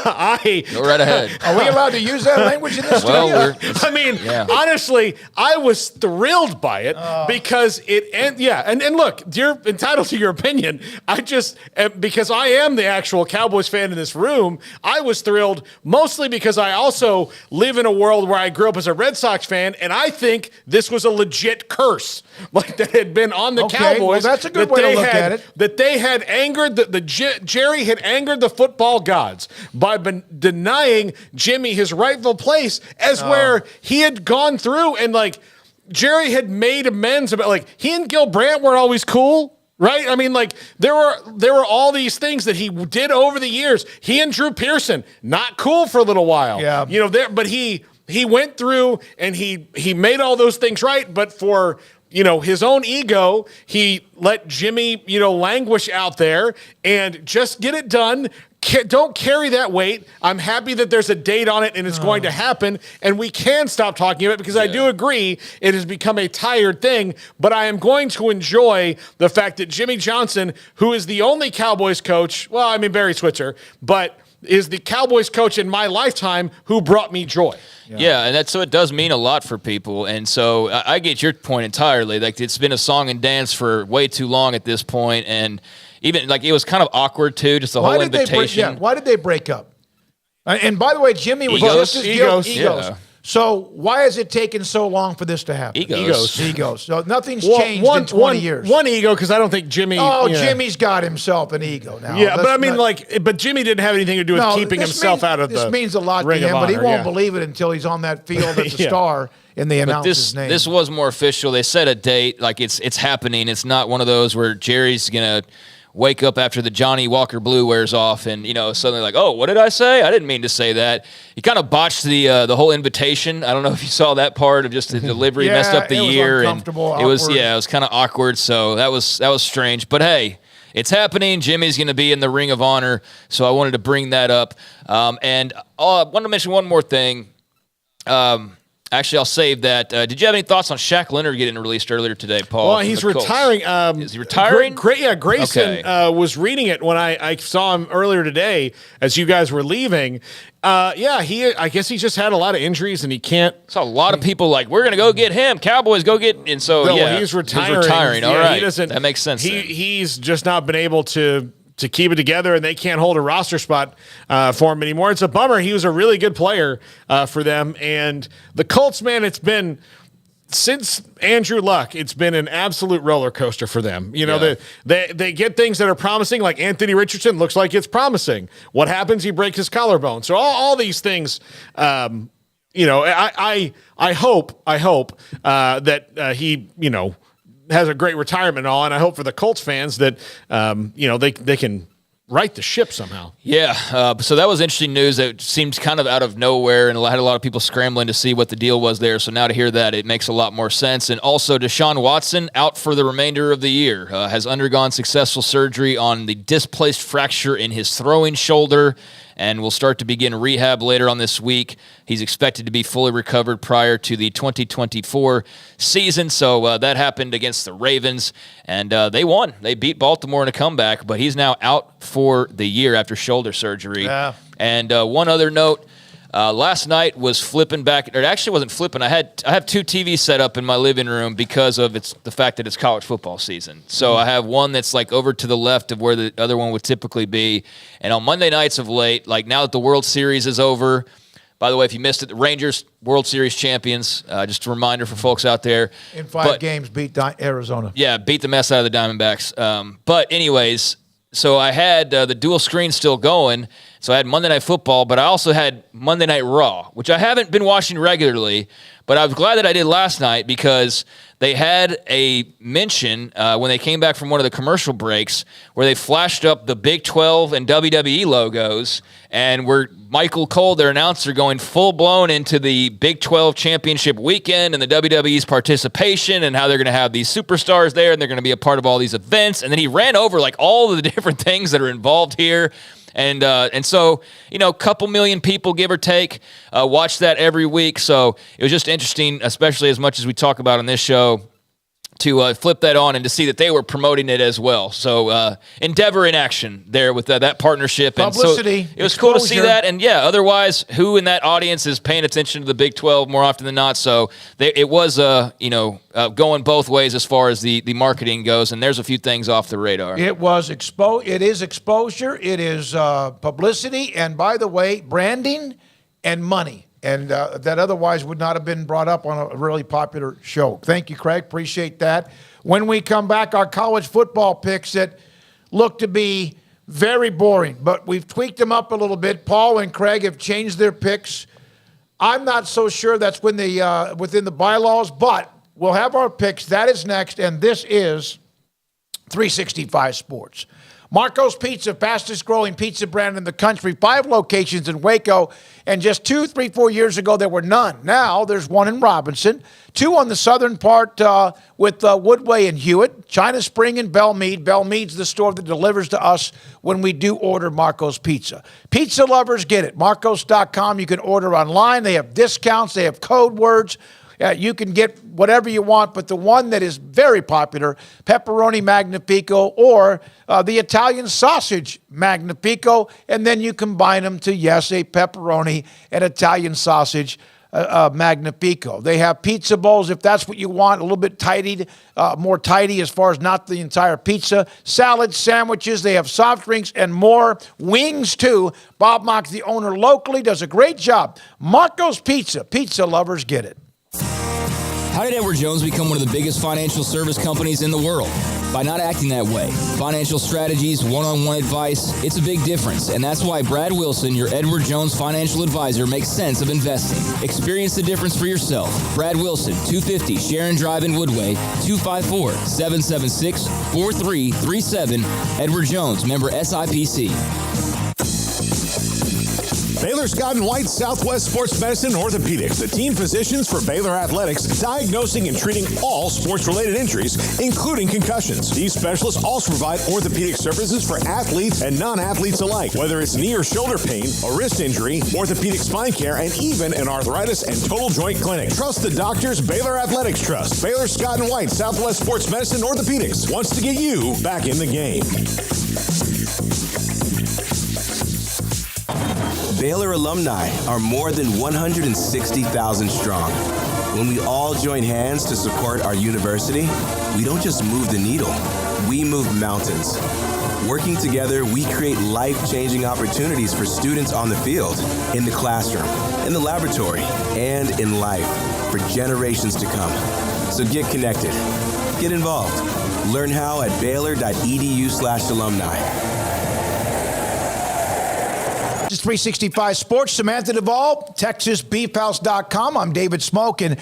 Go right ahead.
Are we allowed to use that language in this studio?
Honestly, I was thrilled by it because and look, you're entitled to your opinion. Because I am the actual Cowboys fan in this room, I was thrilled mostly because I also live in a world where I grew up as a Red Sox fan, and I think this was a legit curse that had been on the Cowboys.
Well, that's a good way to look at it.
That they had angered Jerry had angered the football gods by denying Jimmy his rightful place as where he had gone through and Jerry had made amends about he and Gil Brandt weren't always cool. Right? I mean, there were all these things that he did over the years. He and Drew Pearson, not cool for a little while.
Yeah.
But he he went through and he made all those things right, but for his own ego, he let Jimmy, languish out there and just get it done. Don't carry that weight. I'm happy that there's a date on it and it's going to happen, and we can stop talking about it because I do agree it has become a tired thing, but I am going to enjoy the fact that Jimmy Johnson, who is the only Cowboys coach, Barry Switzer, but is the Cowboys coach in my lifetime who brought me joy.
Yeah, and so it does mean a lot for people. And so I get your point entirely. Like, it's been a song and dance for way too long at this point, and even like it was kind of awkward too, just the whole invitation.
Why did they break up? And by the way, Jimmy was just as guilty. Egos. Yeah. So why has it taken so long for this to happen?
Egos.
So nothing's changed in 20 years.
One ego, because I don't think Jimmy...
Jimmy's got himself an ego now.
Yeah, but Jimmy didn't have anything to do with keeping himself out of the
This means a lot to him, but he won't believe it until he's on that field at the Star and they announce his name.
This was more official. They set a date, like it's happening. It's not one of those where Jerry's going to wake up after the Johnny Walker Blue wears off and, suddenly like, oh, what did I say? I didn't mean to say that. He kind of botched the whole invitation. I don't know if you saw that part of just the delivery, messed up the year. And it was kind of awkward. So that was strange. But hey, it's happening. Jimmy's going to be in the Ring of Honor. So I wanted to bring that up. And I want to mention one more thing. Actually, I'll save that. Did you have any thoughts on Shaq Leonard getting released earlier today, Paul?
Well, he's retiring.
Is he retiring?
Grayson was reading it when I saw him earlier today as you guys were leaving. I guess he just had a lot of injuries and he can't.
Saw a lot of people like, we're going to go get him. Cowboys, go get. And so,
he's retiring.
All right.
He doesn't,
that makes sense.
He's just not been able to keep it together, and they can't hold a roster spot for him anymore. It's a bummer. He was a really good player for them. And the Colts, man, it's been, since Andrew Luck, it's been an absolute roller coaster for them. They get things that are promising, like Anthony Richardson looks like it's promising. What happens? He breaks his collarbone. So all these things, I hope that he, has a great retirement and all, and I hope for the Colts fans that they can right the ship somehow.
Yeah, so that was interesting news. That seemed kind of out of nowhere, and had a lot of people scrambling to see what the deal was there. So now to hear that, it makes a lot more sense. And also, Deshaun Watson out for the remainder of the year. Has undergone successful surgery on the displaced fracture in his throwing shoulder, and will start to begin rehab later on this week. He's expected to be fully recovered prior to the 2024 season. So that happened against the Ravens, and they won. They beat Baltimore in a comeback, but he's now out for the year after shoulder surgery.
Yeah.
And one other note, last night was flipping back. It actually wasn't flipping. I have two TVs set up in my living room because of the fact that it's college football season. So I have one that's like over to the left of where the other one would typically be. And on Monday nights of late, like now that the World Series is over, by the way, if you missed it, the Rangers World Series champions. Just a reminder for folks out there.
In five games, beat Arizona.
Yeah, beat the mess out of the Diamondbacks. But anyways, so I had the dual screen still going. So I had Monday Night Football, but I also had Monday Night Raw, which I haven't been watching regularly, but I was glad that I did last night because they had a mention when they came back from one of the commercial breaks where they flashed up the Big 12 and WWE logos, and where Michael Cole, their announcer, going full-blown into the Big 12 championship weekend and the WWE's participation and how they're going to have these superstars there and they're going to be a part of all these events. And then he ran over like all of the different things that are involved here. And so, a couple million people, give or take, watch that every week. So it was just interesting, especially as much as we talk about on this show, to flip that on and to see that they were promoting it as well. So Endeavor in action there with that partnership.
Publicity.
And so it was cool to see that. And yeah, otherwise, who in that audience is paying attention to the Big 12 more often than not? So it was, going both ways as far as the marketing goes. And there's a few things off the radar.
It is exposure. It is publicity. And by the way, branding and money. And that otherwise would not have been brought up on a really popular show. Thank you, Craig. Appreciate that. When we come back, our college football picks that look to be very boring, but we've tweaked them up a little bit. Paul and Craig have changed their picks. I'm not so sure that's within the bylaws, but we'll have our picks. That is next, and this is 365 Sports. Marco's Pizza, fastest growing pizza brand in the country, 5 locations in Waco. And just 2, 3, 4 years ago, there were none. Now there's 1 in Robinson, 2 on the southern part with Woodway and Hewitt, China Spring and Belmead. Belmead's the store that delivers to us when we do order Marco's Pizza. Pizza lovers get it. Marcos.com. You can order online. They have discounts. They have code words. You can get whatever you want, but the one that is very popular, pepperoni magnifico or the Italian sausage magnifico, and then you combine them to, yes, a pepperoni and Italian sausage magnifico. They have pizza bowls if that's what you want, a little bit tidied, more tidy as far as not the entire pizza. Salads, sandwiches, they have soft drinks and more. Wings, too. Bob Mock, the owner locally, does a great job. Marco's Pizza. Pizza lovers get it.
How did Edward Jones become one of the biggest financial service companies in the world? By not acting that way. Financial strategies, one-on-one advice, it's a big difference. And that's why Brad Wilson, your Edward Jones financial advisor, makes sense of investing. Experience the difference for yourself. Brad Wilson, 250 Sharon Drive in Woodway, 254-776-4337. Edward Jones, member SIPC.
Baylor Scott & White Southwest Sports Medicine and Orthopedics, the team physicians for Baylor Athletics, diagnosing and treating all sports-related injuries, including concussions. These specialists also provide orthopedic services for athletes and non-athletes alike, whether it's knee or shoulder pain, a wrist injury, orthopedic spine care, and even an arthritis and total joint clinic. Trust the doctors Baylor Athletics trust. Baylor Scott & White Southwest Sports Medicine and Orthopedics wants to get you back in the game.
Baylor alumni are more than 160,000 strong. When we all join hands to support our university, we don't just move the needle, we move mountains. Working together, we create life-changing opportunities for students on the field, in the classroom, in the laboratory, and in life for generations to come. So get connected. Get involved. Learn how at baylor.edu/alumni.
365 Sports, Samantha Duvall, TexasBeefHouse.com. I'm David Smoak. And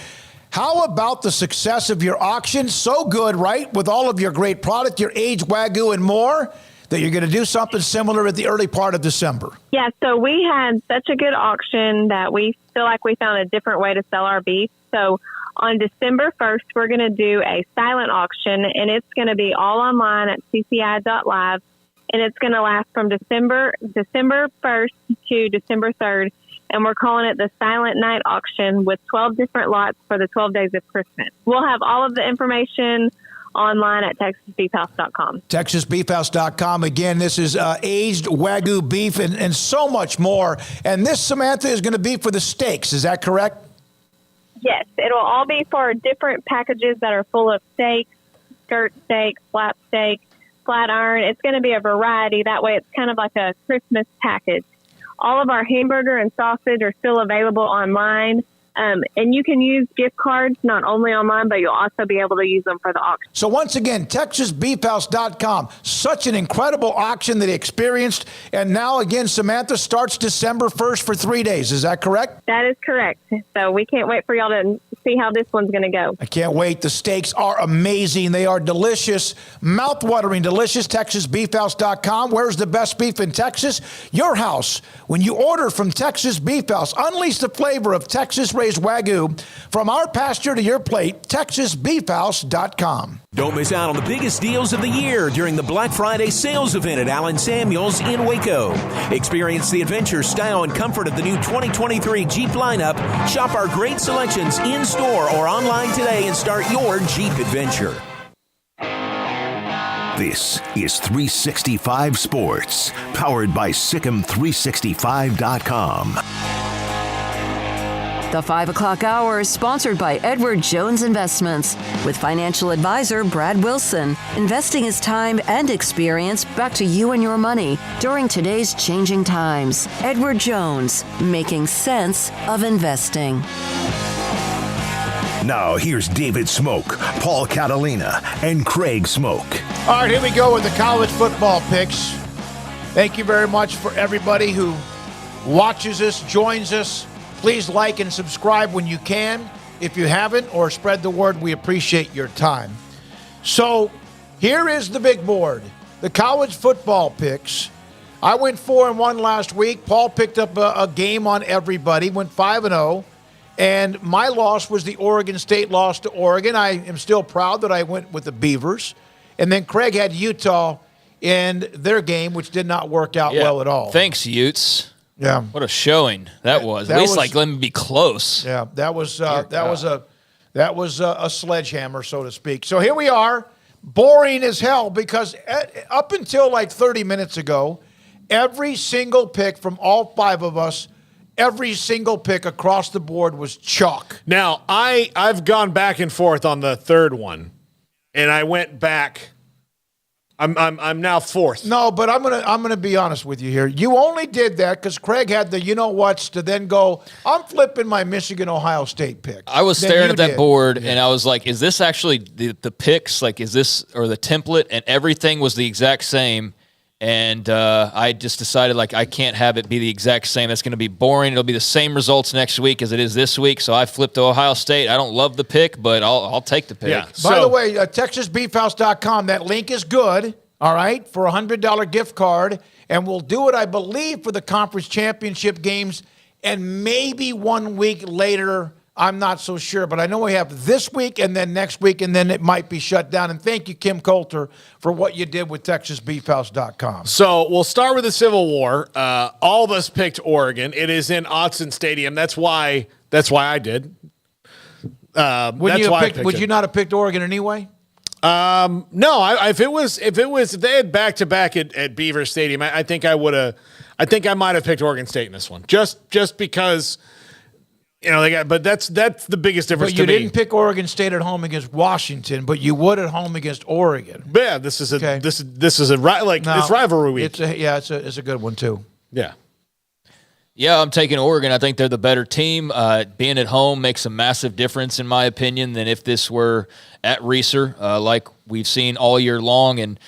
how about the success of your auction? So good, right? With all of your great product, your aged Wagyu and more, that you're going to do something similar at the early part of December.
Yeah, so we had such a good auction that we feel like we found a different way to sell our beef. So on December 1st, we're going to do a silent auction, and it's going to be all online at cci.live. And it's going to last from December 1st to December 3rd. And we're calling it the Silent Night Auction with 12 different lots for the 12 days of Christmas. We'll have all of the information online at TexasBeefHouse.com.
TexasBeefHouse.com. Again, this is aged Wagyu beef and so much more. And this, Samantha, is going to be for the steaks. Is that correct?
Yes. It'll all be for different packages that are full of steaks, skirt steak, flap steak, flat iron. It's going to be a variety. That way it's kind of like a Christmas package. All of our hamburger and sausage are still available online. And you can use gift cards, not only online, but you'll also be able to use them for the auction.
So once again, TexasBeefHouse.com. Such an incredible auction that they experienced. And now again, Samantha, starts December 1st for 3 days. Is that correct?
That is correct. So we can't wait for y'all to see how this one's going to go.
I can't wait. The steaks are amazing. They are delicious, mouth-watering, delicious. TexasBeefHouse.com. Where's the best beef in Texas? Your house. When you order from Texas Beef House, unleash the flavor of Texas-raised Wagyu. From our pasture to your plate, TexasBeefHouse.com.
Don't miss out on the biggest deals of the year during the Black Friday sales event at Allen Samuels in Waco. Experience the adventure, style, and comfort of the new 2023 Jeep lineup. Shop our great selections in-store or online today and start your Jeep adventure. This is 365 Sports, powered by Sikkim365.com.
The 5 o'clock hour is sponsored by Edward Jones Investments with financial advisor Brad Wilson. Investing is time and experience back to you and your money during today's changing times. Edward Jones, making sense of investing.
Now here's David Smoak, Paul Catalina, and Craig Smoak.
All right, here we go with the college football picks. Thank you very much for everybody who watches us, joins us. Please like and subscribe when you can. If you haven't, or spread the word, we appreciate your time. So here is the big board. the college football picks. I went 4-1 last week. Paul picked up a game on everybody, went 5-0. And my loss was the Oregon State loss to Oregon. I am still proud that I went with the Beavers. And then Craig had Utah in their game, which did not work out well at all.
Thanks, Utes.
Yeah.
What a showing that was. At least, let me be close.
Yeah, that was a sledgehammer, so to speak. So here we are, boring as hell, because up until like 30 minutes ago, every single pick from all 5 of us, every single pick across the board was chalk.
Now, I've gone back and forth on the third one, and I went back. I'm now fourth.
No, but I'm gonna be honest with you here. You only did that because Craig had the you-know-whats to then go, I'm flipping my Michigan-Ohio State pick.
I was staring at that board, and I was like, is this actually the picks? Like, is this, or the template? And everything was the exact same. And I just decided, like, I can't have it be the exact same. That's going to be boring. It'll be the same results next week as it is this week. So I flipped to Ohio State. I don't love the pick, but I'll take the pick.
Yeah. By the way, TexasBeefHouse.com, that link is good, all right, for a $100 gift card. And we'll do it, I believe, for the conference championship games. And maybe 1 week later, I'm not so sure, but I know we have this week and then next week, and then it might be shut down. And thank you, Kim Coulter, for what you did with TexasBeefHouse.com.
So we'll start with the Civil War. All of us picked Oregon. It is in Autzen Stadium. That's why I did.
Would you not have picked Oregon anyway?
No. If they had back-to-back at Beaver Stadium, I think I would have. I think I might have picked Oregon State in this one, just because. You know, but that's the biggest difference.
But you didn't pick Oregon State at home against Washington, but you would at home against Oregon.
Yeah, this is a rivalry week.
It's a good one too.
Yeah.
Yeah, I'm taking Oregon. I think they're the better team. Being at home makes a massive difference, in my opinion, than if this were at Reeser, like we've seen all year long, and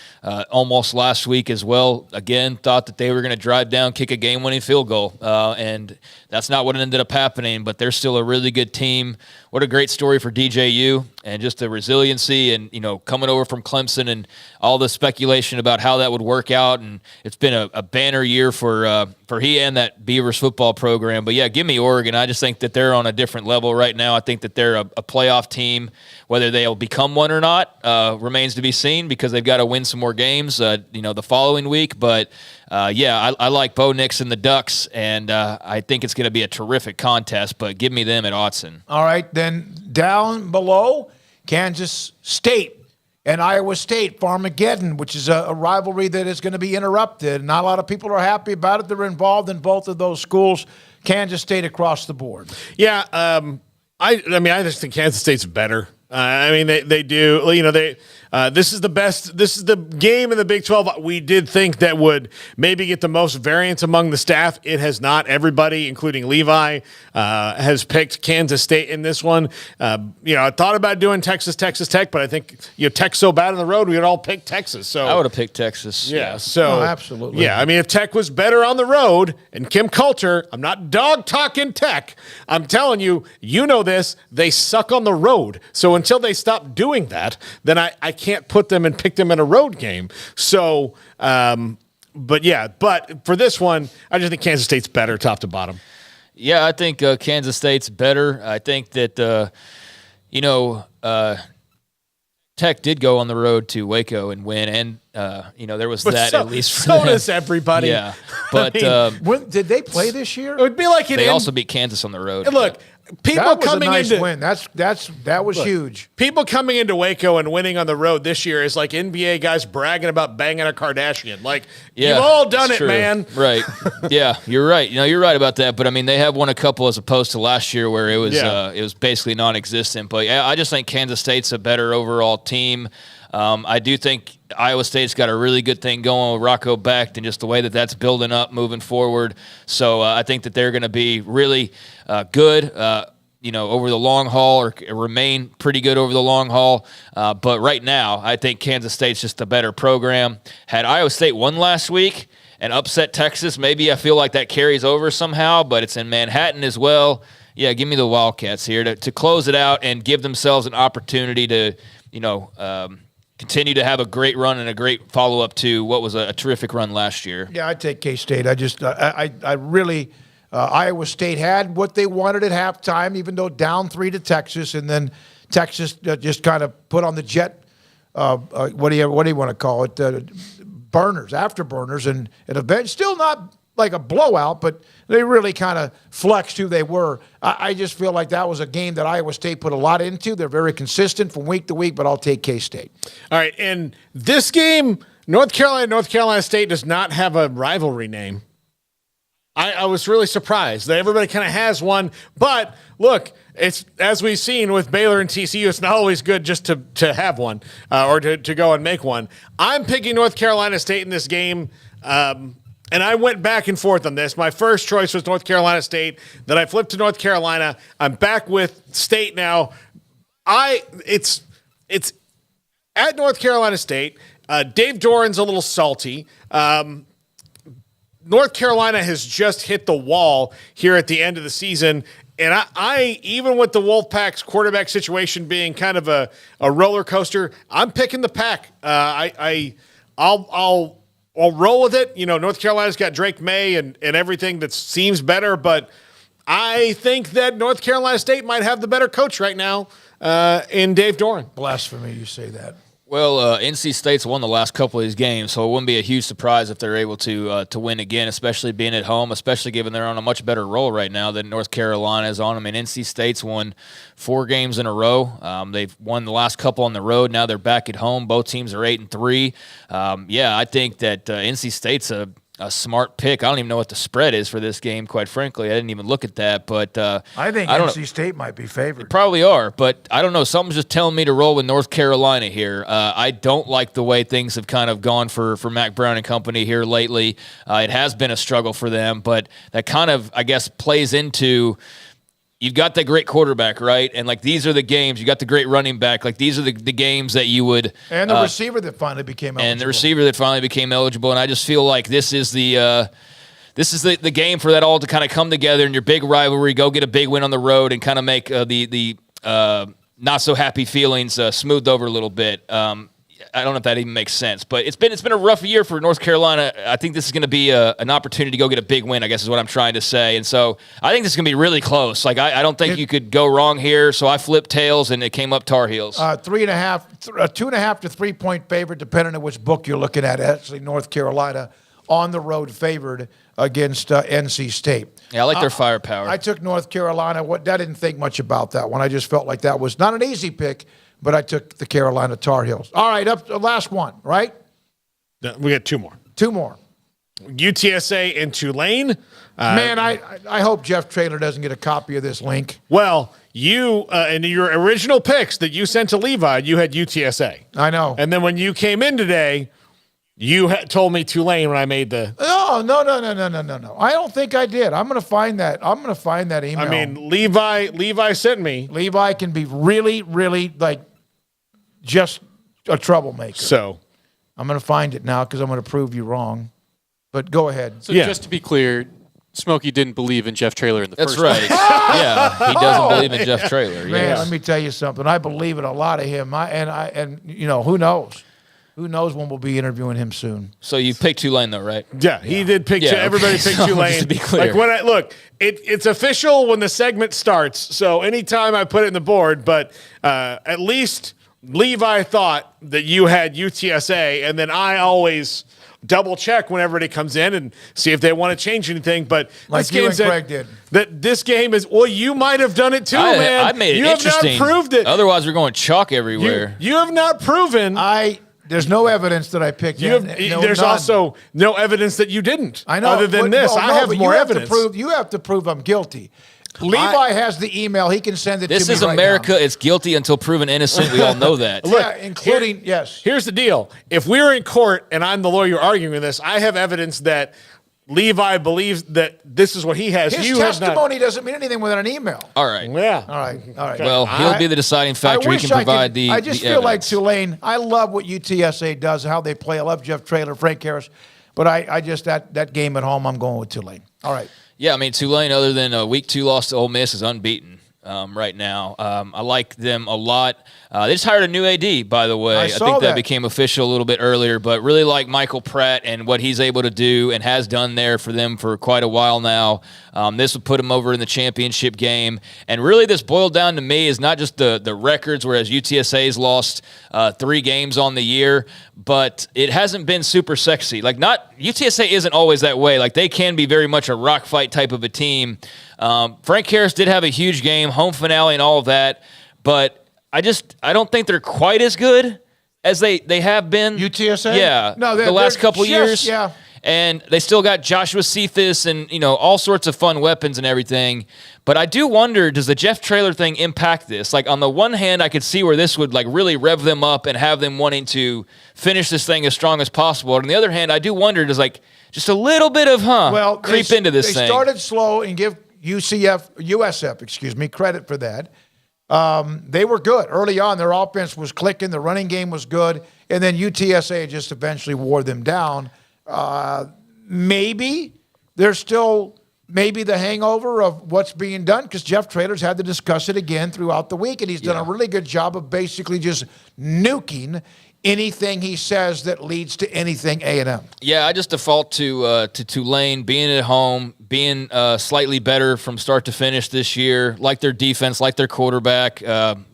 almost last week as well. Again, thought that they were going to drive down, kick a game-winning field goal, and that's not what ended up happening, but they're still a really good team. What a great story for DJU, and just the resiliency, and, you know, coming over from Clemson, and all the speculation about how that would work out, and it's been a banner year for he and that Beavers football program. But yeah, give me Oregon. I just think that they're on a different level right now. I think that they're a playoff team. Whether they'll become one or not remains to be seen, because they've got to win some more games, the following week. But I like Bo Nix and the Ducks, and I think it's going to be a terrific contest. But give me them at Autzen.
All right, then down below, Kansas State and Iowa State, Farmageddon, which is a rivalry that is going to be interrupted. Not a lot of people are happy about it. They're involved in both of those schools. Kansas State across the board.
Yeah, I just think Kansas State's better. They do. You know, this is the best. This is the game in the Big 12. We did think that would maybe get the most variance among the staff. It has not. Everybody, including Levi, has picked Kansas State in this one. I thought about doing Texas Tech, but I think Tech's so bad on the road, we would all pick Texas. So
I would have picked Texas.
Yeah. So
absolutely.
Yeah. I mean, if Tech was better on the road, and Kim Coulter, I'm not dog talking Tech. I'm telling you, you know this. They suck on the road. So until they stop doing that, then I can't put them and pick them in a road game. So, but for this one, I just think Kansas State's better top to bottom.
Yeah, I think Kansas State's better. I think that, Tech did go on the road to Waco and win, and there was that at least.
So does everybody.
Yeah, but
did they play this year?
It would be like
they also beat Kansas on the road.
Look, people
that was
coming
a nice
into
win. That was huge.
People coming into Waco and winning on the road this year is like NBA guys bragging about banging a Kardashian. Like, you've all done it,
true.
Man.
Right? Yeah, you're right. You're right about that. But I mean, they have won a couple as opposed to last year where it was basically non-existent. But yeah, I just think Kansas State's a better overall team. I do think Iowa State's got a really good thing going with Rocco Becht and just the way that that's building up moving forward. So I think that they're going to be really good, over the long haul, or remain pretty good over the long haul. But right now, I think Kansas State's just a better program. Had Iowa State won last week and upset Texas, maybe I feel like that carries over somehow, but it's in Manhattan as well. Yeah, give me the Wildcats here to close it out and give themselves an opportunity to, continue to have a great run and a great follow-up to what was a terrific run last year.
Yeah, I'd take K-State. I really Iowa State had what they wanted at halftime, even though down 3 to Texas, and then Texas just kind of put on the jet, what do you want to call it, afterburners, and eventually still not like a blowout, but they really kind of flexed who they were. I just feel like that was a game that Iowa State put a lot into. They're very consistent from week to week, but I'll take K-State.
All right, and this game, North Carolina State does not have a rivalry name. I was really surprised that everybody kind of has one, but look, it's as we've seen with Baylor and TCU, it's not always good just to have one or to go and make one. I'm picking North Carolina State in this game, and I went back and forth on this. My first choice was North Carolina State. Then I flipped to North Carolina. I'm back with State now. It's at North Carolina State. Dave Doran's a little salty. North Carolina has just hit the wall here at the end of the season. And I even with the Wolfpack's quarterback situation being kind of a roller coaster, I'm picking the Pack. I'll roll with it. You know, North Carolina's got Drake May and everything that seems better, but I think that North Carolina State might have the better coach right now in Dave Doran.
Blasphemy, you say that.
Well, NC State's won the last couple of these games, so it wouldn't be a huge surprise if they're able to win again, especially being at home, especially given they're on a much better roll right now than North Carolina is on. I mean, NC State's won 4 games in a row. They've won the last couple on the road. Now they're back at home. Both teams are 8-3. Yeah, I think that NC State's a smart pick. I don't even know what the spread is for this game, quite frankly. I didn't even look at that. But
I think NC State might be favored.
Probably are, but I don't know. Something's just telling me to roll with North Carolina here. I don't like the way things have kind of gone for Mac Brown and company here lately. It has been a struggle for them, but that kind of, I guess, plays into – you've got that great quarterback, right? And, like, these are the games. You got the great running back. Like, these are the games that you would –
And the receiver that finally became eligible.
And I just feel like this is the game for that all to kind of come together in your big rivalry, go get a big win on the road and kind of make the not-so-happy feelings smoothed over a little bit. I don't know if that even makes sense, but it's been a rough year for North Carolina. I think this is going to be an opportunity to go get a big win, I guess is what I'm trying to say. And so I think this is going to be really close. Like I don't think you could go wrong here. So I flipped tails and it came up Tar Heels.
2.5 to 3 point favorite, depending on which book you're looking at. Actually, North Carolina on the road favored against NC State.
Yeah, I like their firepower.
I took North Carolina. I didn't think much about that one. I just felt like that was not an easy pick. But I took the Carolina Tar Heels. All right, up to the last one, right?
We got 2 more.
2 more.
UTSA and Tulane.
Man, I hope Jeff Traylor doesn't get a copy of this link.
Well, you in your original picks that you sent to Levi, you had UTSA.
I know.
And then when you came in today, you told me Tulane when I made the.
No. I don't think I did. I'm going to find that. Email.
I mean, Levi sent me.
Levi can be really, really just a troublemaker.
So
I'm going to find it now because I'm going to prove you wrong. But go ahead.
So just to be clear, Smokey didn't believe in Jeff Traylor in the first place.
That's right. Yeah, he doesn't believe in Jeff Traylor.
Man,
yes.
let me tell you something. I believe in a lot of him. And you know, who knows? Who knows when we'll be interviewing him soon?
So you picked Tulane, though, right?
Yeah, he did pick. Everybody picked Tulane.
To be clear.
Like it's official when the segment starts. So anytime I put it in the board, but at least Levi thought that you had UTSA, and then I always double check whenever it comes in and see if they want to change anything. But
like
this
you
game's
and Craig did.
That this game is. Well, you might have done it too, man.
I made it
you
interesting.
You have not proved it.
Otherwise, we're going chalk everywhere.
You have not proven.
There's no evidence that I picked.
There's also no evidence that you didn't.
I know.
Other than this, I have more evidence.
You have to prove I'm guilty. Levi has the email. He can send it to me.
This is America. It's guilty until proven innocent. We all know that.
Look, including, yes.
Here's the deal. If we were in court and I'm the lawyer arguing this, I have evidence that Levi believes that this is what he has.
His testimony doesn't mean anything without an email.
All right.
Yeah.
All right.
Well, he'll be the deciding factor. He can provide the
I just feel like Tulane. I love what UTSA does, how they play. I love Jeff Traylor, Frank Harris. But I just, that game at home, I'm going with Tulane. All right.
Yeah, I mean, Tulane, other than a week 2 loss to Ole Miss, is unbeaten. right now. I like them a lot. They just hired a new AD, by the way. I think that became official a little bit earlier, but really like Michael Pratt and what he's able to do and has done there for them for quite a while now. This would put him over in the championship game. And really this boiled down to me is not just the records, whereas UTSA's lost 3 games on the year, but it hasn't been super sexy. Like UTSA isn't always that way. Like they can be very much a rock fight type of a team. Frank Harris did have a huge game, home finale and all of that, but I don't think they're quite as good as they have been.
UTSA?
Yeah.
No,
the last couple years.
Yeah.
And they still got Joshua Cephas and, all sorts of fun weapons and everything. But I do wonder, does the Jeff Traylor thing impact this? Like, on the one hand, I could see where this would, like, really rev them up and have them wanting to finish this thing as strong as possible. And on the other hand, I do wonder, does, like, just a little bit of, creep into this thing?
They started slow and give USF, credit for that. They were good. Early on, their offense was clicking. The running game was good. And then UTSA just eventually wore them down. Maybe there's still the hangover of what's being done because Jeff Traylor's had to discuss it again throughout the week, and he's done a really good job of basically just nuking anything he says that leads to anything A&M.
Yeah, I just default to Tulane being at home, being slightly better from start to finish this year, like their defense, like their quarterback.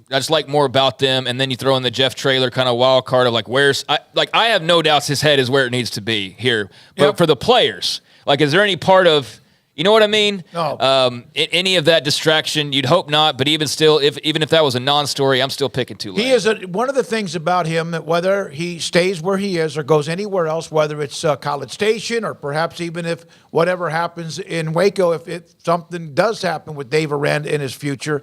I just like more about them, and then you throw in the Jeff Traylor kind of wild card of I have no doubts his head is where it needs to be here. But for the players, is there any part of, you know what I mean?
No.
Any of that distraction? You'd hope not, but even still, even if that was a non-story, I'm still picking Tulane.
He is one of the things about him that whether he stays where he is or goes anywhere else, whether it's College Station or perhaps even if whatever happens in Waco, if something does happen with Dave Aranda in his future,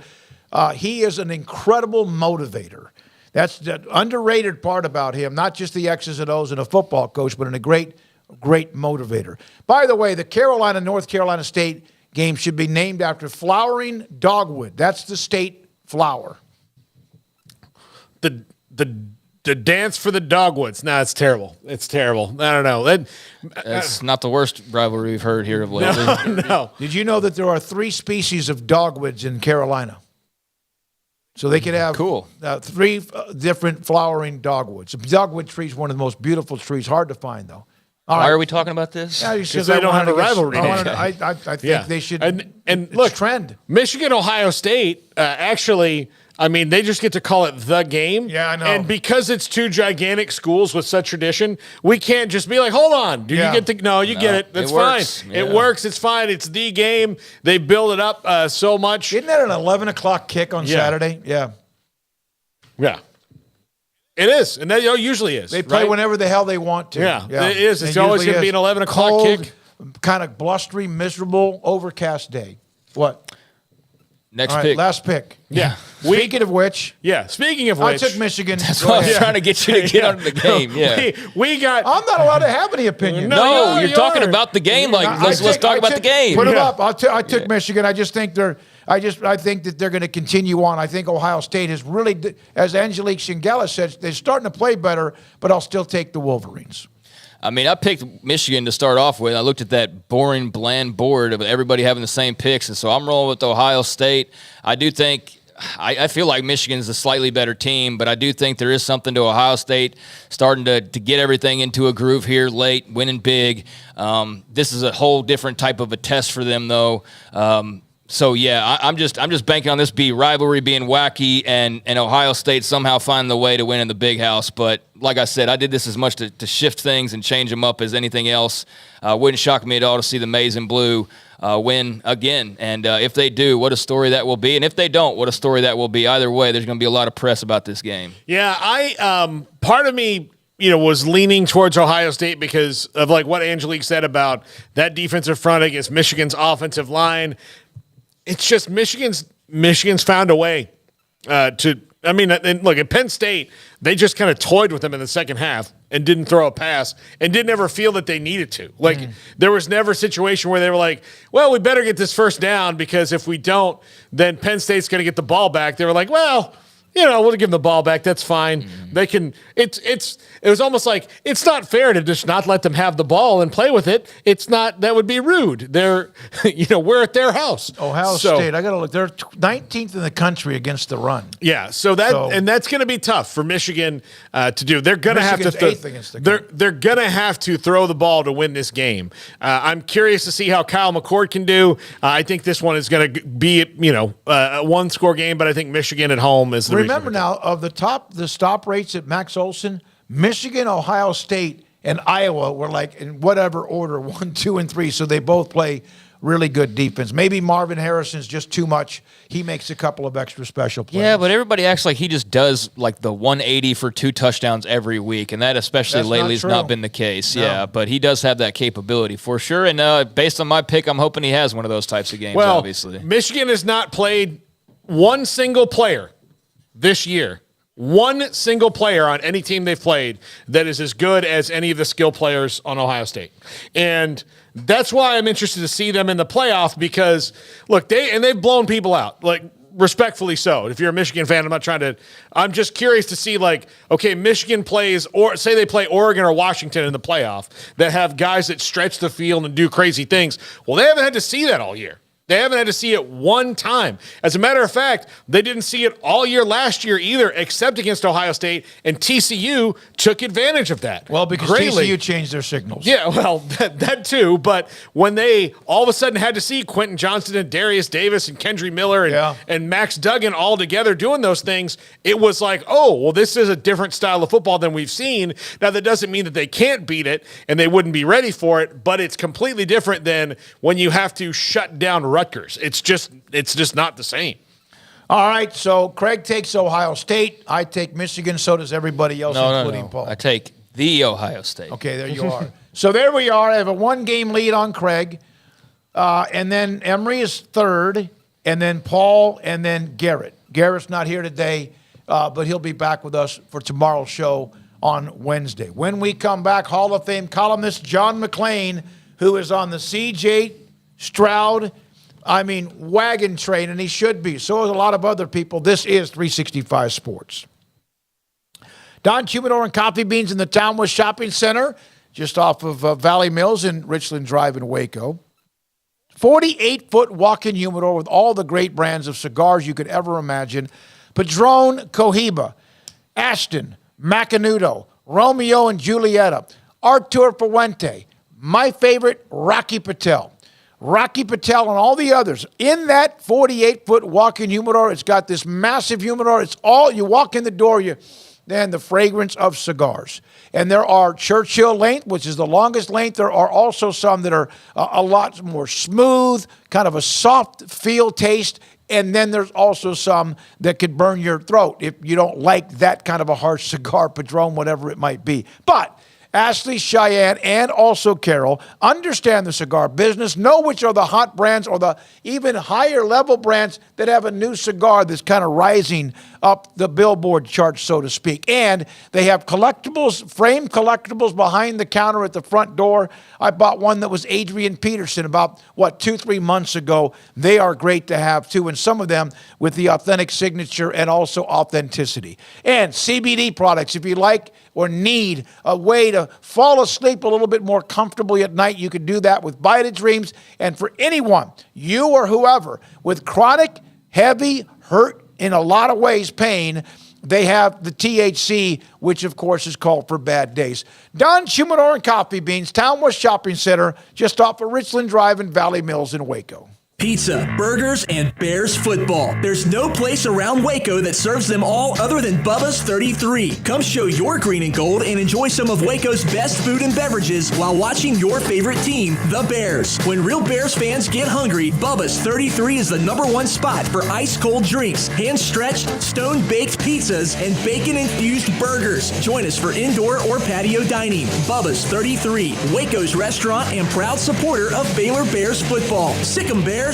he is an incredible motivator. That's the underrated part about him, not just the X's and O's and a football coach, but a great motivator. By the way, the Carolina-North Carolina State game should be named after flowering dogwood. That's the state flower.
The dance for the dogwoods. Nah, it's terrible. It's terrible. I don't know.
That's not the worst rivalry we've heard here of lately.
No.
Did you know that there are 3 species of dogwoods in Carolina? So they could have 3 different flowering dogwoods. The dogwood tree is one of the most beautiful trees. Hard to find, though.
Why are we talking about this?
Yeah,
because they don't have a rivalry.
I think they should.
And look,
trend.
Michigan, Ohio State, actually, they just get to call it the game.
Yeah, I know.
And because it's 2 gigantic schools with such tradition, we can't just be like, hold on. Do you get the? No, you get it. That's fine.
Yeah.
It works. It's fine. It's the game. They build it up so much.
Isn't that an 11 o'clock kick on Saturday? Yeah.
Yeah. It is, and that usually is.
They play whenever the hell they want to.
Yeah. It is. It's always going to be an 11 o'clock
cold,
kick.
Kind of blustery, miserable, overcast day. What?
Next pick.
Last pick.
Yeah.
Speaking of which.
Yeah. Speaking of which.
I took Michigan.
That's why I was trying to get you to get on the game. Yeah.
We got.
I'm not allowed to have any opinion.
No, you're talking about the game. Let's talk about the game.
Put them up. I took Michigan. I think that they're going to continue on. I think Ohio State has really, as Angelique Chengelis said, they're starting to play better, but I'll still take the Wolverines.
I picked Michigan to start off with. I looked at that boring, bland board of everybody having the same picks, and so I'm rolling with Ohio State. I do think I feel like Michigan's a slightly better team, but I do think there is something to Ohio State starting to get everything into a groove here late, winning big. This is a whole different type of a test for them, though. So yeah, I'm just banking on this rivalry being wacky and Ohio State somehow finding the way to win in the big house. But like I said, I did this as much to shift things and change them up as anything else. Wouldn't shock me at all to see the Maize and Blue win again. And if they do, what a story that will be. And if they don't, what a story that will be. Either way, there's going to be a lot of press about this game.
Yeah, part of me was leaning towards Ohio State because of what Angelique said about that defensive front against Michigan's offensive line. It's just Michigan's found a way to. And look, at Penn State, they just kind of toyed with them in the second half and didn't throw a pass and didn't ever feel that they needed to. There was never a situation where they were like, well, we better get this first down because if we don't, then Penn State's going to get the ball back. They were like, well, we'll give them the ball back. That's fine. They can. It was almost like it's not fair to just not let them have the ball and play with it. It's not. That would be rude. They're, we're at their house.
Ohio State. I got to look. They're 19th in the country against the run.
Yeah. So that's going to be tough for Michigan to do. They're going to have to. They're going to have to throw the ball to win this game. I'm curious to see how Kyle McCord can do. I think this one is going to be a one-score game, but I think Michigan at home is the.
Remember now, of the stop rates at Max Olson, Michigan, Ohio State, and Iowa were like in whatever order, 1, 2, and 3. So they both play really good defense. Maybe Marvin Harrison's just too much. He makes a couple of extra special plays.
Yeah, but everybody acts like he just does like the 180 for 2 touchdowns every week, and that especially lately has not been the case. No. Yeah, but he does have that capability for sure. And based on my pick, I'm hoping he has one of those types of games, obviously.
Michigan has not played one single player this year, one single player on any team they've played that is as good as any of the skill players on Ohio State. And that's why I'm interested to see them in the playoff because, look, they've blown people out, like respectfully so. If you're a Michigan fan, I'm just curious to see, like, okay, Michigan plays, or say they play Oregon or Washington in the playoff that have guys that stretch the field and do crazy things. Well, they haven't had to see that all year. They haven't had to see it one time. As a matter of fact, they didn't see it all year last year either, except against Ohio State, and TCU took advantage of that.
Well, because TCU changed their signals.
Yeah, well, that too. But when they all of a sudden had to see Quentin Johnston and Darius Davis and Kendry Miller and Max Duggan all together doing those things, it was like, oh, well, this is a different style of football than we've seen. Now, that doesn't mean that they can't beat it and they wouldn't be ready for it, but it's completely different than when you have to shut down Rutgers. It's just not the same.
All right, so Craig takes Ohio State. I take Michigan. So does everybody else, including Paul.
I take the Ohio State.
Okay, there you are. So there we are. I have a 1-game lead on Craig. And then Emory is third, and then Paul, and then Garrett. Garrett's not here today, but he'll be back with us for tomorrow's show on Wednesday. When we come back, Hall of Fame columnist John McClain, who is on the CJ Stroud wagon train, and he should be. So is a lot of other people. This is 365 Sports. Don Humidor and Coffee Beans in the Townwest Shopping Center, just off of Valley Mills and Richland Drive in Waco. 48-foot walk-in humidor with all the great brands of cigars you could ever imagine. Padron Cohiba, Ashton, Macanudo, Romeo and Julieta, Artur Fuente, my favorite, Rocky Patel. Rocky Patel and all the others. In that 48-foot walk-in humidor, it's got this massive humidor. It's all, you walk in the door, then the fragrance of cigars. And there are Churchill length, which is the longest length. There are also some that are a lot more smooth, kind of a soft feel taste. And then there's also some that could burn your throat if you don't like that kind of a harsh cigar, Padron, whatever it might be. But Ashley, Cheyenne, and also Carol understand the cigar business, know which are the hot brands or the even higher level brands that have a new cigar that's kind of rising up the billboard chart, so to speak. And they have collectibles, framed collectibles behind the counter at the front door. I bought one that was Adrian Peterson about, 2-3 months ago. They are great to have, too, and some of them with the authentic signature and also authenticity. And CBD products, if you like or need a way to fall asleep a little bit more comfortably at night, you can do that with Bite of Dreams. And for anyone, you or whoever, with chronic, heavy, hurt, in a lot of ways, pain, they have the THC, which, of course, is called for bad days. Don Humidor and Coffee Beans, Townwest Shopping Center, just off of Richland Drive in Valley Mills in Waco.
Pizza, burgers, and Bears football. There's no place around Waco that serves them all other than Bubba's 33. Come show your green and gold and enjoy some of Waco's best food and beverages while watching your favorite team, the Bears. When real Bears fans get hungry, Bubba's 33 is the #1 spot for ice-cold drinks, hand-stretched, stone-baked pizzas, and bacon-infused burgers. Join us for indoor or patio dining. Bubba's 33, Waco's restaurant and proud supporter of Baylor Bears football. Sick 'em, Bears.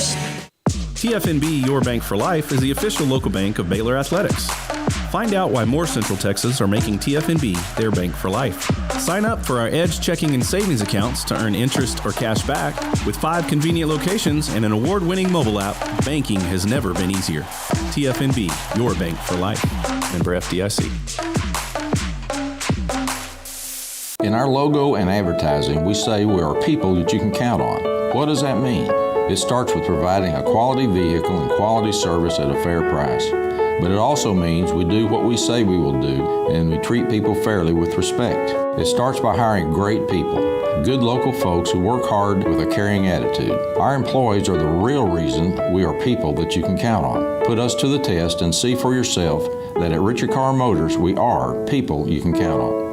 TFNB Your Bank for Life is the official local bank of Baylor Athletics. Find out why more Central Texas are making TFNB their bank for life. Sign up for our Edge checking and savings accounts to earn interest or cash back. With 5 convenient locations and an award-winning mobile app, banking has never been easier. TFNB, your bank for life. Member FDIC.
In our logo and advertising, we say we are people that you can count on. What does that mean? It starts with providing a quality vehicle and quality service at a fair price. But it also means we do what we say we will do, and we treat people fairly with respect. It starts by hiring great people, good local folks who work hard with a caring attitude. Our employees are the real reason we are people that you can count on. Put us to the test and see for yourself that at Richard Carr Motors, we are people you can count on.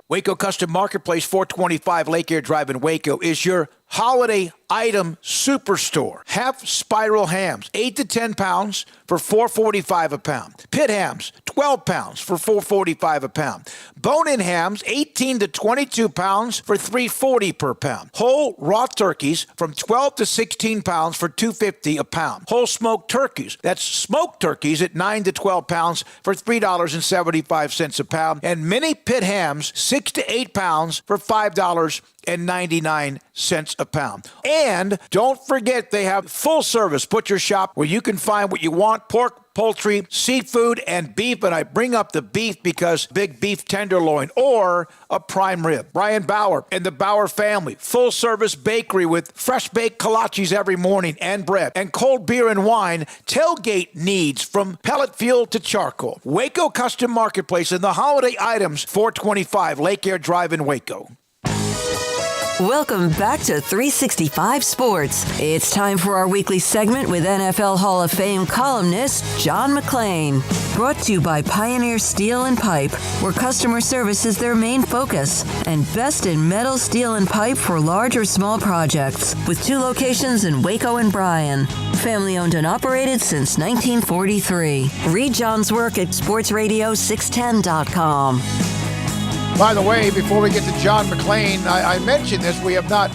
Waco Custom Marketplace, 425 Lake Air Drive in Waco, is your holiday item superstore. Half spiral hams, 8 to 10 pounds for $4.45 a pound. Pit hams, 12 pounds for $4.45 a pound. Bone-in hams, 18 to 22 pounds for $3.40 per pound. Whole raw turkeys from 12 to 16 pounds for $2.50 a pound. Whole smoked turkeys, that's smoked turkeys at 9 to 12 pounds for $3.75 a pound. And mini pit hams, 6 to 8 pounds for $5.99 a pound. And don't forget, they have full service butcher shop where you can find what you want: pork, poultry, seafood, and beef. And I bring up the beef because big beef tenderloin or a prime rib. Brian Bauer and the Bauer family, full service bakery with fresh baked kolaches every morning and bread and cold beer and wine. Tailgate needs from pellet fuel to charcoal. Waco Custom Marketplace and the holiday items, 425 Lake Air Drive in Waco.
Welcome back to 365 Sports. It's time for our weekly segment with NFL Hall of Fame columnist John McClain. Brought to you by Pioneer Steel and Pipe, where customer service is their main focus, and best in metal, steel, and pipe for large or small projects, with 2 locations in Waco and Bryan. Family owned and operated since 1943. Read John's work at sportsradio610.com.
By the way, before we get to John McClain, I mentioned this. We have not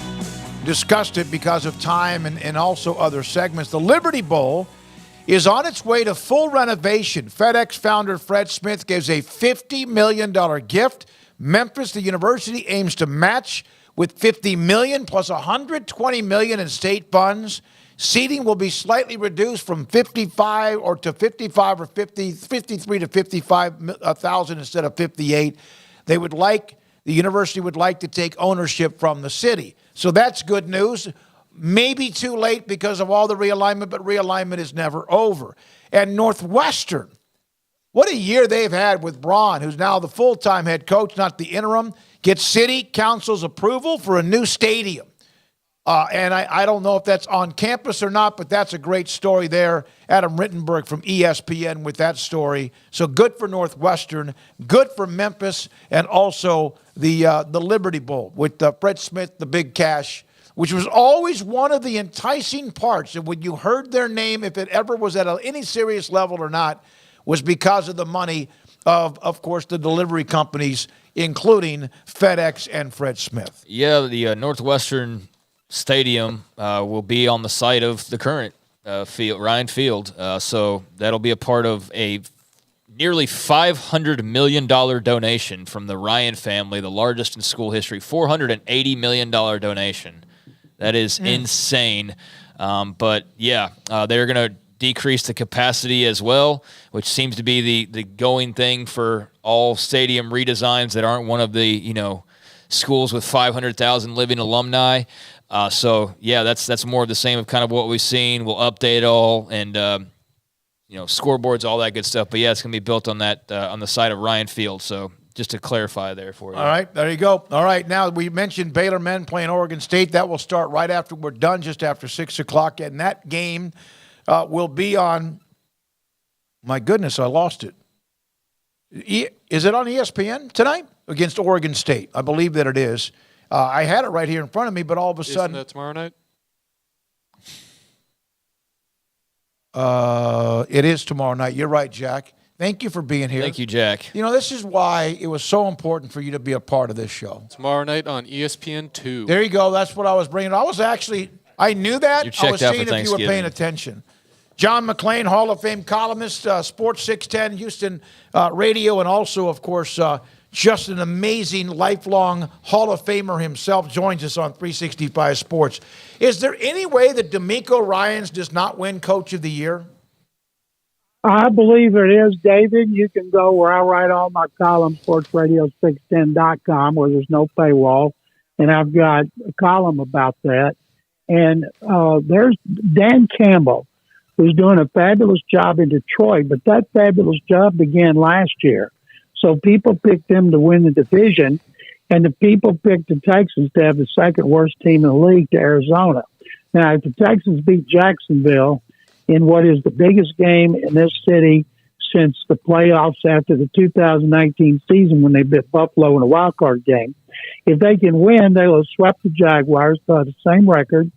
discussed it because of time and also other segments. The Liberty Bowl is on its way to full renovation. FedEx founder Fred Smith gives a $50 million gift. Memphis, the university, aims to match with $50 million plus $120 million in state funds. Seating will be slightly reduced from 53 to 55,000 instead of 58. The university would like to take ownership from the city. So that's good news. Maybe too late because of all the realignment, but realignment is never over. And Northwestern, what a year they've had with Braun, who's now the full-time head coach, not the interim, gets city council's approval for a new stadium. And I don't know if that's on campus or not, but that's a great story there. Adam Rittenberg from ESPN with that story. So good for Northwestern, good for Memphis, and also the Liberty Bowl with Fred Smith, the big cash, which was always one of the enticing parts. And when you heard their name, if it ever was at any serious level or not, was because of the money of course, the delivery companies, including FedEx and Fred Smith.
Yeah, the Northwestern Stadium will be on the site of the current field, Ryan Field. So that'll be a part of a nearly $500 million donation from the Ryan family, the largest in school history. $480 million donation. That is insane. But yeah, they're going to decrease the capacity as well, which seems to be the going thing for all stadium redesigns that aren't one of the schools with 500,000 living alumni. So yeah, that's more of the same of kind of what we've seen. We'll update all and scoreboards, all that good stuff. But yeah, it's gonna be built on that on the site of Ryan Field. So just to clarify there for you.
All right, there you go. All right, now we mentioned Baylor men playing Oregon State. That will start right after we're done, just after 6:00, and that game will be on. My goodness, I lost it. Is it on ESPN tonight against Oregon State? I believe that it is. I had it right here in front of me, but all of a sudden...
Isn't that tomorrow night?
It is tomorrow night. You're right, Jack. Thank you for being here.
Thank you, Jack.
This is why it was so important for you to be a part of this show.
Tomorrow night on ESPN2.
There you go. That's what I was bringing. I knew that.
You're checked
I was
out
seeing
for
if you were paying attention. John McClain, Hall of Fame columnist, Sports 610, Houston Radio, and also, of course, just an amazing lifelong Hall of Famer himself, joins us on 365 Sports. Is there any way that D'Amico Ryans does not win Coach of the Year?
I believe it is, David. You can go where I write all my columns, sportsradio610.com, where there's no paywall, and I've got a column about that. And there's Dan Campbell, who's doing a fabulous job in Detroit, but that fabulous job began last year. So people picked him to win the division, and the people picked the Texans to have the second worst team in the league to Arizona. Now, if the Texans beat Jacksonville in what is the biggest game in this city since the playoffs after the 2019 season when they beat Buffalo in a wild card game, if they can win, they'll have swept the Jaguars by the same record,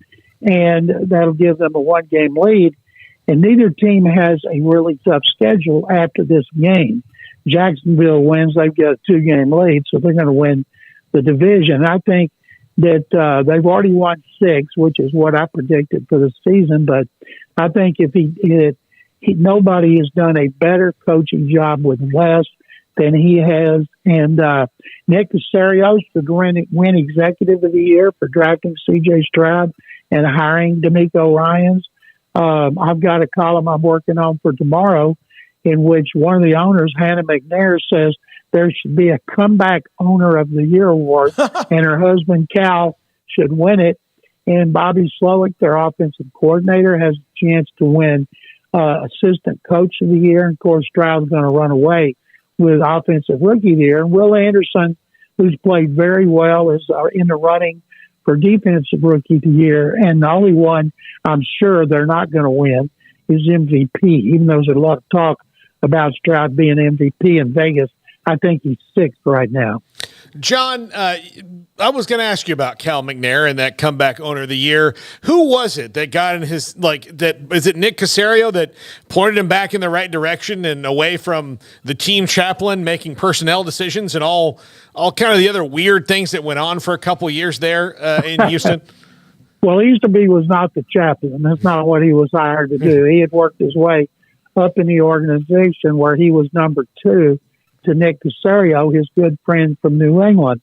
and that'll give them a one-game lead. And neither team has a really tough schedule after this game. Jacksonville wins, they've got a two-game lead, so they're going to win the division. I think that they've already won 6, which is what I predicted for the season. But I think if nobody has done a better coaching job with less than he has. And Nick Caserio should win Executive of the Year for drafting C.J. Stroud and hiring D'Amico Ryans. I've got a column I'm working on for tomorrow in which one of the owners, Hannah McNair, says there should be a comeback owner of the year award, and her husband, Cal, should win it. And Bobby Slowick, their offensive coordinator, has a chance to win assistant coach of the year. And, of course, Stroud's going to run away with offensive rookie of the year. And Will Anderson, who's played very well, is in the running for defensive rookie of the year. And the only one I'm sure they're not going to win is MVP, even though there's a lot of talk about Stroud being MVP in Vegas. I think he's 6th right now.
John, I was going to ask you about Cal McNair and that comeback owner of the year. Who was it that got in his, is it Nick Caserio that pointed him back in the right direction and away from the team chaplain making personnel decisions and all kind of the other weird things that went on for a couple of years there in Houston?
Well, Easterby was not the chaplain. That's not what he was hired to do. He had worked his way up in the organization where he was number 2 to Nick Caserio, his good friend from New England.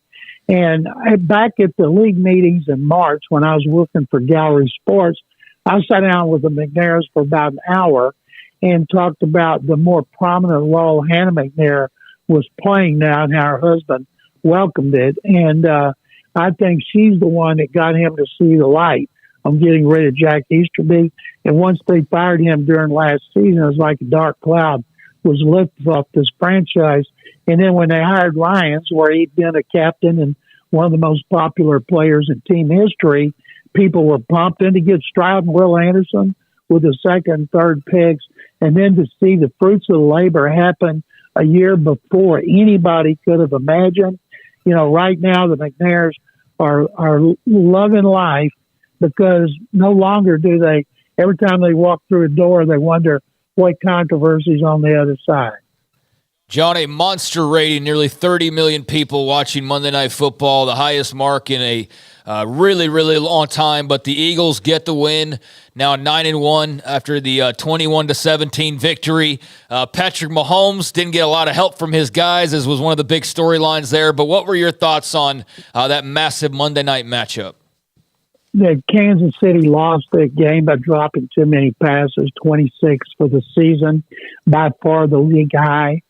And back at the league meetings in March when I was working for Gallery Sports, I sat down with the McNairs for about an hour and talked about the more prominent role Hannah McNair was playing now and how her husband welcomed it. And I think she's the one that got him to see the light on getting rid of Jack Easterby. And once they fired him during last season, it was like a dark cloud was lifted off this franchise. And then when they hired Ryans, where he'd been a captain and one of the most popular players in team history, people were pumped in to get Stroud and Will Anderson with the 2nd and 3rd picks. And then to see the fruits of the labor happen a year before anybody could have imagined. You know, right now the McNairs are loving life because no longer do they, every time they walk through a door, they wonder what controversies on the other side.
John, a monster rating, nearly 30 million people watching Monday Night Football, the highest mark in a really, really long time. But the Eagles get the win, now 9-1 after the 21-17 victory. Patrick Mahomes didn't get a lot of help from his guys, as was one of the big storylines there. But what were your thoughts on that massive Monday night matchup?
That Kansas City lost the game by dropping too many passes, 26 for the season, by far the league high.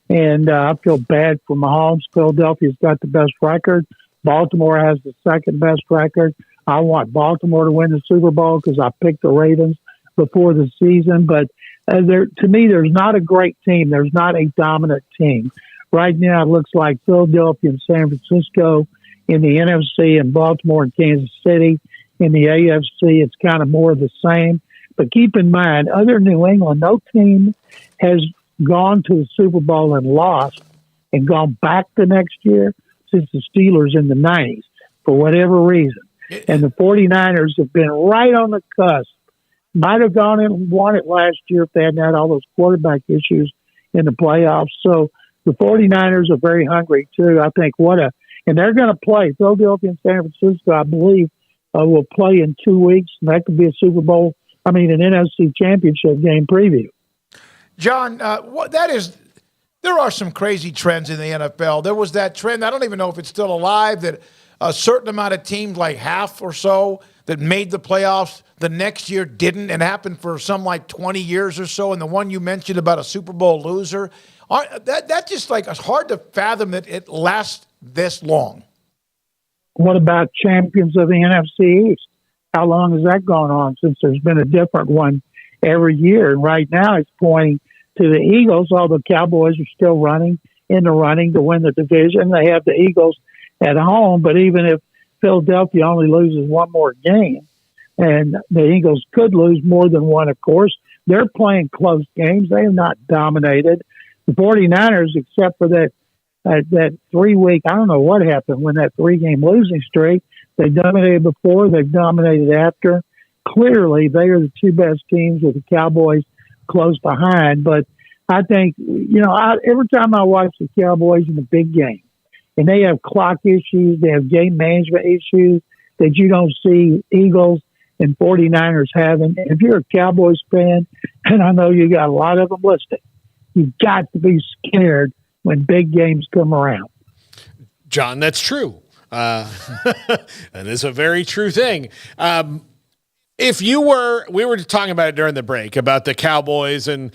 And I feel bad for Mahomes. Philadelphia's got the best record. Baltimore has the 2nd best record. I want Baltimore to win the Super Bowl because I picked the Ravens before the season. But to me, there's not a great team. There's not a dominant team. Right now, it looks like Philadelphia and San Francisco in the NFC and Baltimore and Kansas City in the AFC. It's kind of more of the same. But keep in mind, other than New England, no team has gone to the Super Bowl and lost and gone back the next year since the Steelers in the 90s for whatever reason. And the 49ers have been right on the cusp. Might have gone in and won it last year if they hadn't had all those quarterback issues in the playoffs. So the 49ers are very hungry too. I think and they're going to play. Philadelphia and San Francisco, I believe, will play in 2 weeks, and that could be a Super Bowl an NFC championship game preview.
John, there are some crazy trends in the NFL. There was that trend, I don't even know if it's still alive, that a certain amount of teams, like half or so, that made the playoffs the next year didn't, and happened for some like 20 years or so. And the one you mentioned about a Super Bowl loser, that just like, it's hard to fathom that it lasts this long.
What about champions of the NFC East? How long has that gone on since there's been a different one every year? And right now it's pointing to the Eagles, although Cowboys are still in the running to win the division. They have the Eagles at home, but even if Philadelphia only loses one more game, and the Eagles could lose more than one, of course, they're playing close games. They have not dominated. The 49ers, except for that 3-week, I don't know what happened when that 3-game losing streak, they dominated before, they've dominated after. Clearly, they are the two best teams with the Cowboys close behind. But I think, every time I watch the Cowboys in the big game, and they have clock issues, they have game management issues that you don't see Eagles and 49ers having. If you're a Cowboys fan, and I know you got a lot of them listening, you've got to be scared when big games come around.
John, that's true. That is a very true thing. If we were talking about it during the break about the Cowboys, and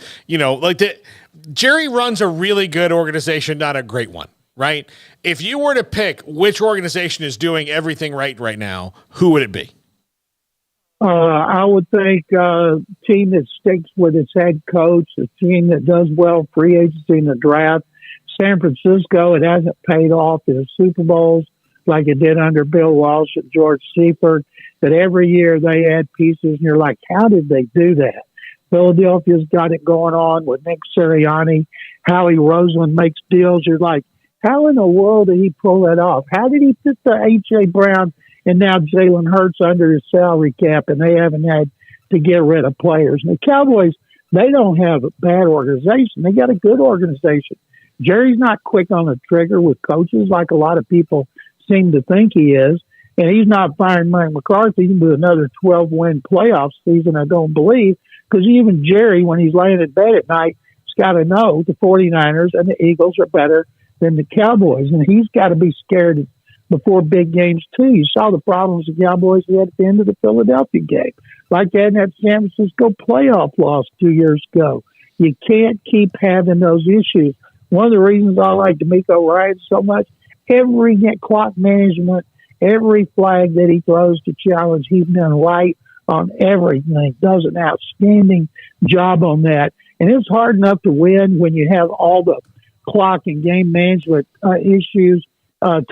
Jerry runs a really good organization, not a great one, right? If you were to pick which organization is doing everything right now, who would it be?
I would think a team that sticks with its head coach, a team that does well free agency in the draft. San Francisco, it hasn't paid off in the Super Bowls like it did under Bill Walsh and George Seifert, that every year they add pieces, and you're like, how did they do that? Philadelphia's got it going on with Nick Sirianni. Howie Roseman makes deals. You're like, how in the world did he pull that off? How did he put the A.J. Brown and now Jalen Hurts under his salary cap, and they haven't had to get rid of players? And the Cowboys, they don't have a bad organization. They got a good organization. Jerry's not quick on the trigger with coaches like a lot of people seem to think he is. And he's not firing Mike McCarthy into another 12-win playoff season, I don't believe, because even Jerry, when he's laying in bed at night, has got to know the 49ers and the Eagles are better than the Cowboys. And he's got to be scared before big games, too. You saw the problems the Cowboys had at the end of the Philadelphia game, like they had that San Francisco playoff loss 2 years ago. You can't keep having those issues. One of the reasons I like D'Amico Ryan so much, every clock management, every flag that he throws to challenge, he's done right on everything. Does an outstanding job on that. And it's hard enough to win when you have all the clock and game management issues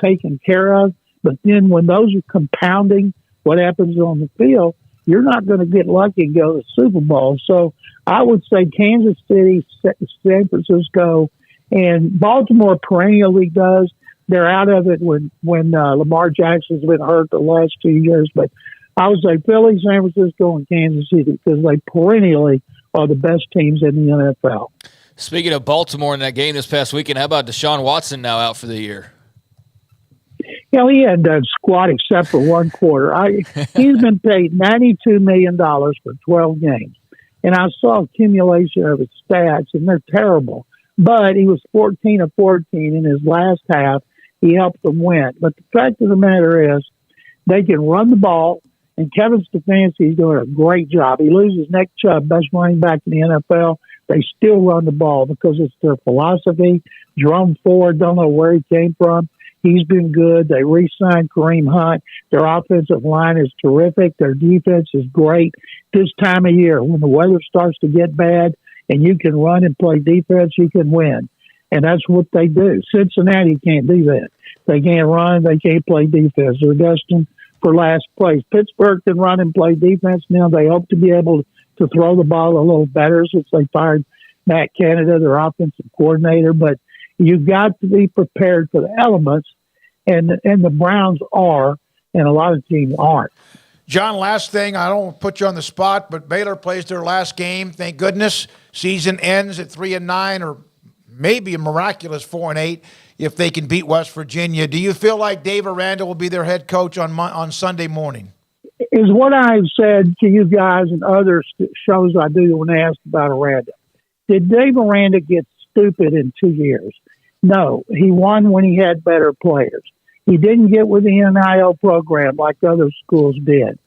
taken care of. But then when those are compounding what happens on the field, you're not going to get lucky and go to the Super Bowl. So I would say Kansas City, San Francisco, and Baltimore perennially does. They're out of it when Lamar Jackson's been hurt the last 2 years. But I would say Philly, San Francisco, and Kansas City, because they perennially are the best teams in the NFL.
Speaking of Baltimore in that game this past weekend, how about Deshaun Watson now out for the year?
He hadn't done squat except for one quarter. He's been paid $92 million for 12 games. And I saw accumulation of his stats, and they're terrible. But he was 14 of 14 in his last half. He helped them win. But the fact of the matter is, they can run the ball, and Kevin Stefanski is doing a great job. He loses Nick Chubb, best running back in the NFL. They still run the ball because it's their philosophy. Jerome Ford, don't know where he came from. He's been good. They re-signed Kareem Hunt. Their offensive line is terrific. Their defense is great. This time of year, when the weather starts to get bad and you can run and play defense, you can win. And that's what they do. Cincinnati can't do that. They can't run. They can't play defense. They're destined for last place. Pittsburgh can run and play defense now. They hope to be able to throw the ball a little better since they fired Matt Canada, their offensive coordinator. But you've got to be prepared for the elements, and the Browns are, and a lot of teams aren't.
John, last thing, I don't put you on the spot, but Baylor plays their last game. Thank goodness. Season ends at 3-9, or maybe a miraculous 4-8 if they can beat West Virginia. Do you feel like Dave Aranda will be their head coach on Sunday morning?
is what I've said to you guys and other shows I do when they ask about Aranda. Did Dave Aranda get stupid in 2 years? No, he won when he had better players. He didn't get with the NIL program like other schools did.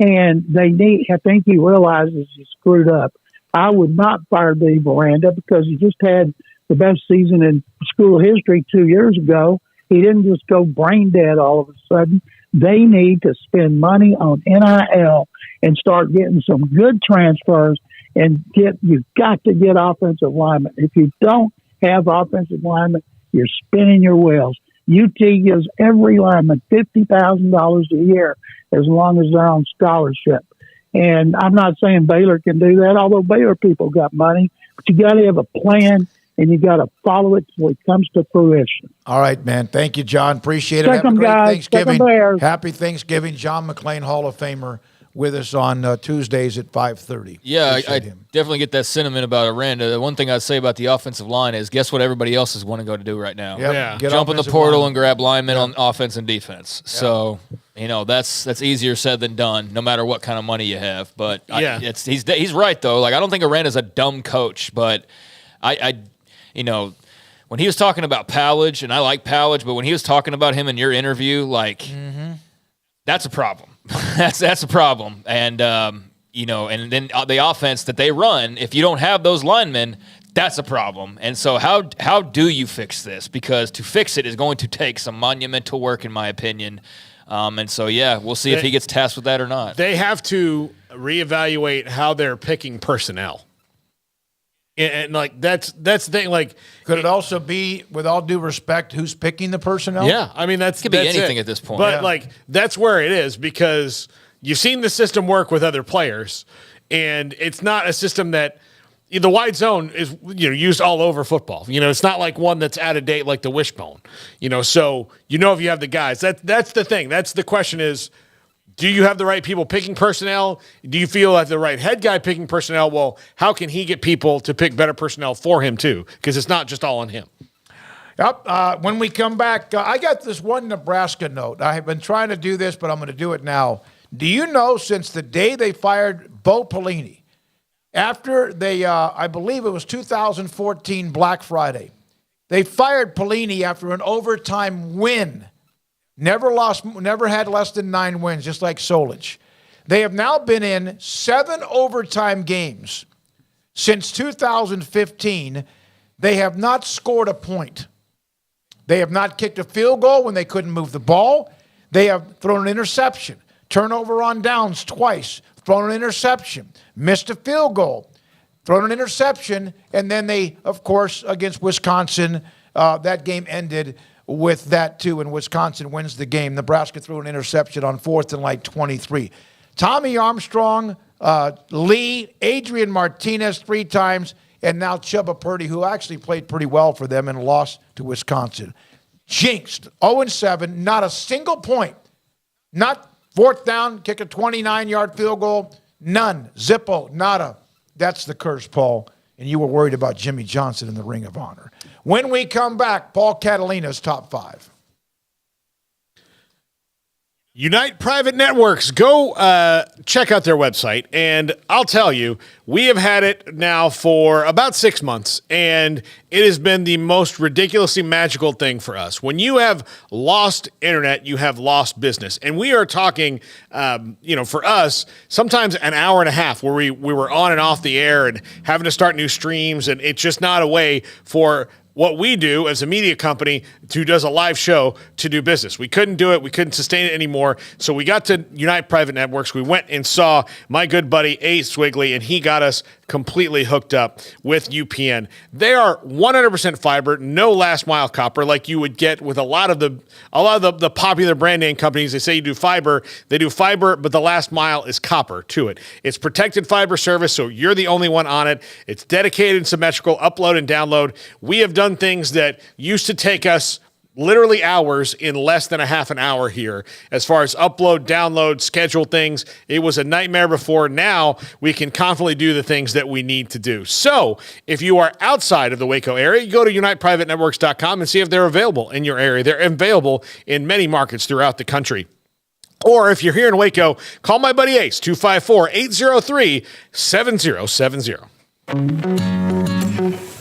And I think he realizes he screwed up. I would not fire Dave Aranda because he just had the best season in school history 2 years ago. He didn't just go brain dead all of a sudden. They need to spend money on NIL and start getting some good transfers and you've got to get offensive linemen. If you don't have offensive linemen, you're spinning your wheels. UT gives every lineman $50,000 a year as long as they're on scholarship. And I'm not saying Baylor can do that, although Baylor people got money, but you got to have a plan and you got to follow it till it comes to fruition.
All right, man. Thank you, John. Appreciate it.
Check
Have a
them,
great
guys.
Thanksgiving.
Check them, Bears.
Happy Thanksgiving. John McClain, Hall of Famer, with us on Tuesdays at 5:30.
Yeah, I definitely get that sentiment about Aranda. The one thing I'd say about the offensive line is, guess what everybody else is wanting to go to do right now?
Yep. Yeah. Get
Jump in the
offensive
portal
linemen.
and grab linemen on offense and defense. Yeah. So, that's easier said than done, no matter what kind of money you have. But he's right, though. Like, I don't think Aranda's a dumb coach, but when he was talking about Powledge, and I like Powledge, but when he was talking about him in your interview, that's a problem. that's a problem. And and then the offense that they run, if you don't have those linemen, that's a problem. And so how do you fix this? Because to fix it is going to take some monumental work, in my opinion. We'll see if he gets tasked with that or not.
They have to reevaluate how they're picking personnel. And that's the thing. Like,
could it also be, with all due respect, who's picking the personnel?
Yeah, I mean
could be anything at this point.
But that's where it is, because you've seen the system work with other players, and it's not a system that the wide zone is used all over football. It's not like one that's out of date like the wishbone. So if you have the guys, that's the thing. That's the question is, do you have the right people picking personnel? Do you feel like the right head guy picking personnel? Well, how can he get people to pick better personnel for him too? Because it's not just all on him.
Yep. When we come back, I got this one Nebraska note. I have been trying to do this, but I'm going to do it now. Do you know, since the day they fired Bo Pelini, after they, I believe it was 2014 Black Friday, they fired Pelini after an overtime win. Never had less than 9 wins, just like Solich. They have now been in 7 overtime games since 2015. They have not scored a point. They have not kicked a field goal when they couldn't move the ball. They have thrown an interception, turnover on downs twice, thrown an interception, missed a field goal, thrown an interception, and then they, of course, against Wisconsin, that game ended with that too, and Wisconsin wins the game. Nebraska threw an interception on 4th and 23. Tommy Armstrong, Lee, Adrian Martinez 3 times, and now Chubba Purdy, who actually played pretty well for them and lost to Wisconsin. Jinxed, 0-7, not a single point. Not 4th down, kick a 29-yard field goal, none. Zippo, nada. That's the curse, Paul. And you were worried about Jimmy Johnson in the Ring of Honor. When we come back, Paul Catalina's top 5.
Unite Private Networks. Go check out their website. And I'll tell you, we have had it now for about 6 months, and it has been the most ridiculously magical thing for us. When you have lost internet, you have lost business. And we are talking, for us, sometimes an hour and a half where we were on and off the air and having to start new streams, and it's just not a way for what we do as a media company who does a live show to do business. We couldn't do it. We couldn't sustain it anymore. So we got to Unite Private Networks. We went and saw my good buddy Ace Swigley, and he got us completely hooked up with UPN. They are 100% fiber, no last mile copper like you would get with a lot of the popular brand name companies. They say you do fiber. They do fiber, but the last mile is copper to it. It's protected fiber service, so you're the only one on it. It's dedicated and symmetrical, upload and download. We have done things that used to take us literally hours in less than a half an hour here. As far as upload, download, schedule things, it was a nightmare before. Now we can confidently do the things that we need to do. So if you are outside of the Waco area, you go to uniteprivatenetworks.com and see if they're available in your area. They're available in many markets throughout the country. Or if you're here in Waco, call my buddy Ace, 254-803-7070.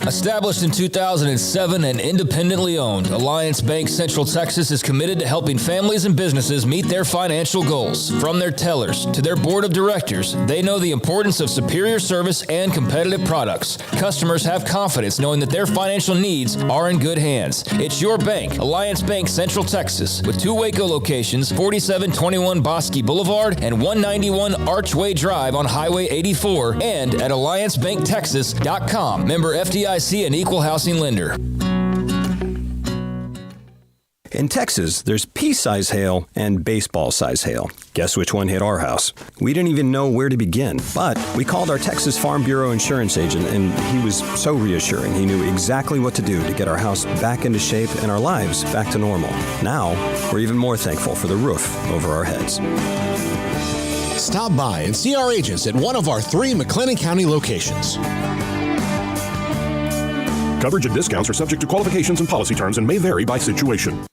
Established in 2007 and independently owned, Alliance Bank Central Texas is committed to helping families and businesses meet their financial goals. From their tellers to their board of directors, they know the importance of superior service and competitive products. Customers have confidence knowing that their financial needs are in good hands. It's your bank, Alliance Bank Central Texas, with 2 Waco locations, 4721 Bosque Boulevard and 191 Archway Drive on Highway 84, and at alliancebanktexas.com. Member FDIC and equal housing lender.
In Texas, there's pea-size hail and baseball-size hail. Guess which one hit our house? We didn't even know where to begin, but we called our Texas Farm Bureau insurance agent, and he was so reassuring. He knew exactly what to do to get our house back into shape and our lives back to normal. Now, we're even more thankful for the roof over our heads.
Stop by and see our agents at one of our 3 McClain County locations.
Coverage and discounts are subject to qualifications and policy terms and may vary by situation.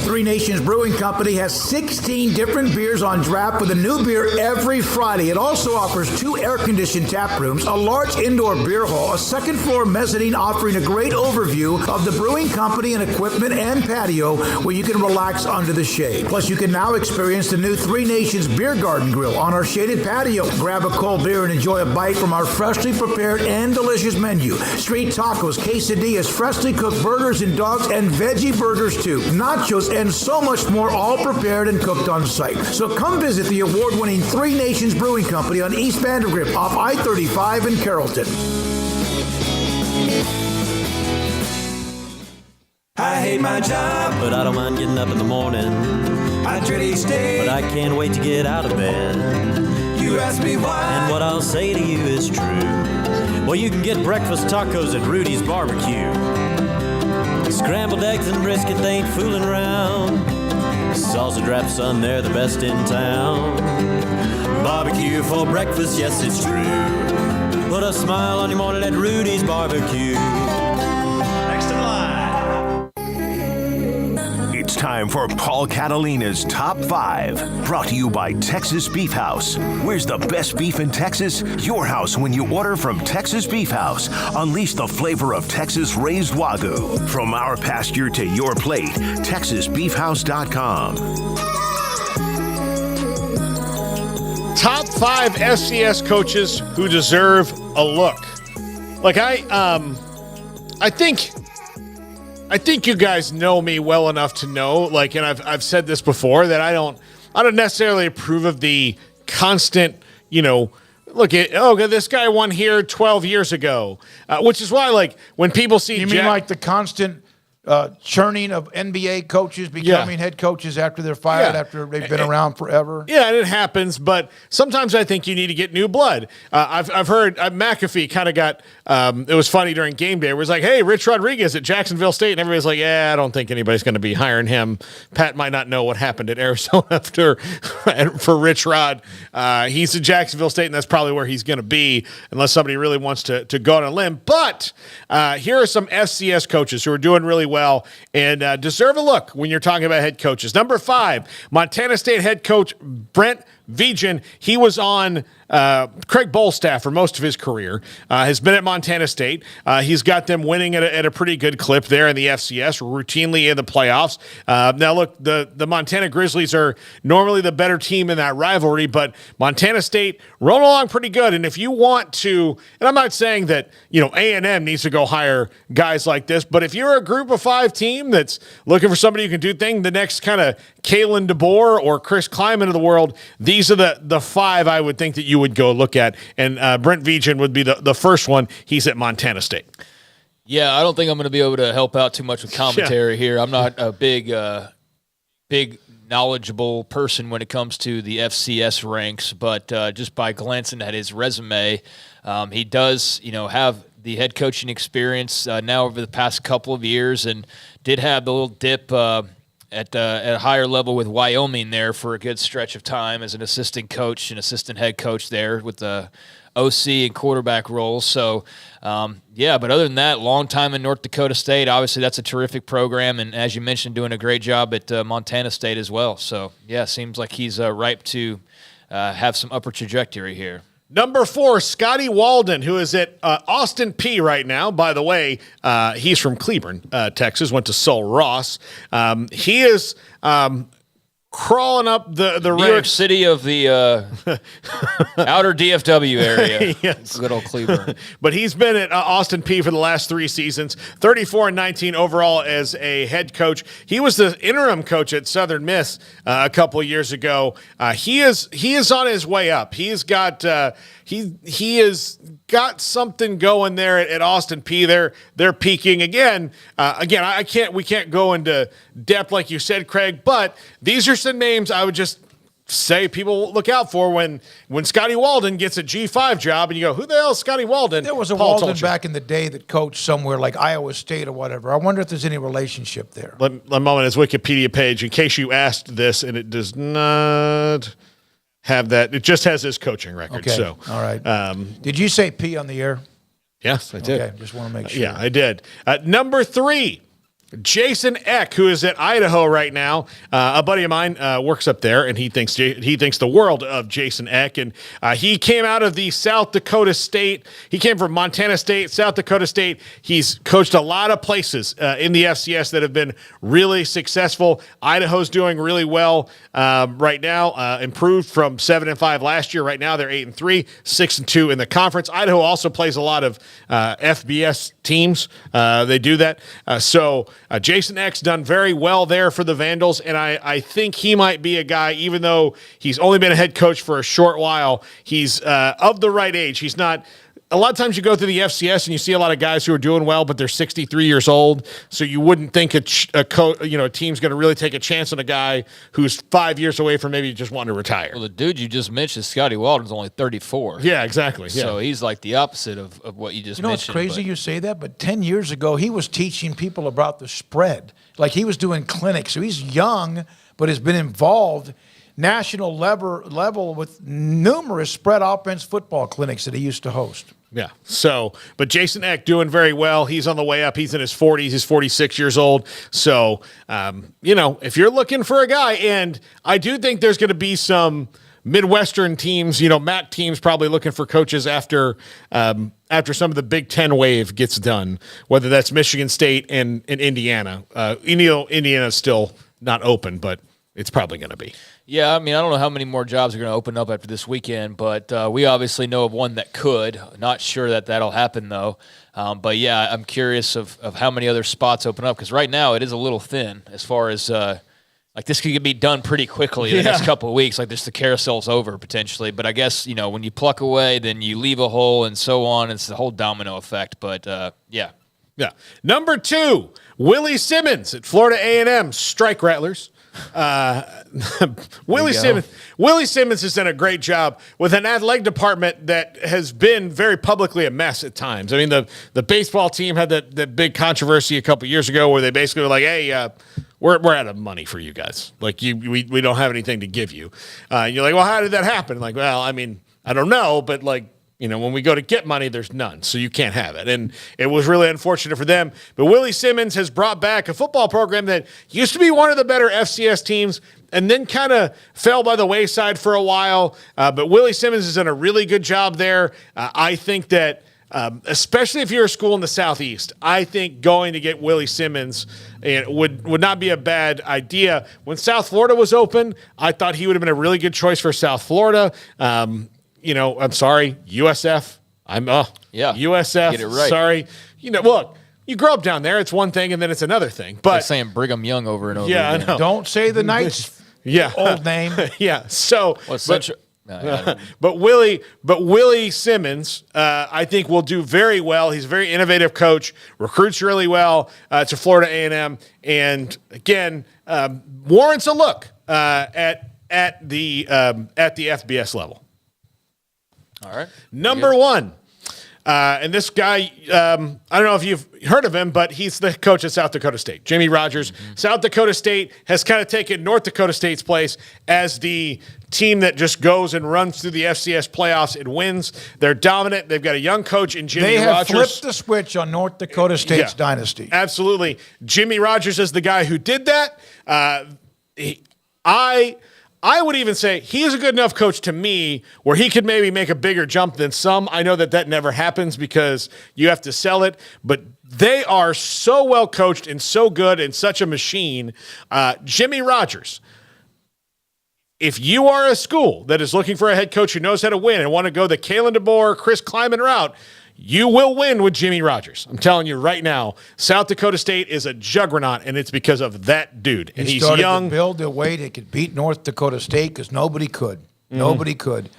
Three Nations Brewing Company has 16 different beers on draft with a new beer every Friday. It also offers 2 air-conditioned tap rooms, a large indoor beer hall, a second-floor mezzanine offering a great overview of the brewing company and equipment and patio where you can relax under the shade. Plus, you can now experience the new Three Nations Beer Garden Grill on our shaded patio. Grab a cold beer and enjoy a bite from our freshly prepared and delicious menu. Street tacos, quesadillas, freshly cooked burgers and dogs, and veggie burgers too. Nachos and so much more, all prepared and cooked on site. So come visit the award-winning Three Nations Brewing Company on East Vandergrift off I-35 in Carrollton.
I hate my job, but I don't mind getting up in the morning. I dread each day, but I can't wait to get out of bed. You ask me why, and what I'll say to you is true. Well, you can get breakfast tacos at Rudy's Barbecue. Scrambled eggs and brisket, they ain't fooling around. Salsa drap, son, they're the best in town. Barbecue for breakfast, yes, it's true. Put a smile on your morning at Rudy's Barbecue. Next in line.
It's time for Paul Catalina's Top 5, brought to you by Texas Beef House. Where's the best beef in Texas? Your house when you order from Texas Beef House. Unleash the flavor of Texas-raised Wagyu. From our pasture to your plate, TexasBeefHouse.com.
Top 5 FCS coaches who deserve a look. Like I think you guys know me well enough to know, like, and I've said this before, that I don't necessarily approve of the constant, look at, this guy won here 12 years ago, which is why, like, when people see,
you mean like the constant churning of NBA coaches becoming head coaches after they're fired, after they've been around forever?
Yeah, and it happens, but sometimes I think you need to get new blood. I've heard McAfee kind of got, it was funny during game day, where it was like, hey, Rich Rodriguez at Jacksonville State, and everybody's like, yeah, I don't think anybody's going to be hiring him. Pat might not know what happened at Arizona for Rich Rod. He's at Jacksonville State, and that's probably where he's going to be, unless somebody really wants to go on a limb. But here are some FCS coaches who are doing really well and deserve a look when you're talking about head coaches. Number 5, Montana State head coach Brent Vigen. He was on Craig Bohl's staff for most of his career, has been at Montana State. He's got them winning at a pretty good clip there in the FCS, routinely in the playoffs. Now, look, the Montana Grizzlies are normally the better team in that rivalry, but Montana State rolling along pretty good. And if you want to, and I'm not saying that, A&M needs to go hire guys like this, but if you're a group of 5 team that's looking for somebody who can do things, the next kind of Kalen DeBoer or Chris Kleiman of the world, these are the 5 I would think that you would go look at. And Brent Vigen would be the first one. He's at Montana State.
Yeah, I don't think I'm going to be able to help out too much with commentary here. I'm not a big knowledgeable person when it comes to the FCS ranks, but just by glancing at his resume, he does, have the head coaching experience now over the past couple of years, and did have the little dip at a higher level with Wyoming there for a good stretch of time as an assistant coach and assistant head coach there with the OC and quarterback roles. So, but other than that, long time in North Dakota State. Obviously, that's a terrific program, and as you mentioned, doing a great job at Montana State as well. So, seems like he's ripe to have some upper trajectory here.
Number 4, Scotty Walden, who is at Austin P right now. By the way, he's from Cleburne, Texas, went to Sul Ross. He is crawling up the
New
ranks.
York City of the outer DFW area.
Yes.
Good old Cleveland.
But he's been at Austin P for the last 3 seasons, 34-19 overall as a head coach. He was the interim coach at Southern Miss a couple of years ago. He is on his way up. He's got he has got something going there at Austin P. They're peaking again. We can't go into depth like you said, Craig, but these are some names I would just say people look out for when Scotty Walden gets a G5 job and you go, who the hell is Scotty Walden?
There was a
Paul
Walden
Tolcher.
back in the day that coached somewhere like Iowa State or whatever. I wonder if there's any relationship there.
Let me on his Wikipedia page in case you asked this, and it does not have that. It just has his coaching record.
Okay.
So,
all right. Did you say P on the air?
Yes, I did.
Okay, just want to make sure.
Yeah, I did. Number 3, Jason Eck, who is at Idaho right now. A buddy of mine works up there, and he thinks the world of Jason Eck. And he came out of the South Dakota State. He came from Montana State, South Dakota State. He's coached a lot of places in the FCS that have been really successful. Idaho's doing really well right now. Improved from 7-5 last year. Right now they're 8-3, 6-2 in the conference. Idaho also plays a lot of FBS teams. They do that. Jason Eck's done very well there for the Vandals, and I think he might be a guy, even though he's only been a head coach for a short while, he's of the right age. He's not – a lot of times you go through the FCS and you see a lot of guys who are doing well, but they're 63 years old, so you wouldn't think a team's going to really take a chance on a guy who's 5 years away from maybe just wanting to retire.
Well, the dude you just mentioned, Scotty Walden's only 34.
Yeah, exactly. Yeah.
So he's like the opposite of what you just mentioned.
It's crazy you say that, but 10 years ago, he was teaching people about the spread. Like he was doing clinics. So he's young, but has been involved national level with numerous spread offense football clinics that he used to host.
Yeah. So, but Jason Eck doing very well. He's on the way up. He's in his 40s. He's 46 years old. So, if you're looking for a guy, and I do think there's going to be some Midwestern teams, MAC teams probably looking for coaches after some of the Big Ten wave gets done, whether that's Michigan State and Indiana. Indiana's still not open, but it's probably going to be.
Yeah, I don't know how many more jobs are going to open up after this weekend, but we obviously know of one that could. Not sure that'll happen, though. But, yeah, I'm curious of how many other spots open up, because right now it is a little thin as far as this could be done pretty quickly in the next couple of weeks. Like, the carousel's over potentially. But I guess, when you pluck away, then you leave a hole and so on. It's the whole domino effect. But, yeah.
Yeah. Number 2, Willie Simmons at Florida A&M. Strike Rattlers. Willie Simmons has done a great job with an athletic department that has been very publicly a mess at times. The baseball team had that big controversy a couple years ago where they basically were like, hey, we're out of money for you guys. Like, we don't have anything to give you. You're like, well, how did that happen? Like, well, I don't know, but when we go to get money, there's none, so you can't have it. And it was really unfortunate for them. But Willie Simmons has brought back a football program that used to be one of the better FCS teams and then kind of fell by the wayside for a while. But Willie Simmons has done a really good job there. I think that, especially if you're a school in the Southeast, I think going to get Willie Simmons would not be a bad idea. When South Florida was open, I thought he would have been a really good choice for South Florida. I'm sorry, USF. USF.
Get it right.
Sorry. Look, you grow up down there. It's one thing, and then it's another thing. But
like saying Brigham Young over and over again.
I know.
Don't say the Knights' old name.
Yeah. So,
but
Willie Simmons, I think will do very well. He's a very innovative coach. Recruits really well to Florida A&M, and again, warrants a look at the FBS level.
All right.
Number 1, And this guy, I don't know if you've heard of him, but he's the coach at South Dakota State, Jimmy Rogers. South Dakota State has kind of taken North Dakota State's place as the team that just goes and runs through the FCS playoffs and wins. They're dominant. They've got a young coach in Jimmy Rogers.
They have flipped the switch on North Dakota State's dynasty.
Absolutely. Jimmy Rogers is the guy who did that. I would even say he is a good enough coach to me where he could maybe make a bigger jump than some. I know that never happens because you have to sell it, but they are so well coached and so good and such a machine. Jimmy Rogers, if you are a school that is looking for a head coach who knows how to win and want to go the Kalen DeBoer, Chris Kleiman route, you will win with Jimmy Rogers. I'm telling you right now, South Dakota State is a juggernaut, and it's because of that dude. And he's young.
To build a way they could beat North Dakota State because nobody could. Nobody could.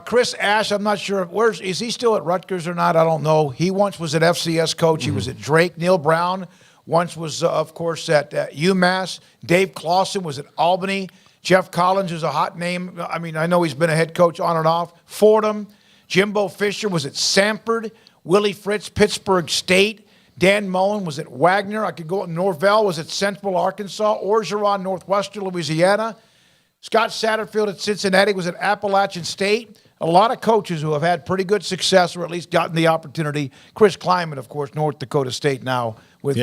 Chris Ash, I'm not sure. Is he still at Rutgers or not? I don't know. He once was an FCS coach. He was at Drake. Neil Brown once was, of course, at UMass. Dave Clawson was at Albany. Jeff Collins is a hot name. I mean, I know he's been a head coach on and off. Fordham. Jimbo Fisher was at Samford. Willie Fritz, Pittsburgh State. Dan Mullen was at Wagner. I could go. Norvell was at Central Arkansas. Orgeron, Northwestern Louisiana. Scott Satterfield at Cincinnati was at Appalachian State. A lot of coaches who have had pretty good success or at least gotten the opportunity. Chris Kleiman, of course, North Dakota State now with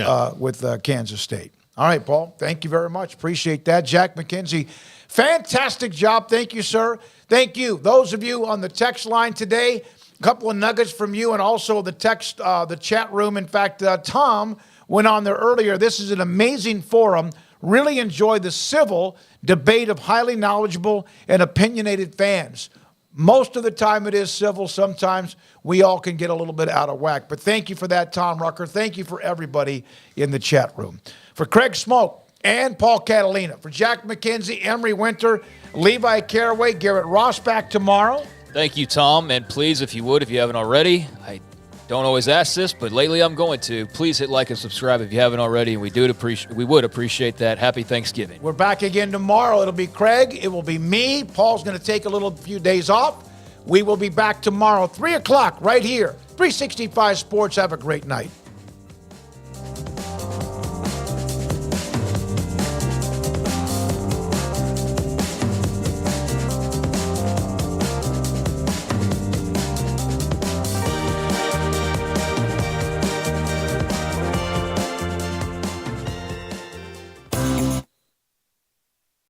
Kansas State. All right, Paul, thank you very much. Appreciate that. Jack McKenzie, fantastic job. Thank you, sir. Thank you. Those of you on the text line today, a couple of nuggets from you and also the text, the chat room. In fact, Tom went on there earlier. This is an amazing forum. Really enjoy the civil debate of highly knowledgeable and opinionated fans. Most of the time it is civil. Sometimes we all can get a little bit out of whack. But thank you for that, Tom Rucker. Thank you for everybody in the chat room. For Craig Smoak and Paul Catalina, for Jack McKenzie, Emery Winter, Levi Caraway, Garrett Ross back tomorrow.
Thank you, Tom. And please, if you would, if you haven't already, I don't always ask this, but lately I'm going to. Please hit like and subscribe if you haven't already, and we would appreciate that. Happy Thanksgiving.
We're back again tomorrow. It'll be Craig. It will be me. Paul's going to take a few days off. We will be back tomorrow, 3 o'clock, right here. 365 Sports. Have a great night.